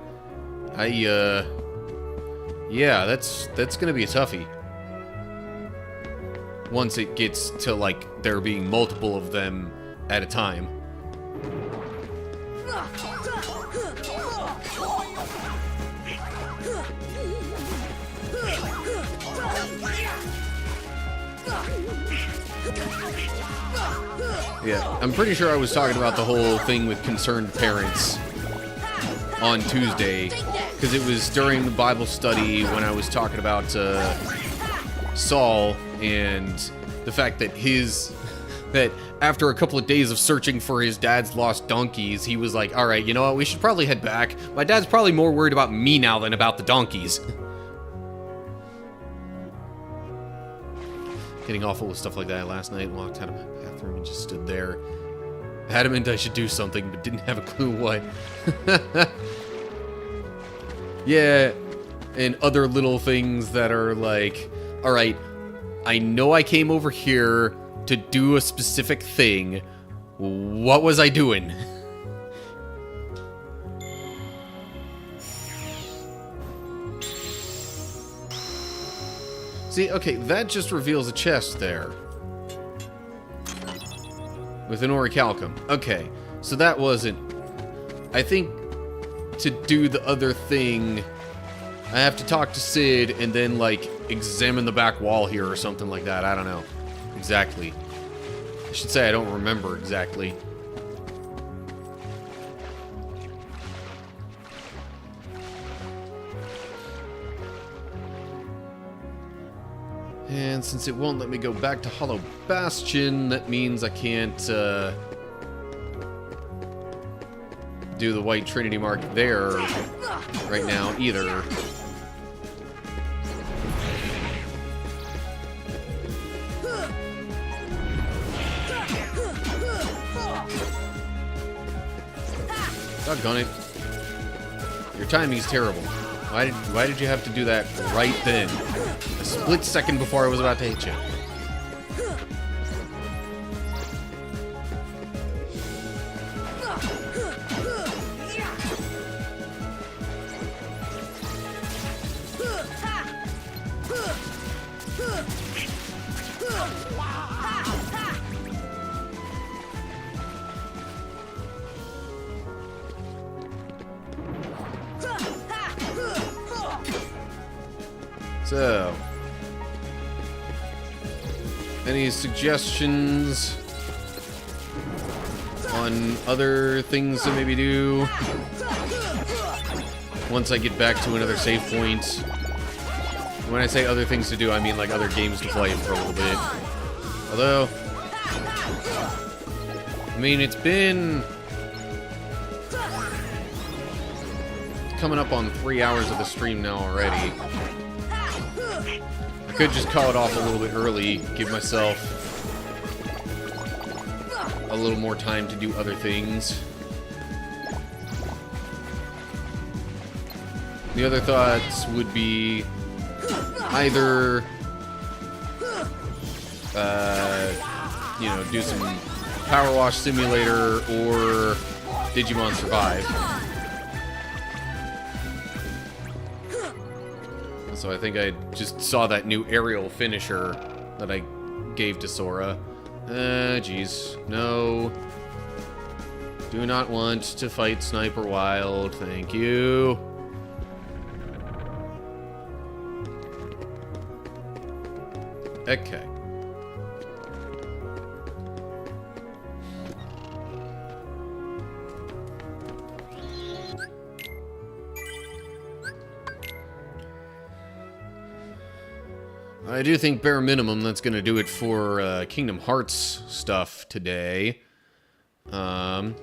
A: Yeah, that's gonna be a toughie. Once it gets to, like, there being multiple of them at a time. Yeah, I'm pretty sure I was talking about the whole thing with concerned parents on Tuesday, because it was during the Bible study when I was talking about Saul and the fact that that after a couple of days of searching for his dad's lost donkeys, he was like, all right, you know what, we should probably head back. My dad's probably more worried about me now than about the donkeys. Getting awful with stuff like that last night, walked out of my bathroom and just stood there. Adamant I should do something, but didn't have a clue what. Yeah, and other little things that are like, all right, I know I came over here to do a specific thing. What was I doing? See, okay, that just reveals a chest there. With an orichalcum. Okay, so that wasn't... I think to do the other thing, I have to talk to Sid and then, like, examine the back wall here or something like that. I don't know exactly. I should say I don't remember exactly. And since it won't let me go back to Hollow Bastion, that means I can't do the White Trinity mark there right now either. Doggone it. Your timing's terrible. Why did you have to do that right then? A split second before I was about to hit you. So, any suggestions on other things to maybe do once I get back to another save point? When I say other things to do, I mean like other games to play for a little bit. Although, I mean, it's been coming up on 3 hours of the stream now already. I could just call it off a little bit early, give myself a little more time to do other things. The other thoughts would be either, you know, do some Power Wash Simulator or Digimon Survive. So I think I just saw that new aerial finisher that I gave to Sora. Jeez. No. Do not want to fight Sniper Wild. Thank you. Okay. I do think bare minimum that's going to do it for Kingdom Hearts stuff today. Alright.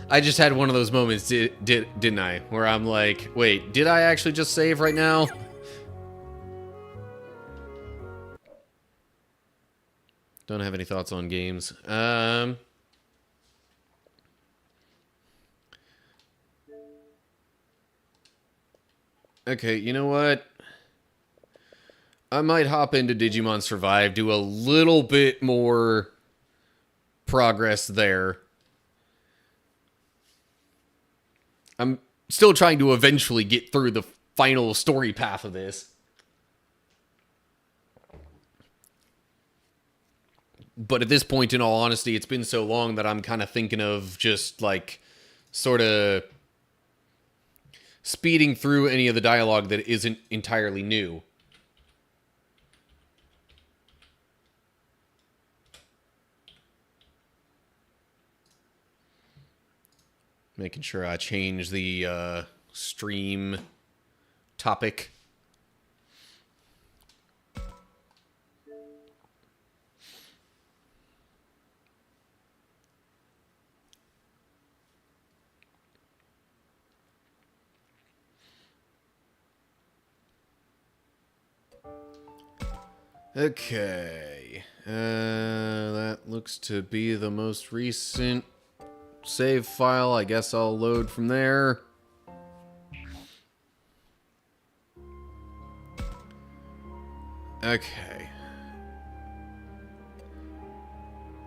A: I just had one of those moments, didn't I? Where I'm like, wait, did I actually just save right now? Don't have any thoughts on games. Okay, you know what? I might hop into Digimon Survive, do a little bit more progress there. I'm still trying to eventually get through the final story path of this. But at this point, in all honesty, it's been so long that I'm kind of thinking of just, like, sort of speeding through any of the dialogue that isn't entirely new. making sure I change the stream topic. Okay, that looks to be the most recent save file. I guess I'll load from there. Okay.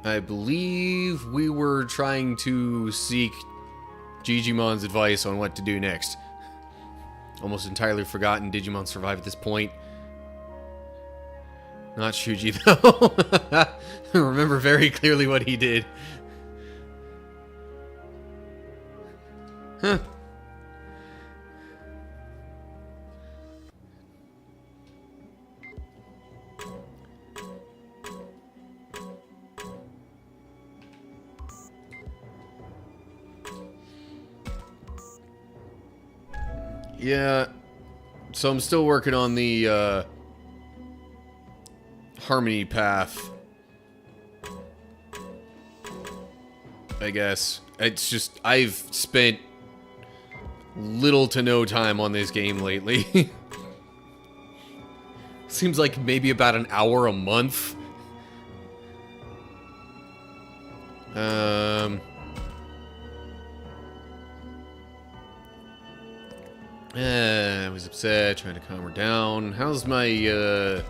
A: I believe we were trying to seek Gigimon's advice on what to do next. Almost entirely forgotten Digimon survive at this point. Not Shuji, though. I remember very clearly what he did. Huh. Yeah. So I'm still working on the, Harmony path, I guess. It's just, I've spent little to no time on this game lately. Seems like maybe about an hour a month. I was upset, trying to calm her down. How's my,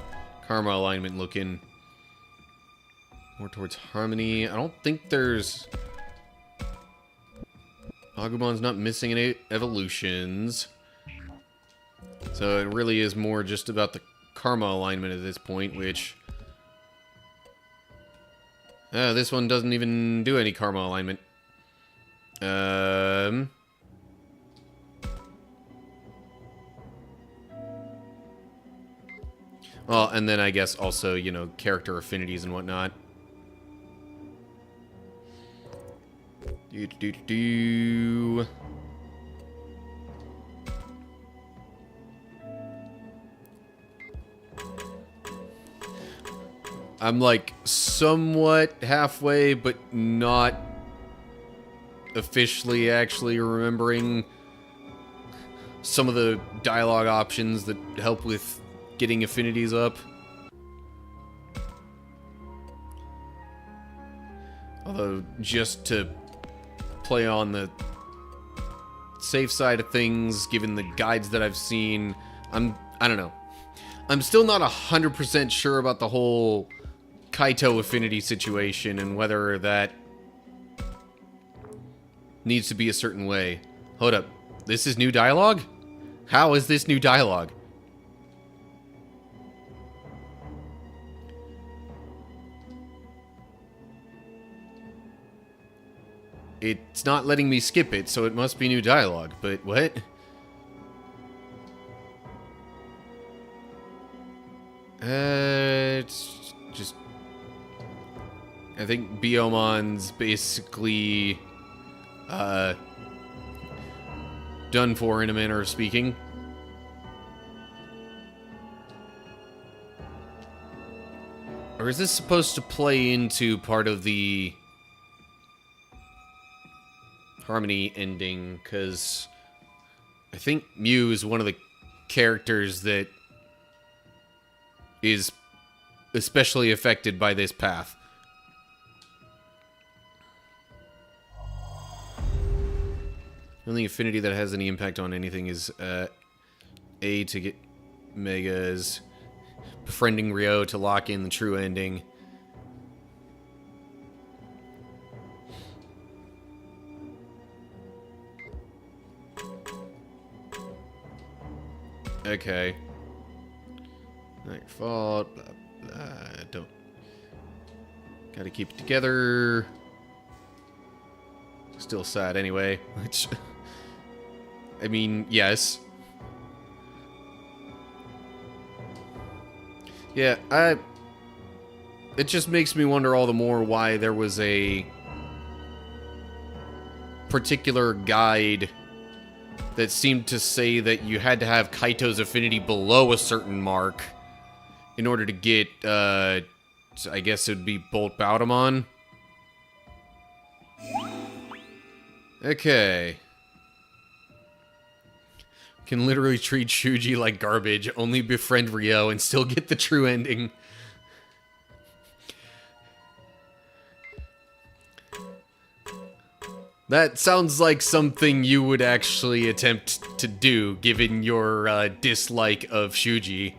A: karma alignment looking? More towards harmony. I don't think there's... Agumon's not missing any evolutions. So it really is more just about the karma alignment at this point, which... this one doesn't even do any karma alignment. Well, and then I guess also, you know, character affinities and whatnot. I'm like somewhat halfway, but not officially actually remembering some of the dialogue options that help with getting affinities up. Although, just to play on the safe side of things, given the guides that I've seen, I don't know. I'm still not 100% sure about the whole Kaito affinity situation and whether that needs to be a certain way. Hold up. This is new dialogue? How is this new dialogue? It's not letting me skip it, so it must be new dialogue. But what? It's just... I think Biomon's basically... done for, in a manner of speaking. Or is this supposed to play into part of the harmony ending? Because I think Mew is one of the characters that is especially affected by this path. The only affinity that has any impact on anything is A to get Megas, befriending Ryo to lock in the true ending. Okay. Not your fault. Blah, blah. Don't. Gotta keep it together. Still sad anyway. Which, I mean, yes. Yeah, it just makes me wonder all the more why there was a particular guide that seemed to say that you had to have Kaito's affinity below a certain mark in order to get, I guess it would be Bolt Bautamon. Okay. Can literally treat Shuji like garbage, only befriend Ryo, and still get the true ending. That sounds like something you would actually attempt to do, given your dislike of Shuji.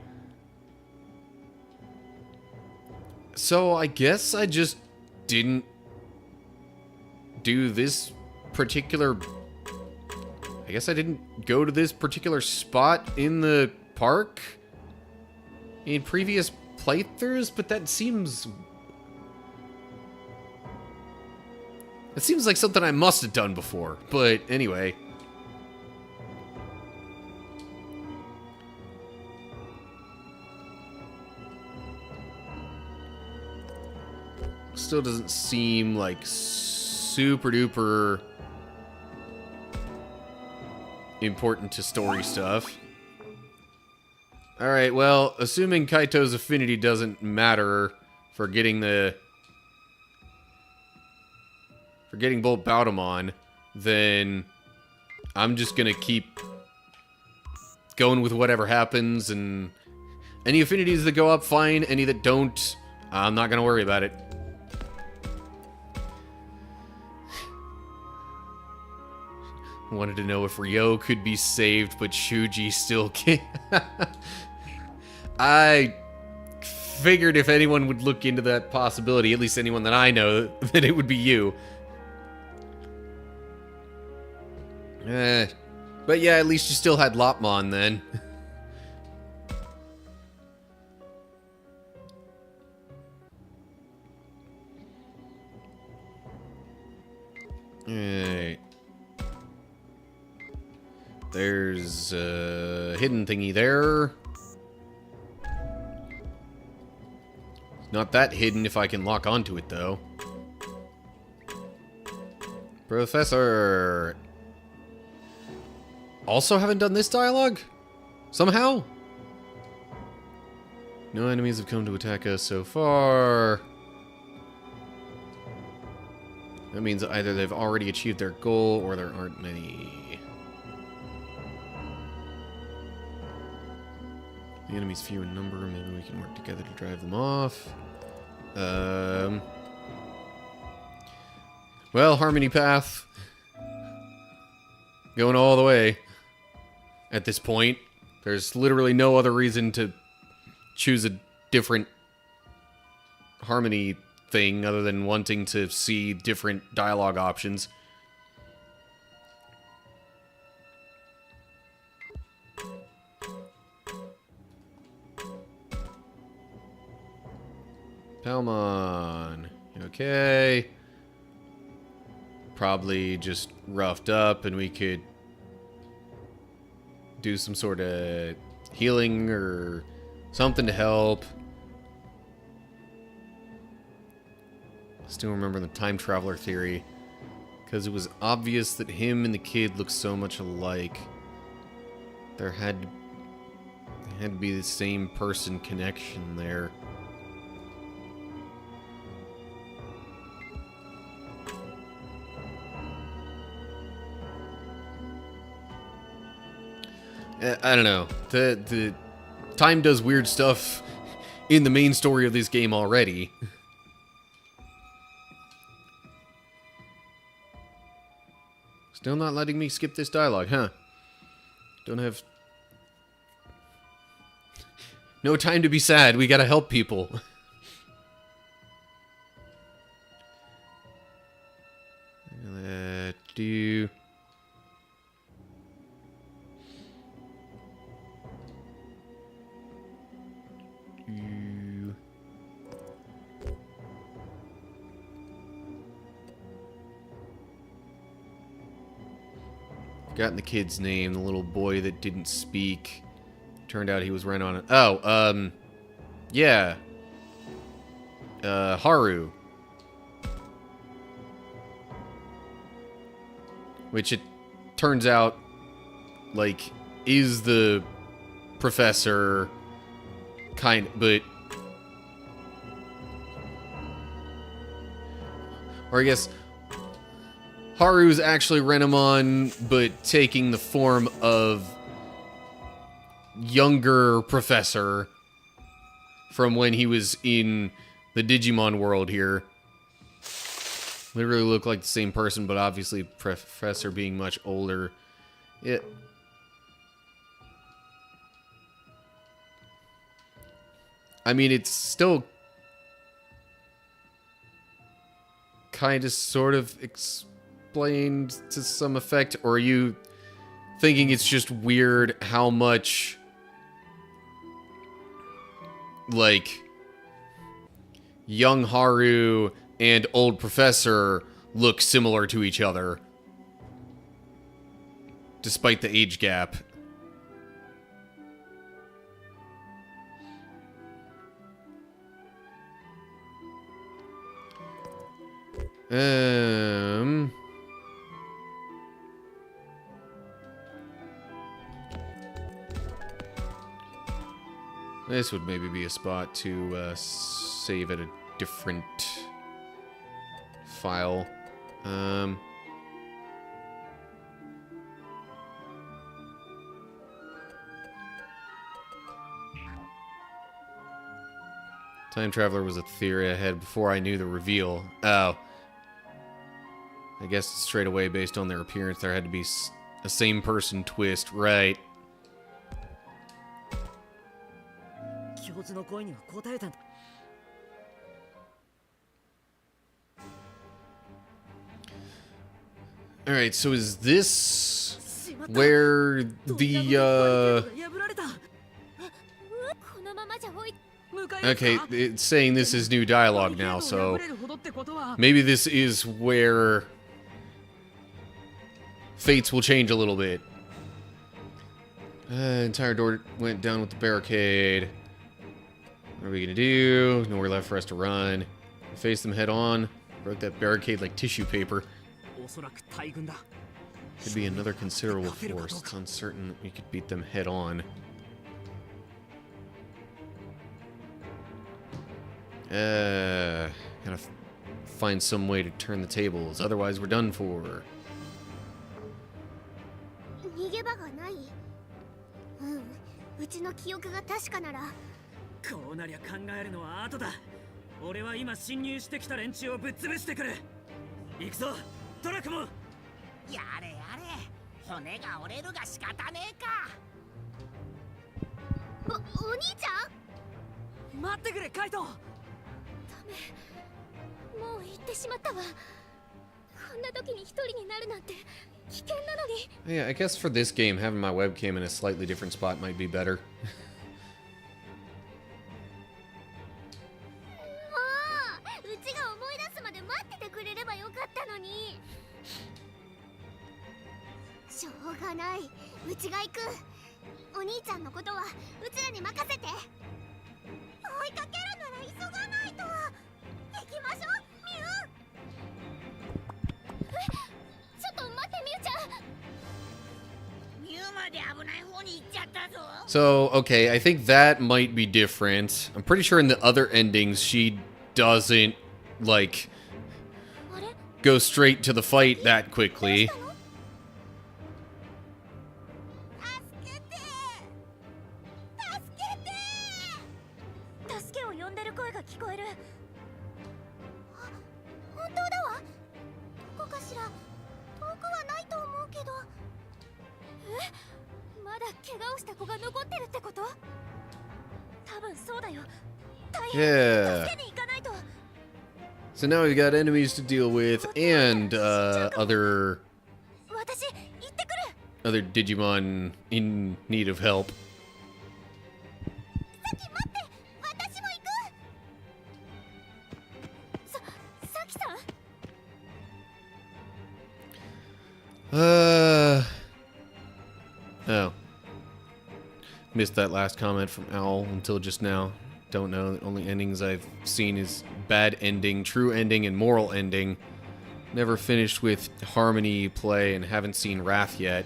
A: So I guess I just didn't do this particular... I guess I didn't go to this particular spot in the park in previous playthroughs, but that seems... It seems like something I must have done before, but anyway. Still doesn't seem like super duper important to story stuff. Alright, well, assuming Kaito's affinity doesn't matter for getting Bolt Bautamon, then I'm just gonna keep going with whatever happens, and any affinities that go up, fine. Any that don't, I'm not gonna worry about it. Wanted to know if Ryo could be saved, but Shuji still can't. I figured if anyone would look into that possibility, at least anyone that I know, that it would be you. But yeah, at least you still had Lopmon then. Alright. There's a hidden thingy there. Not that hidden if I can lock onto it, though. Professor... Also haven't done this dialogue? Somehow? No enemies have come to attack us so far. That means either they've already achieved their goal or there aren't many. The enemy's few in number, maybe we can work together to drive them off. Well, Harmony Path. Going all the way. At this point, there's literally no other reason to choose a different Harmony thing other than wanting to see different dialogue options. Palmon. Okay. Probably just roughed up and we could do some sort of healing or something to help. Still remember the time traveler theory, because it was obvious that him and the kid looked so much alike. There had to be the same person connection there. I don't know. The time does weird stuff in the main story of this game already. Still not letting me skip this dialogue, huh? Don't have... No time to be sad. We gotta help people. Do... Forgotten the kid's name, the little boy that didn't speak. Turned out he was right on it. Oh, yeah. which it turns out, like, is the professor but or I guess Haru's actually Renamon, but taking the form of younger professor from when he was in the Digimon world here. They really look like the same person, but obviously Professor being much older. I mean, it's still kind of sort of explained to some effect, or are you thinking it's just weird how much, like, young Haru and old Professor look similar to each other, despite the age gap? This would maybe be a spot to save at a different file. Time Traveler was a theory I had before I knew the reveal. Oh. I guess straight away, based on their appearance, there had to be a same person twist, right? Alright, so is this where the, okay, it's saying this is new dialogue now, so maybe this is where fates will change a little bit. Entire door went down with the barricade. What are we gonna do? Nowhere left for us to run. Face them head on. Broke that barricade like tissue paper. Could be another considerable force. It's uncertain we could beat them head on. Gotta find some way to turn the tables. Otherwise, we're done for. Yeah, I guess for this game, having my webcam in a slightly different spot might be better. So, okay, I think that might be different. I'm pretty sure in the other endings, she doesn't, like, go straight to the fight that quickly. Yeah. So now we've got enemies to deal with and other Digimon in need of help. Oh. Missed that last comment from Owl until just now. Don't know. The only endings I've seen is bad ending, true ending, and moral ending. Never finished with Harmony play and haven't seen Wrath yet.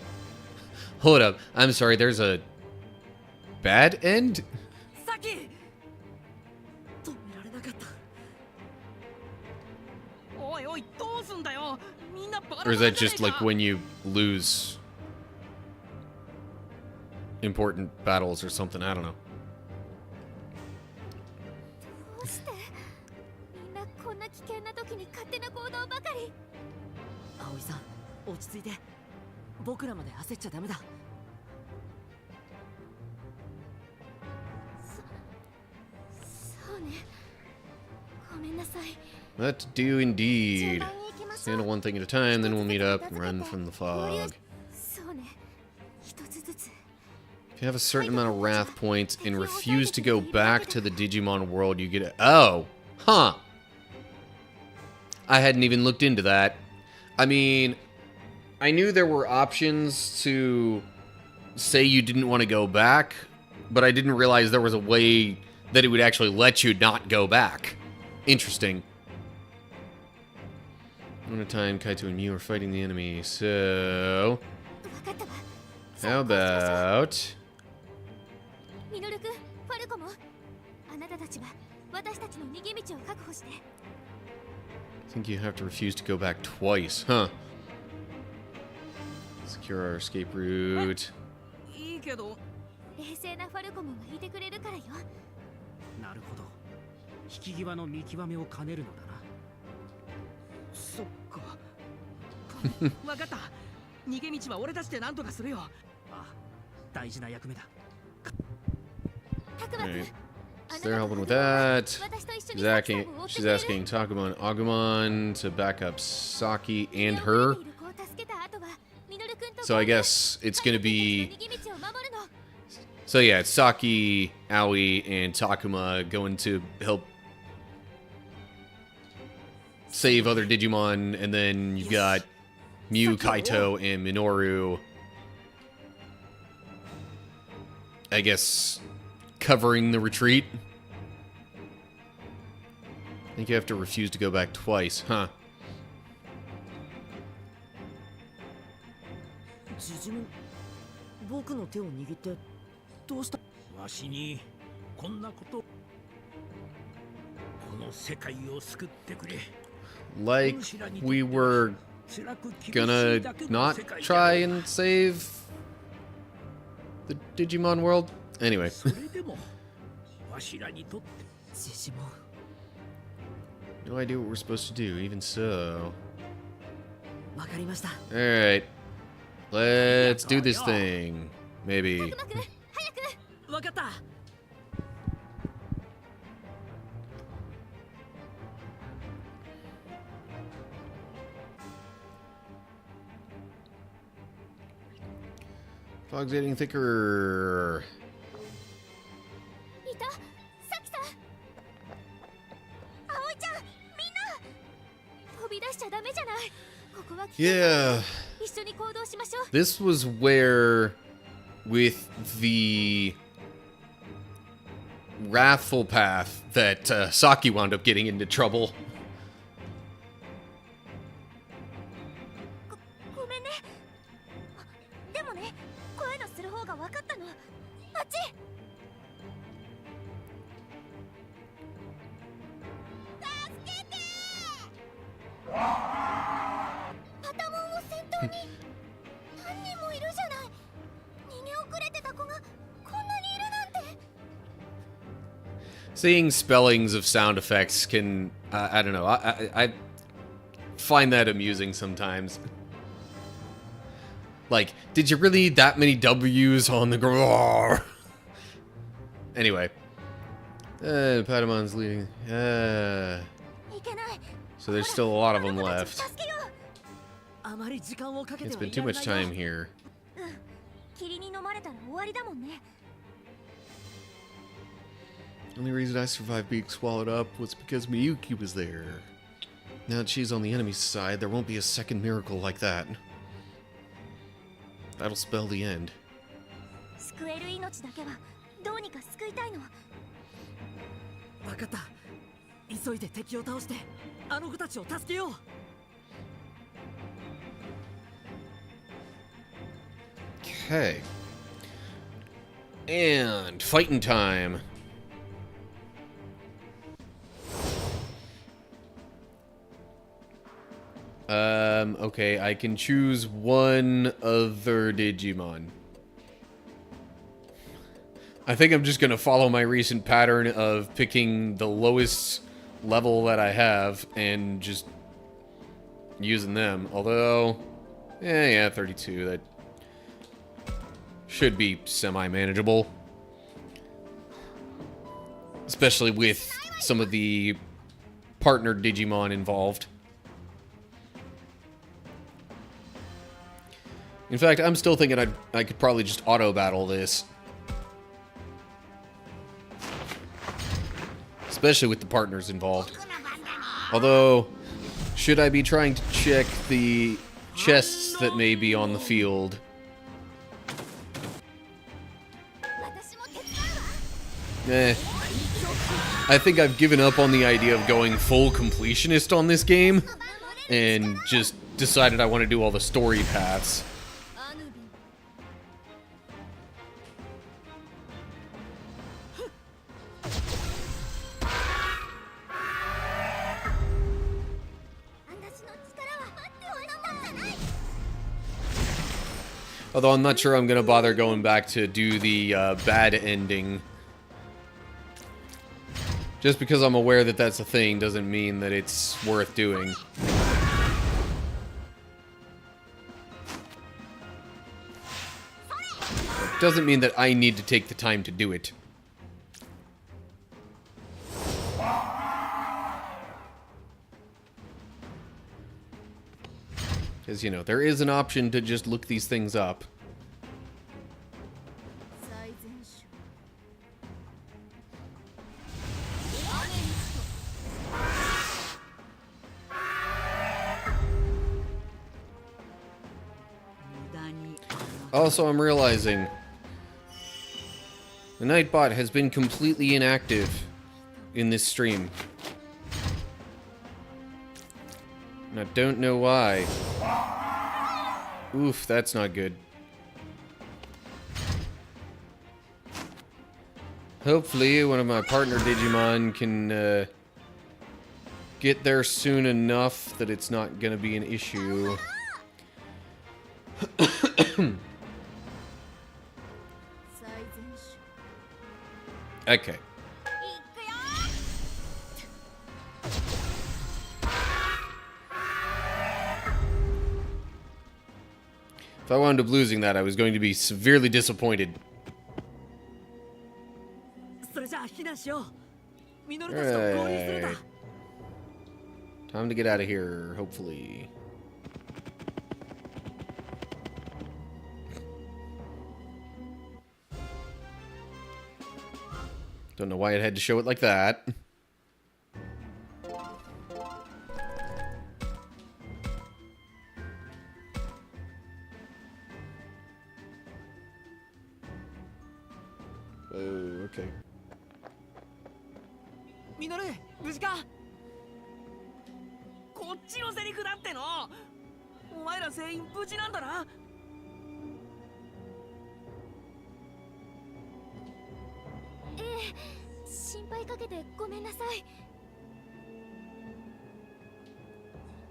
A: Hold up. I'm sorry, there's a bad end?
C: サキ止められなかった。おいおい、どうすんだよ。みんなバラバ
A: Or
C: ラ
A: is
C: じゃね
A: that
C: え
A: just like
C: か。
A: when you lose important battles or something? I don't know.
B: どうしてみんなこんな危険な時に勝手な行動ばかり。
C: 葵さん、落ち着いて。僕らまで焦っちゃダメだ。
B: そうね。ごめんなさい。
A: Let's do indeed.
B: 順番に行きましょう。
A: Handle one thing at a time, then we'll meet up and run from the fog.
B: そうね。一つずつ。
A: If you have a certain amount of Wrath points and refuse to go back to the Digimon world, you get Oh! Huh! I hadn't even looked into that. I mean, I knew there were options to say you didn't want to go back, but I didn't realize there was a way that it would actually let you not go back. Interesting. One at a time, Kaito and Mew are fighting the enemy, so...
B: わかったわ。
A: How about...
B: ミノル君、ファルコも。あなたたちは私たちの逃げ道を確保して。
A: I think you have to refuse to go back twice, huh? Secure our escape route.
C: いいけど。
B: 冷静なファルコモがいてくれるからよ。
D: なるほど。引き際の見極めを兼ねるのだな。
C: そっか。わかった。逃げ道は俺たちで何とかするよ。
D: ああ、大事な役目だ。
B: タクマ君。
A: Alright. So they're helping with that. She's asking Takuma and Agumon to back up Saki and her. So I guess it's gonna be... So yeah, it's Saki, Aoi, and Takuma going to help save other Digimon, and then you've got Mew, Kaito, and Minoru. I guess covering the retreat. I think you have to refuse to go back twice, huh?
C: ジジム、僕の手を握ってどうした？
D: わしにこんなこと、この世界を救ってくれ。
A: Like we were gonna not try and save the Digimon world? Anyway.
D: それでもわしらにとって
C: ジジモン。
A: No idea what we're supposed to do, even so.
C: わかりました。
A: Alright. Let's do this thing. Maybe.
C: わかった。
A: Fog's getting thicker.
B: いた、さきさん。葵ちゃん、みんな。飛び出しちゃダメじゃない。ここは危険だ。
A: Yeah.
B: 一緒に行動しましょう。
A: This was where, with the wrathful path, that Saki wound up getting into trouble.
B: ごめんね。でもね、こういうのする方が分かったの。あっち。助けて。パタモンを先頭に何人もいるじゃない。逃げ遅れてた子がこんなにいるなんて。
A: Seeing spellings of sound effects can, I don't know, I find that amusing sometimes. Like, did you really need that many W's on the ground? Anyway. Patamon's leading.
B: いけない。
A: So there's still a lot of them
B: この子たち
A: left.
B: 助けよう。
C: あまり時間をかけて
A: It's
C: は
A: been
C: い
A: too
C: られ
A: much
C: ないよ。
A: time here.
B: 霧に飲まれたら終わりだもんね。
A: Only reason I survived being swallowed up was because Miyuki was there. Now that she's on the enemy's side, there won't be a second miracle like that. That'll spell the end.
B: 救える命だけはどうにか救いたいの。
C: わかった。急いで敵を倒してあの子たちを助けよう。
A: Okay. And fighting time. Okay, I can choose one other Digimon. I think I'm just gonna follow my recent pattern of picking the lowest level that I have and just using them. Although, yeah, 32, that should be semi-manageable. Especially with some of the partner Digimon involved. In fact, I'm still thinking I could probably just auto-battle this. Especially with the partners involved. Although, should I be trying to check the chests that may be on the field? Eh. I think I've given up on the idea of going full completionist on this game. And just decided I want to do all the story paths. Although I'm not sure I'm going to bother going back to do the bad ending. Just because I'm aware that that's a thing doesn't mean that it's worth doing. Doesn't mean that I need to take the time to do it. Because, you know, there is an option to just look these things up. Also, I'm realizing the Nightbot has been completely inactive in this stream. And I don't know why. Oof, that's not good. Hopefully, one of my partner Digimon can get there soon enough that it's not gonna be an issue. Okay. If I wound up losing that, I was going to be severely disappointed. Alright. Time to get out of here, hopefully. Don't know why it had to show it like that. Oh, okay.
C: Minoru, 無事か？こっちのセリフだっての。お前ら全員無事なんだな。
B: ええ、心配かけてごめんなさい。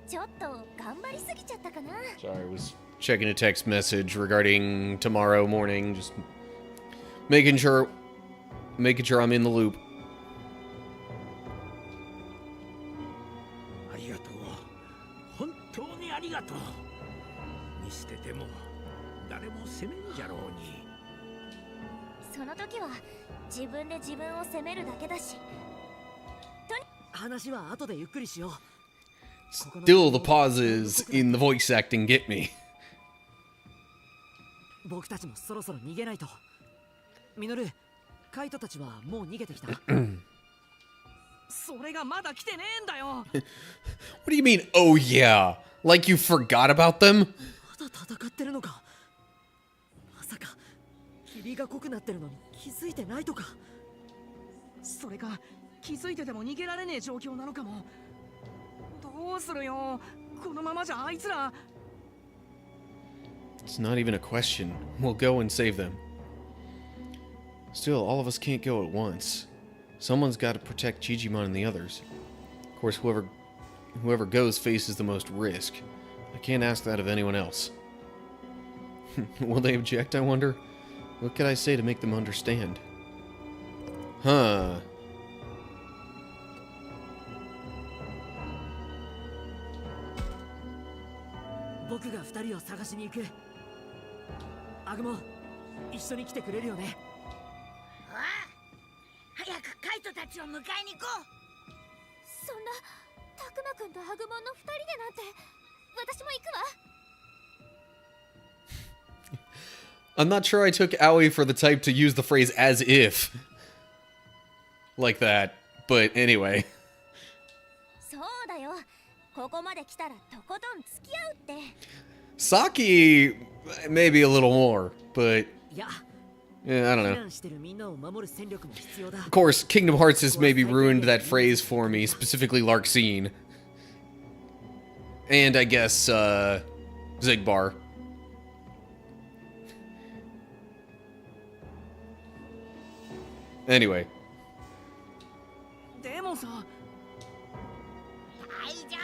B: ちょっと頑張りすぎちゃったかな。
A: Sorry, I was checking a text message regarding tomorrow morning, just making sure I'm in the loop.
D: ありがとう。本当にありがとう。見捨てても誰も責めんじゃろうに。
B: その時は自分で自分を責めるだけだし。
C: 話は後でゆっくりしよう。
A: Still, the pauses in the voice acting get me.
C: 僕たちもそろそろ逃げないと。ミノル、カイトたちはもう逃げてきた。それがまだ来てねえんだよ。
A: What do you mean, oh yeah? Like you forgot about them?
C: まだ戦ってるのか。まさか霧が濃くなってるのに気づいてないとか。それか気づいてても逃げられねえ状況なのかも。どうするよ。このままじゃあいつら。
A: It's not even a question. We'll go and save them. Still, all of us can't go at once. Someone's got to protect Jijimon and the others. Of course, whoever goes faces the most risk. I can't ask that of anyone else. Will they object, I wonder? What could I say to make them understand? Huh.
B: Ah! 早くカイトたちを迎えに行こう。そんなタクマくんとアグモンの2人でなんて、私も行くわ。
A: I'm not sure I took Aoi for the type to use the phrase as if. Like that. But anyway.
B: そうだよ。ここまで来たらとことん付き合うって。
A: Saki, maybe a little more, but yeah, I don't know. Of course, Kingdom Hearts has maybe ruined that phrase for me, specifically Larxene. And I guess, Zigbar. Anyway.
C: でもさ、
B: 大丈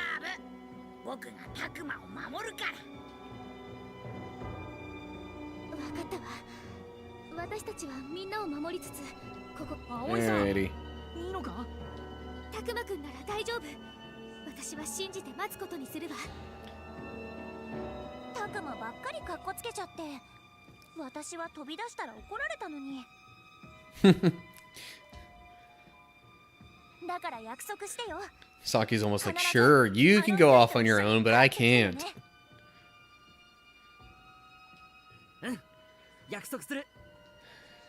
B: 夫。僕がタクマを守るから。分かったわ。私たちはみんなを守りつつ、ここ。
C: 葵さん、
A: Alrighty.
C: いいのか？
B: タクマくんなら大丈夫。私は信じて待つことにするわ。タクマばっかりカッコつけちゃって、私は飛び出したら怒られたのに。だから約束してよ。
A: Saki's almost like, sure, you can go off on your own, but I can't.
C: 約束する。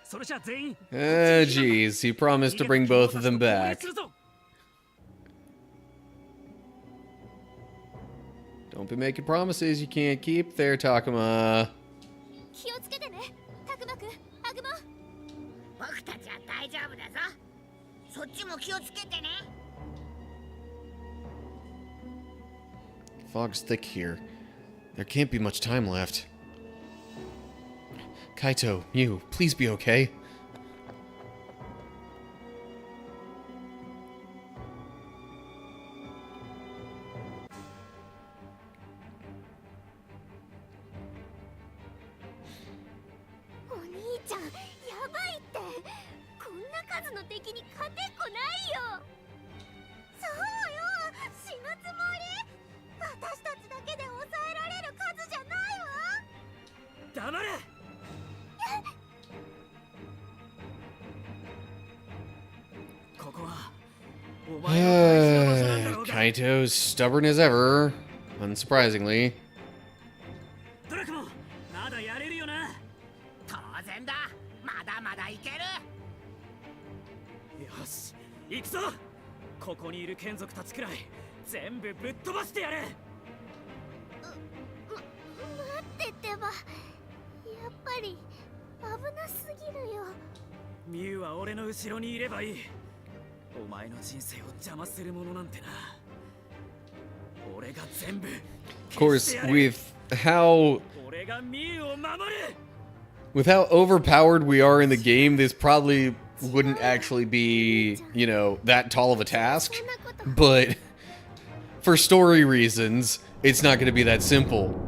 C: それじゃ全員。
A: Jeez, he promised to bring both of them back. Don't be making promises you can't keep there, Takuma.
B: 気をつけてね、タクマくん、アグモ。僕たちは大丈夫だぞ。そっちも気をつけてね。
A: Fog's thick here. There can't be much time left. Kaito, Mew, please be okay. Kaito's stubborn as ever, unsurprisingly.
C: ドラクモ、まだやれるよな。
B: 当然だ。まだまだいける。
C: よし、行くぞ。ここにいる眷属たちくらい全部ぶっ飛ばしてやる。
B: 待ってってば。やっぱり危なすぎるよ。
C: ミュウは俺の後ろにいればいい。お前の人生を邪魔するものなんてな。俺が全部。
A: Of course, with how overpowered we are in the game, this probably wouldn't actually be, you know, that tall of a task. But for story reasons, it's not going to be that simple.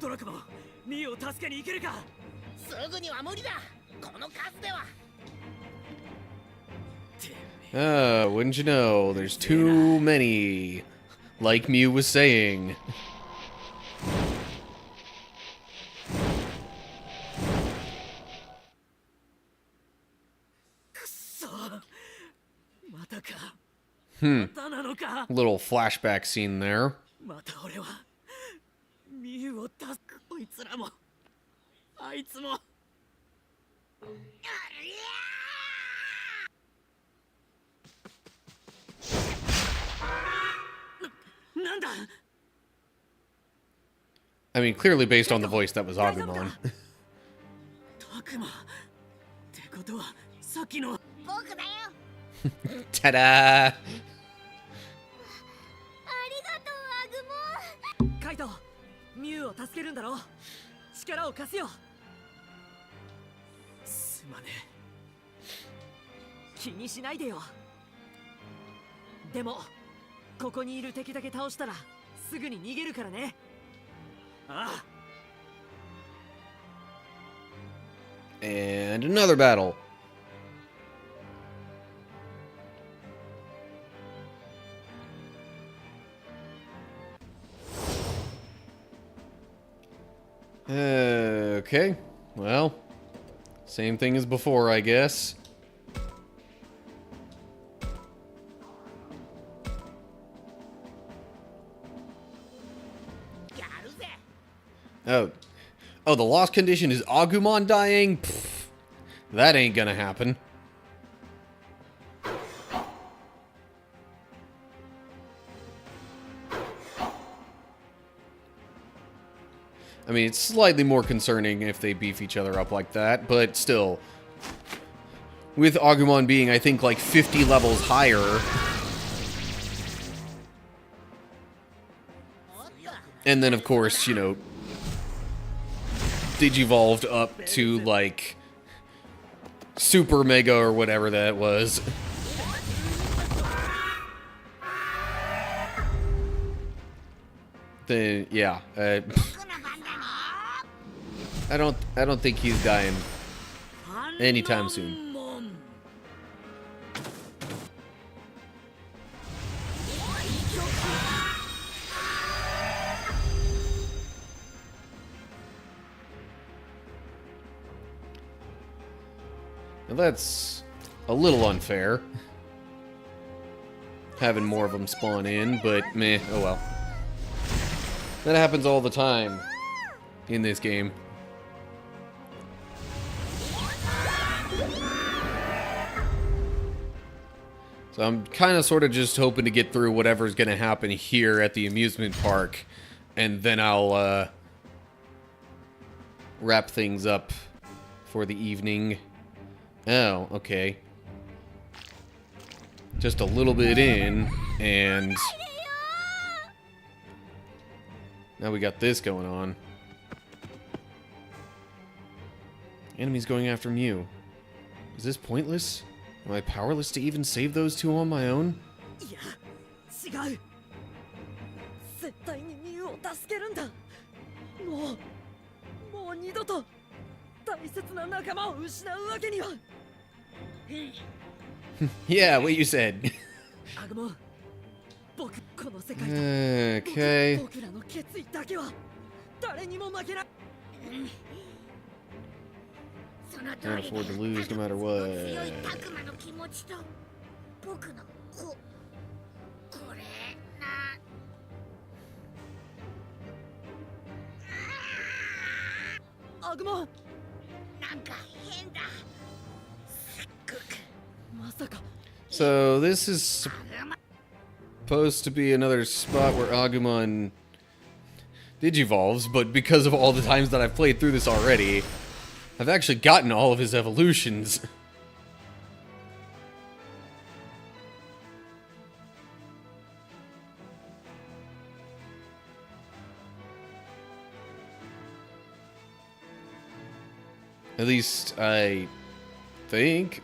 C: ドラクモ、ミュウを助けに行けるか？
B: すぐには無理だ。この数では。
A: Wouldn't you know, there's too many. Like Mew was saying.
C: くそ、またか。
A: Hmm.
C: またなのか。
A: Little flashback scene there.
C: また俺はミュウを助け、こいつらもあいつも。なんだ。
A: I mean, clearly based on the voice, that was Agumon.
C: タクマってことはさっきの
B: 僕だよ。
A: Ta-da!
B: ありがとうアグモ。
C: カイトミュウを助けるんだろ。力を貸すよ。すまねえ。気にしないでよ。でもここにいる敵だけ倒したらすぐに逃げるからね。ああ。
A: And another battle. Okay. Well, same thing as before, I guess. Oh. Oh, the lost condition is Agumon dying? Pfft, that ain't gonna happen. I mean, it's slightly more concerning if they beef each other up like that, but still. With Agumon being, I think, like 50 levels higher. And then, of course, you know, Digivolved up to, like, Super Mega or whatever that was. Then, yeah. I don't think he's dying anytime soon. Now that's a little unfair, having more of them spawn in, but meh, oh well. That happens all the time in this game. So I'm kind of sort of just hoping to get through whatever's going to happen here at the amusement park, and then I'll wrap things up for the evening. Oh, okay. Just a little bit in, and now we got this going on. Enemies going after Mew. Is this pointless? Am I powerless to even save those two on my own?
C: いや、違う。絶対にミュウを助けるんだ。もう二度と大切な仲間を失うわけには。
A: Yeah, what you said.
C: アグモン、僕この世界と
A: Okay.
C: 僕らの決意だけは誰にも負けない。
B: その
A: Can't
B: 通り
A: afford to lose no matter
B: 強
A: what.
B: いタクマの気持ちと僕のこれな。
C: アグモン、
B: なんか変だ。すっごく。
C: まさか。
A: So this is supposed to be another spot where Agumon digivolves, but because of all the times that I've played through this already, I've actually gotten all of his evolutions. At least I think.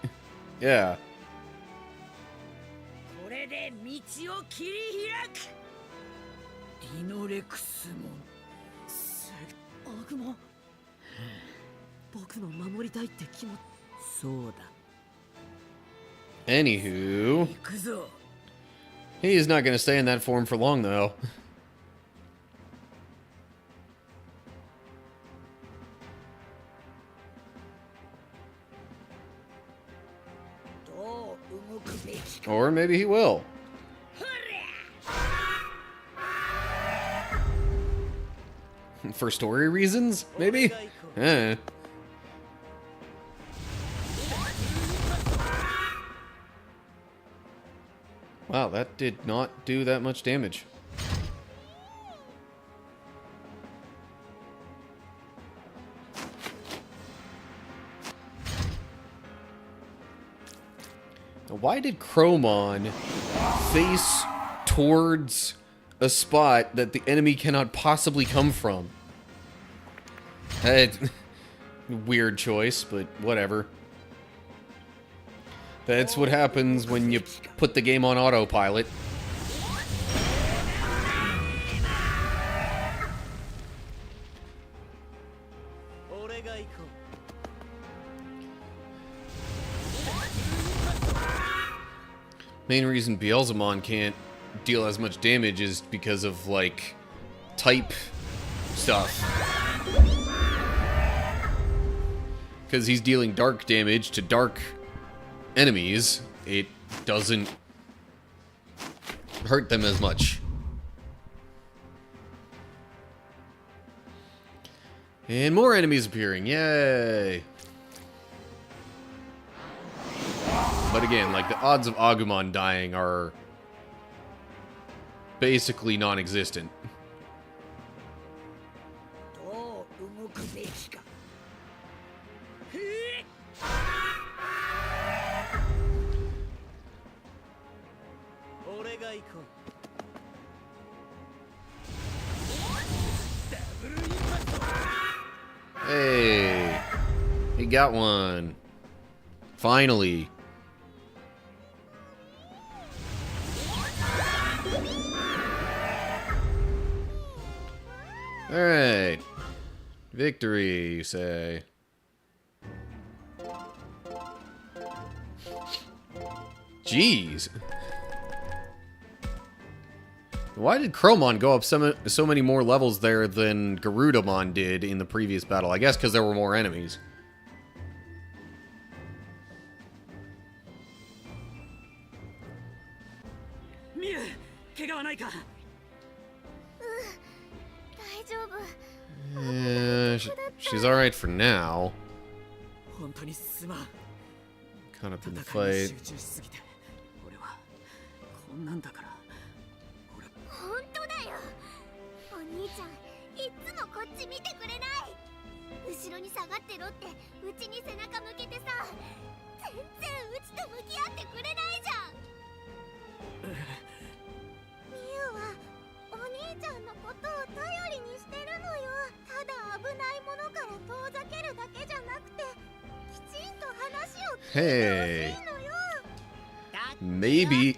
A: Yeah.
C: これで道を切り開く。ディノレクスモン。アグモン。僕の守りたいって気持ち。そうだ。
A: Anywho,
C: 行くぞ。
A: he is not going to stay in that form for long, though.
C: どう動くべきか。
A: Or maybe he will. For story reasons, maybe? Eh. Wow, that did not do that much damage. Why did Chromon face towards a spot that the enemy cannot possibly come from? Weird choice, but whatever. That's what happens when you put the game on autopilot. Main reason Beelzemon can't deal as much damage is because of, like, type stuff. Because he's dealing dark damage to dark enemies, it doesn't hurt them as much. And more enemies appearing, yay! But again, like, the odds of Agumon dying are basically non-existent. Hey, he got one. Finally. Alright. Victory, you say. Jeez. Why did Chromon go up so many more levels there than Garudamon did in the previous battle? I guess because there were more enemies.
C: Miu, 怪我はないか?
A: Yeah, she's alright for now.
C: 本当にすまん.
A: Caught up in the fight.
C: 俺はこんなんだから。
B: 本当だよ。お兄ちゃん、いつもこっち見てくれない。後ろに下がってろってうちに背中向けてさ、全然うちと向き合ってくれないじゃん。ミユはお兄ちゃんのことを頼りにしてるのよ。ただ危ないものから遠ざけるだけじゃなくて、きちんと話を聞いてほしいのよ。
A: Maybe.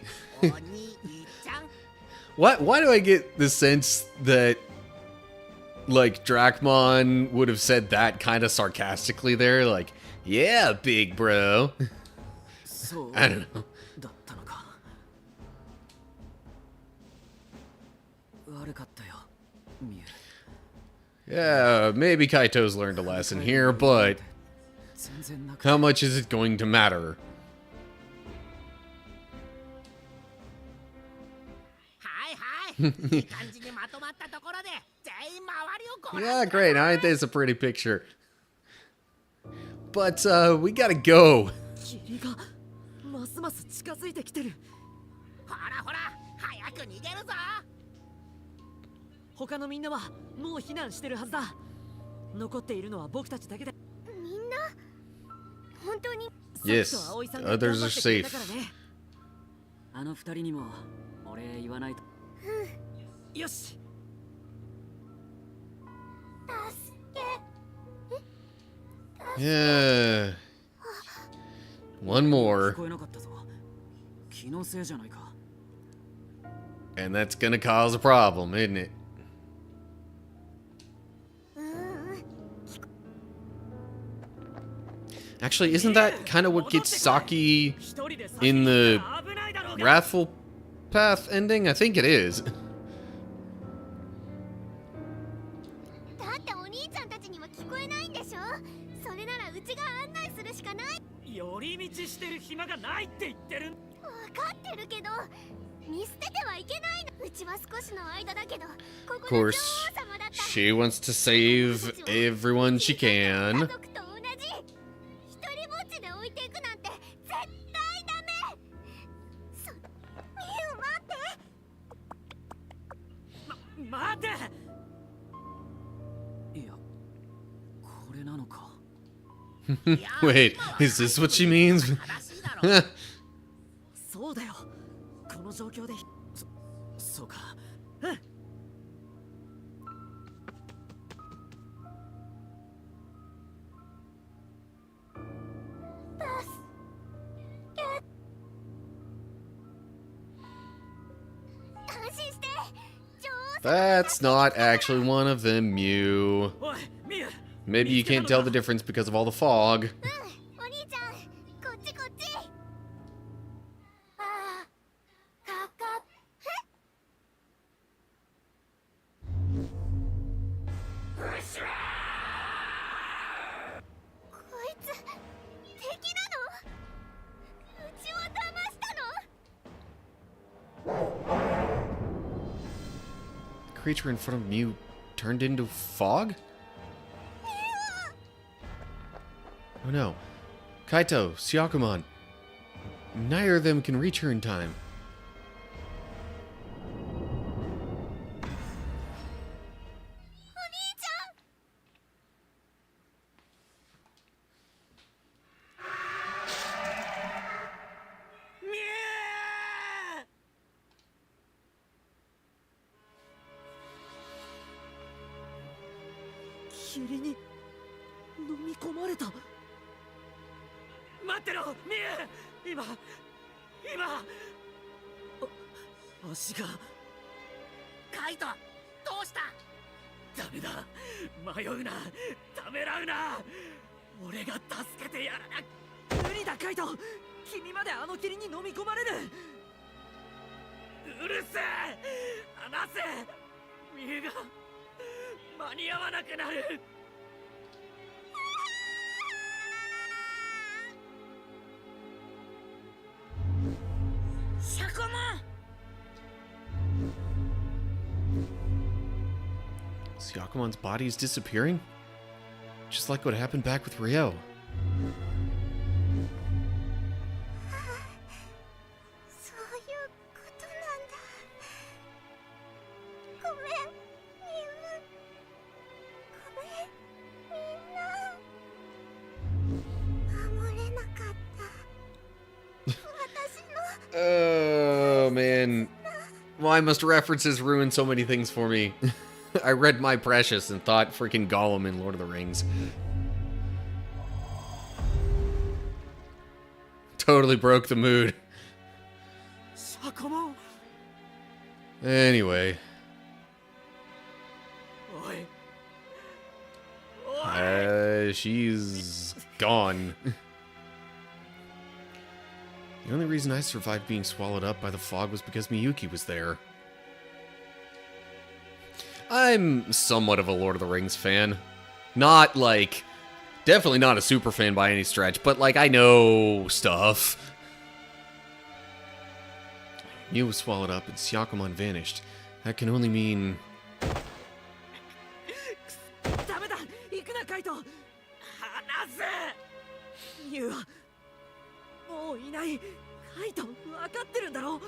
A: Why do I get the sense that, like, Dracmon would have said that kind of sarcastically there? Like, yeah, big bro. I don't know. Yeah, maybe Kaito's learned a lesson here, but how much is it going to matter? Yeah, great. Ain't this a pretty picture? But, we gotta go.
C: ますます近づいてきてる。ほらほら、早く逃げるぞ。他のみんなはもう避難してるはずだ。残っているのは僕たちだけだ。
B: みんな本当に
A: Yes, others are safe.
C: あの二人にもお礼言わないと。よし。
A: Yeah. One more. And that's gonna cause a problem, isn't it? Actually, isn't that kind of what gets Saki in the Wrathful Path ending? I think it is.
B: だってお兄ちゃんたちには聞こえないんでしょ。それならうちが案内するしかない。
C: 寄り道してる暇がないって言ってる。
B: 分かってるけど、見捨ててはいけないの。うちは少しの間だけど、こ
A: Of
B: この女王
A: course,
B: 様だった。
A: she wants to save everyone she
B: 家
A: can.
B: 族と同じ。一人ぼっちで置いていくなんて絶対ダメ。ミユ待って。
C: 待て。いや、これなのか。
A: Wait, is this what she means?
C: そうだよ。この状況でそうか。うん。
B: 安心して。
A: That's not actually one of them, Mew.
C: おい、ミュウ。
A: Maybe you can't tell the difference because of all the fog.
B: うん、お兄ちゃん、こっちこっち。ああ、かか。こいつ敵なの？うちを騙したの？
A: The creature in front of Mew turned into fog? Oh no. Kaito, Syakumon. Neither of them can reach her in time.
B: お兄ちゃん。
C: ミュウ。霧に飲み込まれた。待ってろ、ミュウ。今足が。カイト、どうした？ダメだ、迷うな、ためらうな。俺が助けてやらな。無理だカイト、君まであの霧に飲み込まれる。うるせえ、離せ。ミュウが間に合わなくなる。シャコモン。
A: Syakumon's body is disappearing? Just like what happened back with Ryo.
B: そういうことなんだ。ごめん、ミウ。ごめん、みんな。守れなかった。私の。
A: Oh, man. Why must references ruin so many things for me? I read My Precious and thought freaking Gollum in Lord of the Rings. Totally broke the mood.
C: シャコモン。
A: Anyway.
C: おい。おい。
A: She's gone. The only reason I survived being swallowed up by the fog was because Miyuki was there. I'm somewhat of a Lord of the Rings fan. Not like, definitely not a super fan by any stretch, but like I know stuff. Mew was swallowed up and Syakumon vanished. That can only mean...
C: ダメだ、行くなカイト。離せ。ミュウはもういない。カイト、分かってるんだろ。もう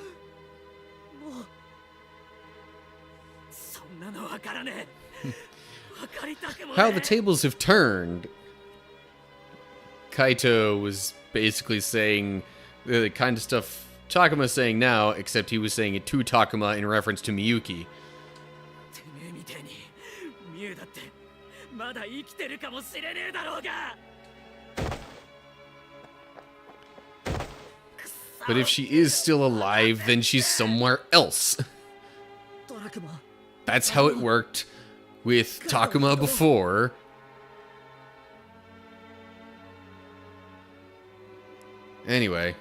C: そんなの分からねえ。分かりたくもねえ。
A: How the tables have turned. Kaito was basically saying the kind of stuff Takuma's saying now, except he was saying it to Takuma in reference to Miyuki.
C: てめえみてえにミュウだってまだ生きてるかもしれねえだろうが。
A: But if she is still alive, then she's somewhere else.
C: トラクマ。
A: That's how it worked with Takuma before. Anyway,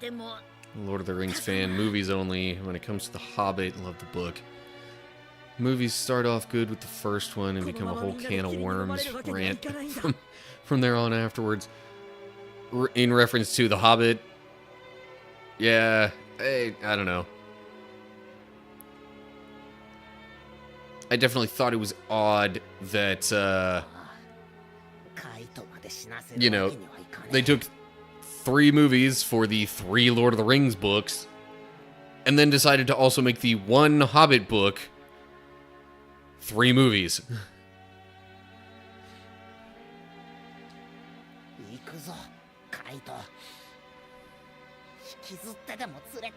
C: でも
A: Lord of the Rings fan, movies only. When it comes to The Hobbit, love the book. Movies start off good with the first one and become a whole can of worms rant from there on afterwards. In reference to The Hobbit, yeah, I don't know. I definitely thought it was odd that, you know, they took 3 movies for the 3 Lord of the Rings books, and then decided to also make the 1 Hobbit book 3 movies.
E: 行くぞカイト。
B: 引きずってでも連れ。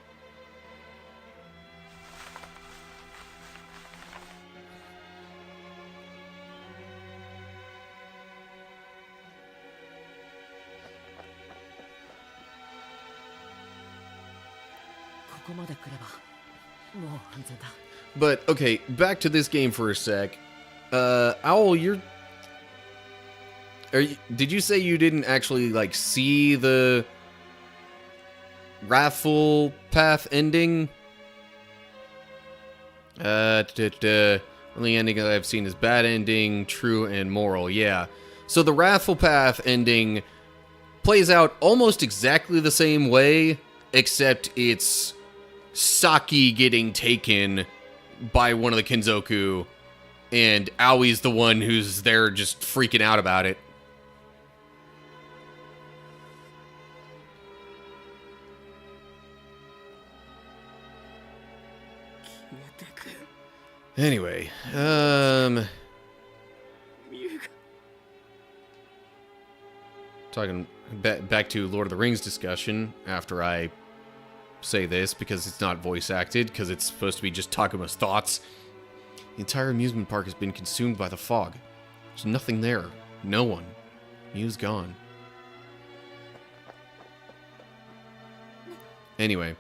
C: ここまで来ればもう安全だ。
A: But okay, back to this game for a sec. Owl, did you say you didn't actually like see the Wrathful Path ending? Only ending that I've seen is bad ending, true, and moral. Yeah. So the Wrathful Path ending plays out almost exactly the same way, except it's Saki getting taken by one of the Kinzoku, and Aoi's the one who's there just freaking out about it. Anyway, talking back to Lord of the Rings discussion after I say this, because it's not voice acted, because it's supposed to be just Takuma's thoughts. The entire amusement park has been consumed by the fog. There's nothing there. No one. Miu's gone. Anyway.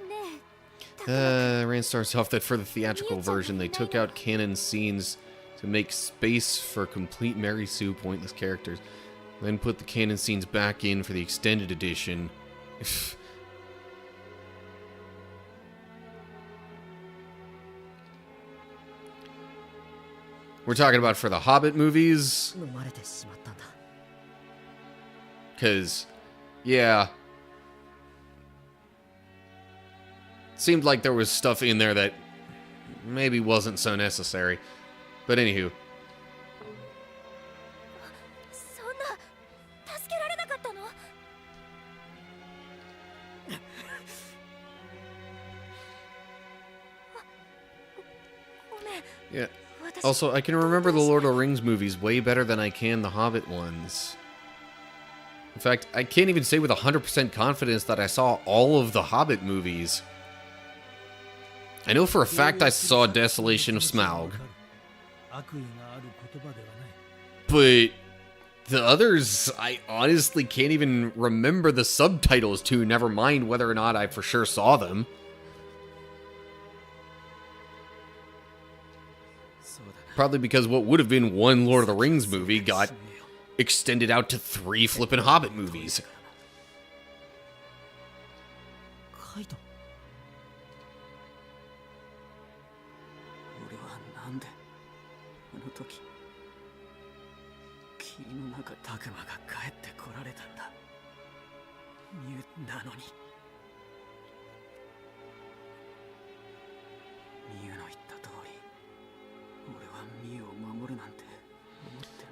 A: Rand starts off that for the theatrical version, they took out canon scenes to make space for complete Mary Sue pointless characters. Then put the canon scenes back in for the extended edition. We're talking about for the Hobbit movies. Because, yeah. Seemed like there was stuff in there that maybe wasn't so necessary. But anywho.
B: そんな助けられなかったの？ごめん。
A: Yeah. Also, I can remember the Lord of the Rings movies way better than I can the Hobbit ones. In fact, I can't even say with 100% confidence that I saw all of the Hobbit movies. I know for a fact I saw Desolation of Smaug. But the others, I honestly can't even remember the subtitles to, never mind whether or not I for sure saw them. Probably because what would have been one Lord of the Rings movie got extended out to 3 flippin' Hobbit movies.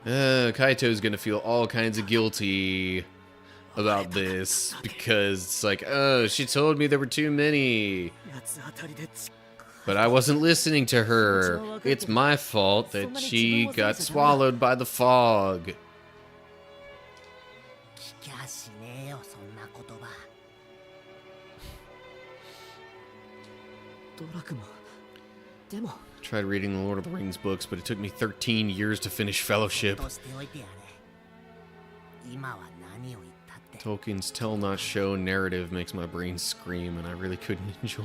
A: Kaito's gonna feel all kinds of guilty about this because it's like, oh, she told me there were too many, but I wasn't listening to her. It's my fault that she got swallowed by the fog. Tried reading the Lord of the Rings books, but it took me 13 years to finish Fellowship. Tolkien's tell not show narrative makes my brain scream, and I really couldn't enjoy.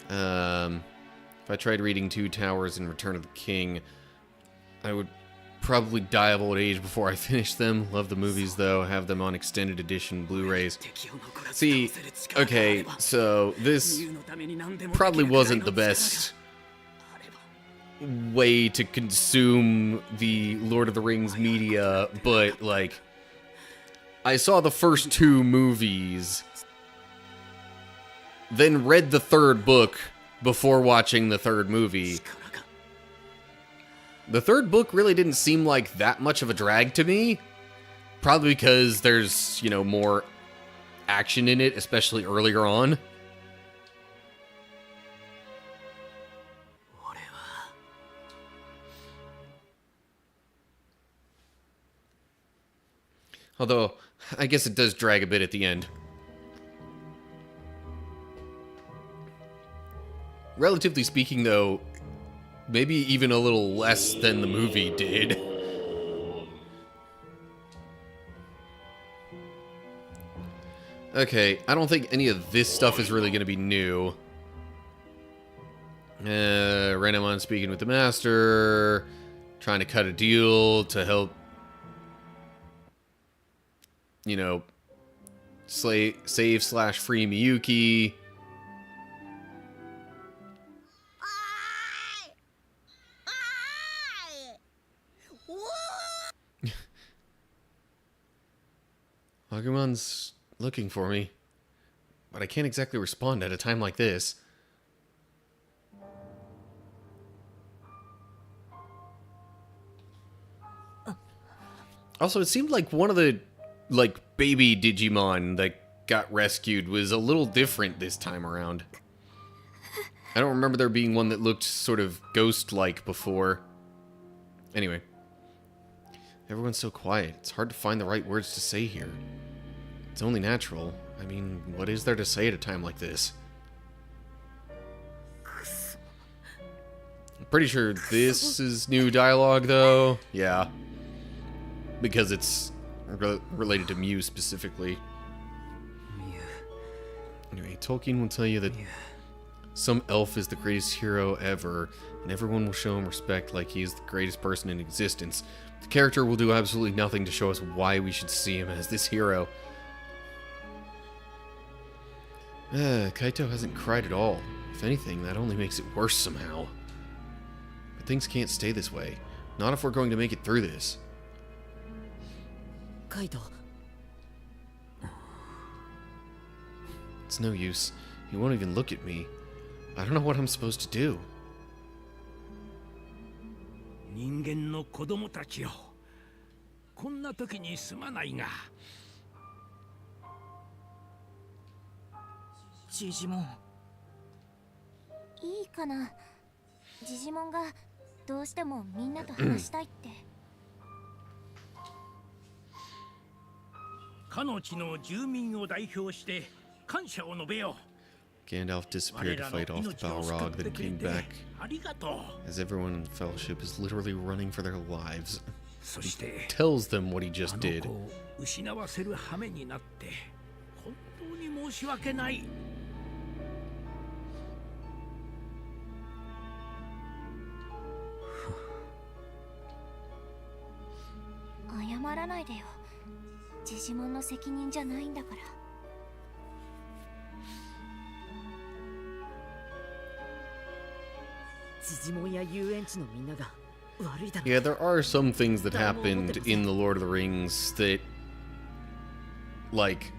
A: If I tried reading Two Towers and Return of the King, I would probably die of old age before I finish them. Love the movies though, have them on extended edition Blu-rays. See, okay, so this probably wasn't the best way to consume the Lord of the Rings media, but like, I saw the first 2 movies, then read the 3rd book before watching the 3rd movie. The 3rd book really didn't seem like that much of a drag to me. Probably because there's, you know, more action in it, especially earlier on. Although, I guess it does drag a bit at the end. relatively speaking, though, maybe even a little less than the movie did. Okay, I don't think any of this stuff is really going to be new. Renamon speaking with the Master, trying to cut a deal to help, you know, save/free Miyuki. Agumon's looking for me, but I can't exactly respond at a time like this. Also, it seemed like one of the, like, baby Digimon that got rescued was a little different this time around. I don't remember there being one that looked sort of ghost-like before. Anyway. Everyone's so quiet. It's hard to find the right words to say here. It's only natural. I mean, what is there to say at a time like this? I'm pretty sure this is new dialogue, though. Yeah. Because it's related to Mew specifically. Anyway, Tolkien will tell you that some elf is the greatest hero ever, and everyone will show him respect like he is the greatest person in existence. The character will do absolutely nothing to show us why we should see him as this hero. Kaito hasn't cried at all. If anything, that only makes it worse somehow. But things can't stay this way. Not if we're going to make it through this.
C: Kaito.
A: It's no use. He won't even look at me. I don't know what I'm supposed to do.
D: 人間の子供たちよ。こんな時にすまないが。
C: ジジモン。
B: いいかな。ジジモンがどうしてもみんなと話したいって。
D: かの地の住民を代表して感謝を述べよう。
A: Gandalf disappeared to fight off the Balrog, then came back, as everyone in the Fellowship is literally running for their lives. He tells them what he just did.
D: 失わせる羽目になって本当に申し訳ない。
B: 謝らないでよ。ジジモンの責任じゃないんだから。
A: Yeah, there are some things that happened in The Lord of the Rings that, like,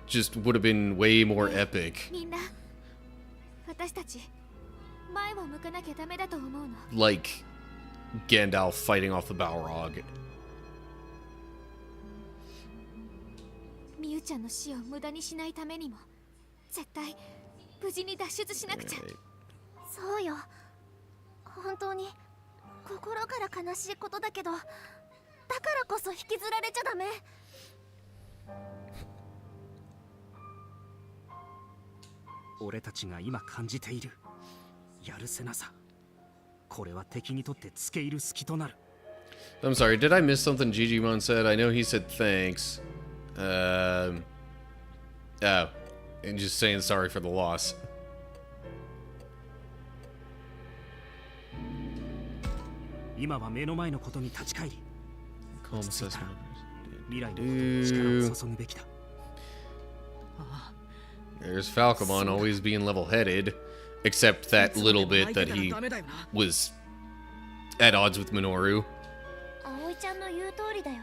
A: just would have been way more epic. Like, Gandalf fighting off the Balrog.
B: ミュウちゃんの死を無駄にしないためにも絶対無事に脱出しなくちゃ。そうよ。本当に心から悲しいことだけど、だからこそ引きずられちゃダメ。
E: 俺たちが今感じているやるせなさ。これは敵にとって付け入る隙となる。
A: I'm sorry, did I miss something Gigimon said? I know he said thanks. Oh, and just saying sorry for the loss.
E: 今は目の前のことに立ち返り、
A: Calm assessment.
E: 未来のことに力を注ぐべきだ。
A: There's Falcomon always being level-headed, except that little bit that he was at odds with Minoru.
B: 葵ちゃんの言う通りだよ。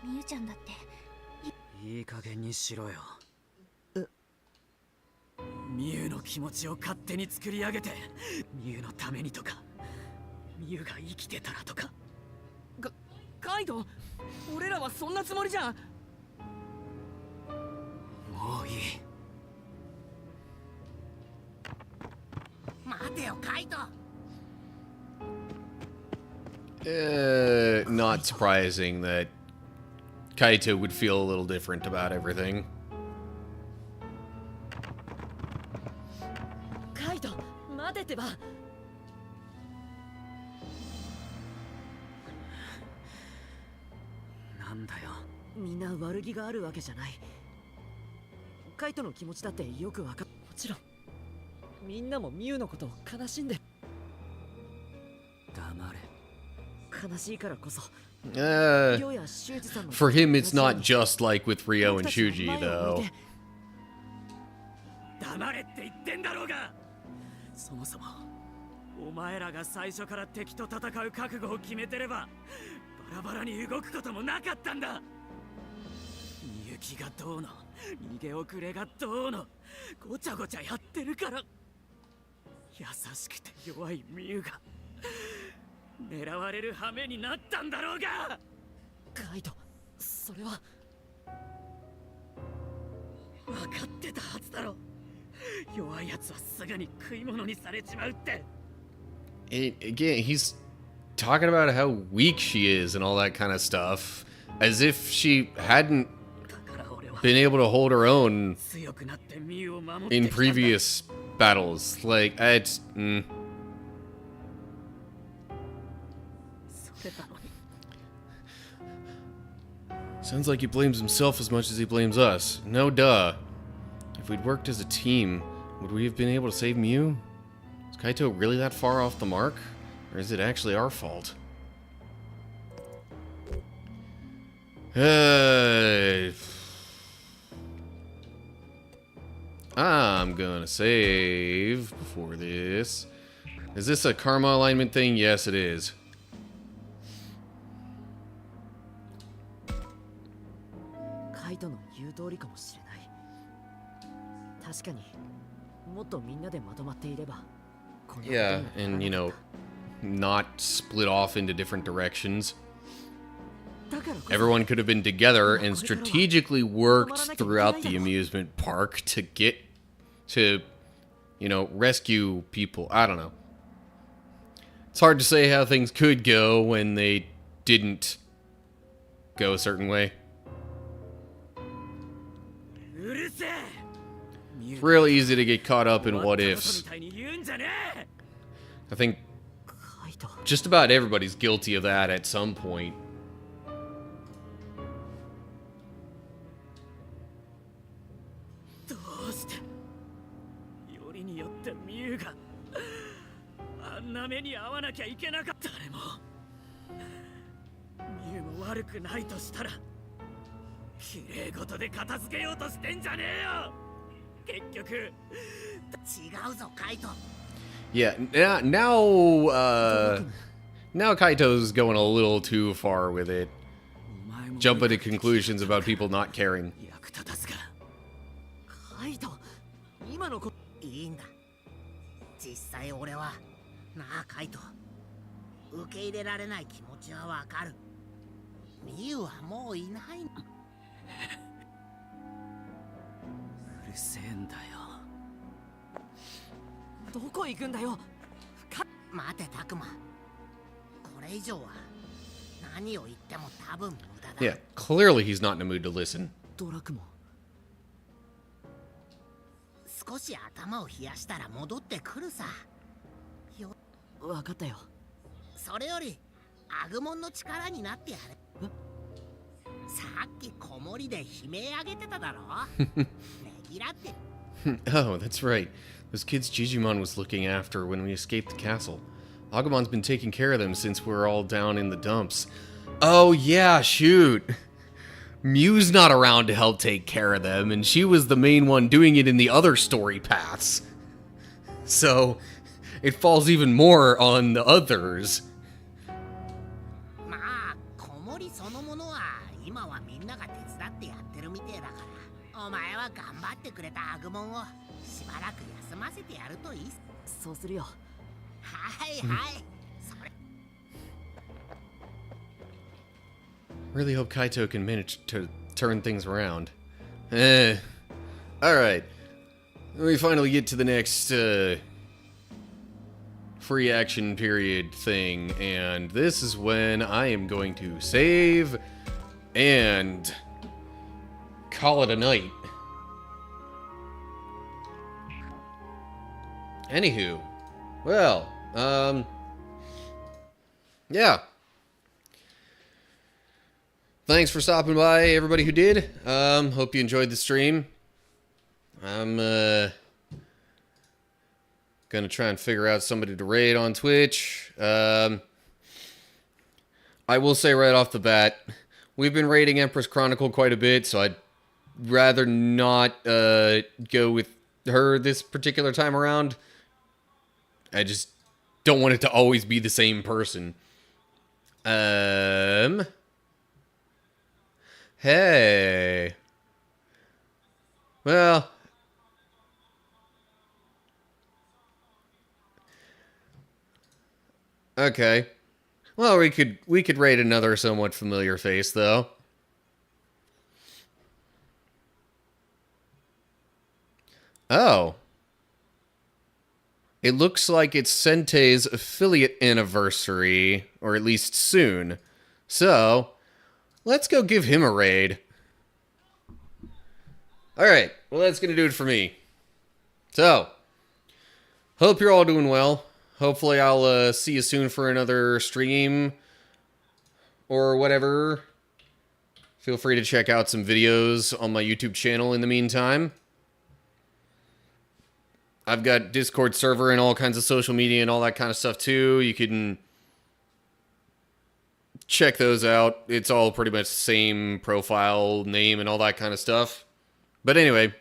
B: ミュウちゃんだって。
E: いい加減にしろよ。
C: ミュウの気持ちを勝手に作り上げて、ミュウのためにとか、ミュウが生きてたらとか。カイド、俺らはそんなつもりじゃ。もういい。
F: 待てよ、カイド。
A: Not surprising that Kaito would feel a little different about everything.
E: なんだよ。
C: みんな悪気があるわけじゃない。カイトの気持ちだってよくわかる。もちろんみんなもミュウのことを悲しんで。
E: 黙れ。
C: 悲しいからこそ
A: Uh,
C: リョウやシュウジさんの
A: for him, it's not just like with Ryo and Shuji, though.
E: 黙れって言ってんだろうが。そもそもお前らが最初から敵と戦う覚悟を決めてればバラバラに動くこともなかったんだ。みゆきがどうの逃げ遅れがどうのごちゃごちゃやってるから、優しくて弱いみゆが狙われる羽目になったんだろうが。
C: カイト、それは
E: 分かってたはずだろ。弱いやつはすぐに食い物にされちまうって。
A: Again, he's talking about how weak she is and all that kind of stuff, as if she hadn't
E: だから俺は
A: been able to hold her own
E: 強くなってミユを守ってき
A: in
E: たんだ。
A: previous battles. Like, it's...
E: それなのに
A: Sounds like he blames himself as much as he blames us. No duh. If we'd worked as a team, would we have been able to save Mew? Is Kaito really that far off the mark? Or is it actually our fault? I'm gonna save before this. Is this a karma alignment thing? Yes, it is.
C: カイトの言う通りかもしれない。確かにもっとみんなでまとまっていればこんなことには
A: Yeah,
C: ならなかった。
A: and you know, not split off into different directions.
C: だからこそ
A: Everyone could have been together and strategically worked throughout the amusement park to get to, you know, rescue people. I don't know. It's hard to say how things could go when they didn't go a certain way.
E: うるせえ。
A: It's real easy to get caught up in what ifs.
E: みたいに言うんじゃねえ。
A: I think
C: カイト、
A: just about everybody's guilty of that at some point.
E: どうしてよりによってミユがあんな目に遭わなきゃいけなかった。誰もミユも悪くないとしたら綺麗事で片付けようとしてんじゃねえよ。結局違うぞカイト。
A: Yeah, now Kaito's going a little too far with it.
E: お前も
A: Jumping to conclusions about people not caring.
E: 役立たずか。
C: カイト、今のこ
F: いいんだ。実際俺はなあカイト、受け入れられない気持ちはわかる。ミユはもういない。
E: うるせえんだよ。
C: どこ行くんだよ。
F: 待てタクマ、これ以上は何を言っても多分無駄だ。
A: Yeah, clearly he's not in a mood to listen.
C: ドラクモ、
F: 少し頭を冷やしたら戻ってくるさ。
C: わかったよ。
F: それよりアグモンの力になってやれ。さっき子守で悲鳴あげてただろ。ねぎらって。
A: Oh, that's right. Those kids Jijimon was looking after when we escaped the castle. Agumon's been taking care of them since we're all down in the dumps. Oh, yeah, shoot. Mew's not around to help take care of them, and she was the main one doing it in the other story paths. So, it falls even more on the others.
F: まあ子守そのものは今はみんなが手伝ってやってるみてえだから、お前は頑張ってくれたアグモンをしばらく休ませてやるといいっす。
C: そうするよ。
F: はいはい、それ
A: Really hope Kaito can manage to turn things around. Alright. We finally get to the next, free action period thing, and this is when I am going to save and call it a night. Anywho, well, yeah. thanks for stopping by, everybody who did. Hope you enjoyed the stream. I'm gonna try and figure out somebody to raid on Twitch. I will say right off the bat, we've been raiding Empress Chronicle quite a bit, so I'd rather not go with her this particular time around. I just don't want it to always be the same person. Hey. Well. Okay. Well, we could rate another somewhat familiar face, though. Oh. It looks like it's Sentei's affiliate anniversary, or at least soon. So, let's go give him a raid. Alright, well that's gonna do it for me. So, hope you're all doing well. Hopefully I'll see you soon for another stream or whatever. Feel free to check out some videos on my YouTube channel in the meantime. I've got Discord server and all kinds of social media and all that kind of stuff too. You can check those out. It's all pretty much the same profile, name, and all that kind of stuff. But anyway,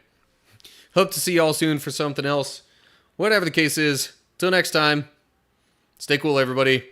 A: hope to see y'all soon for something else. Whatever the case is, till next time, stay cool, everybody.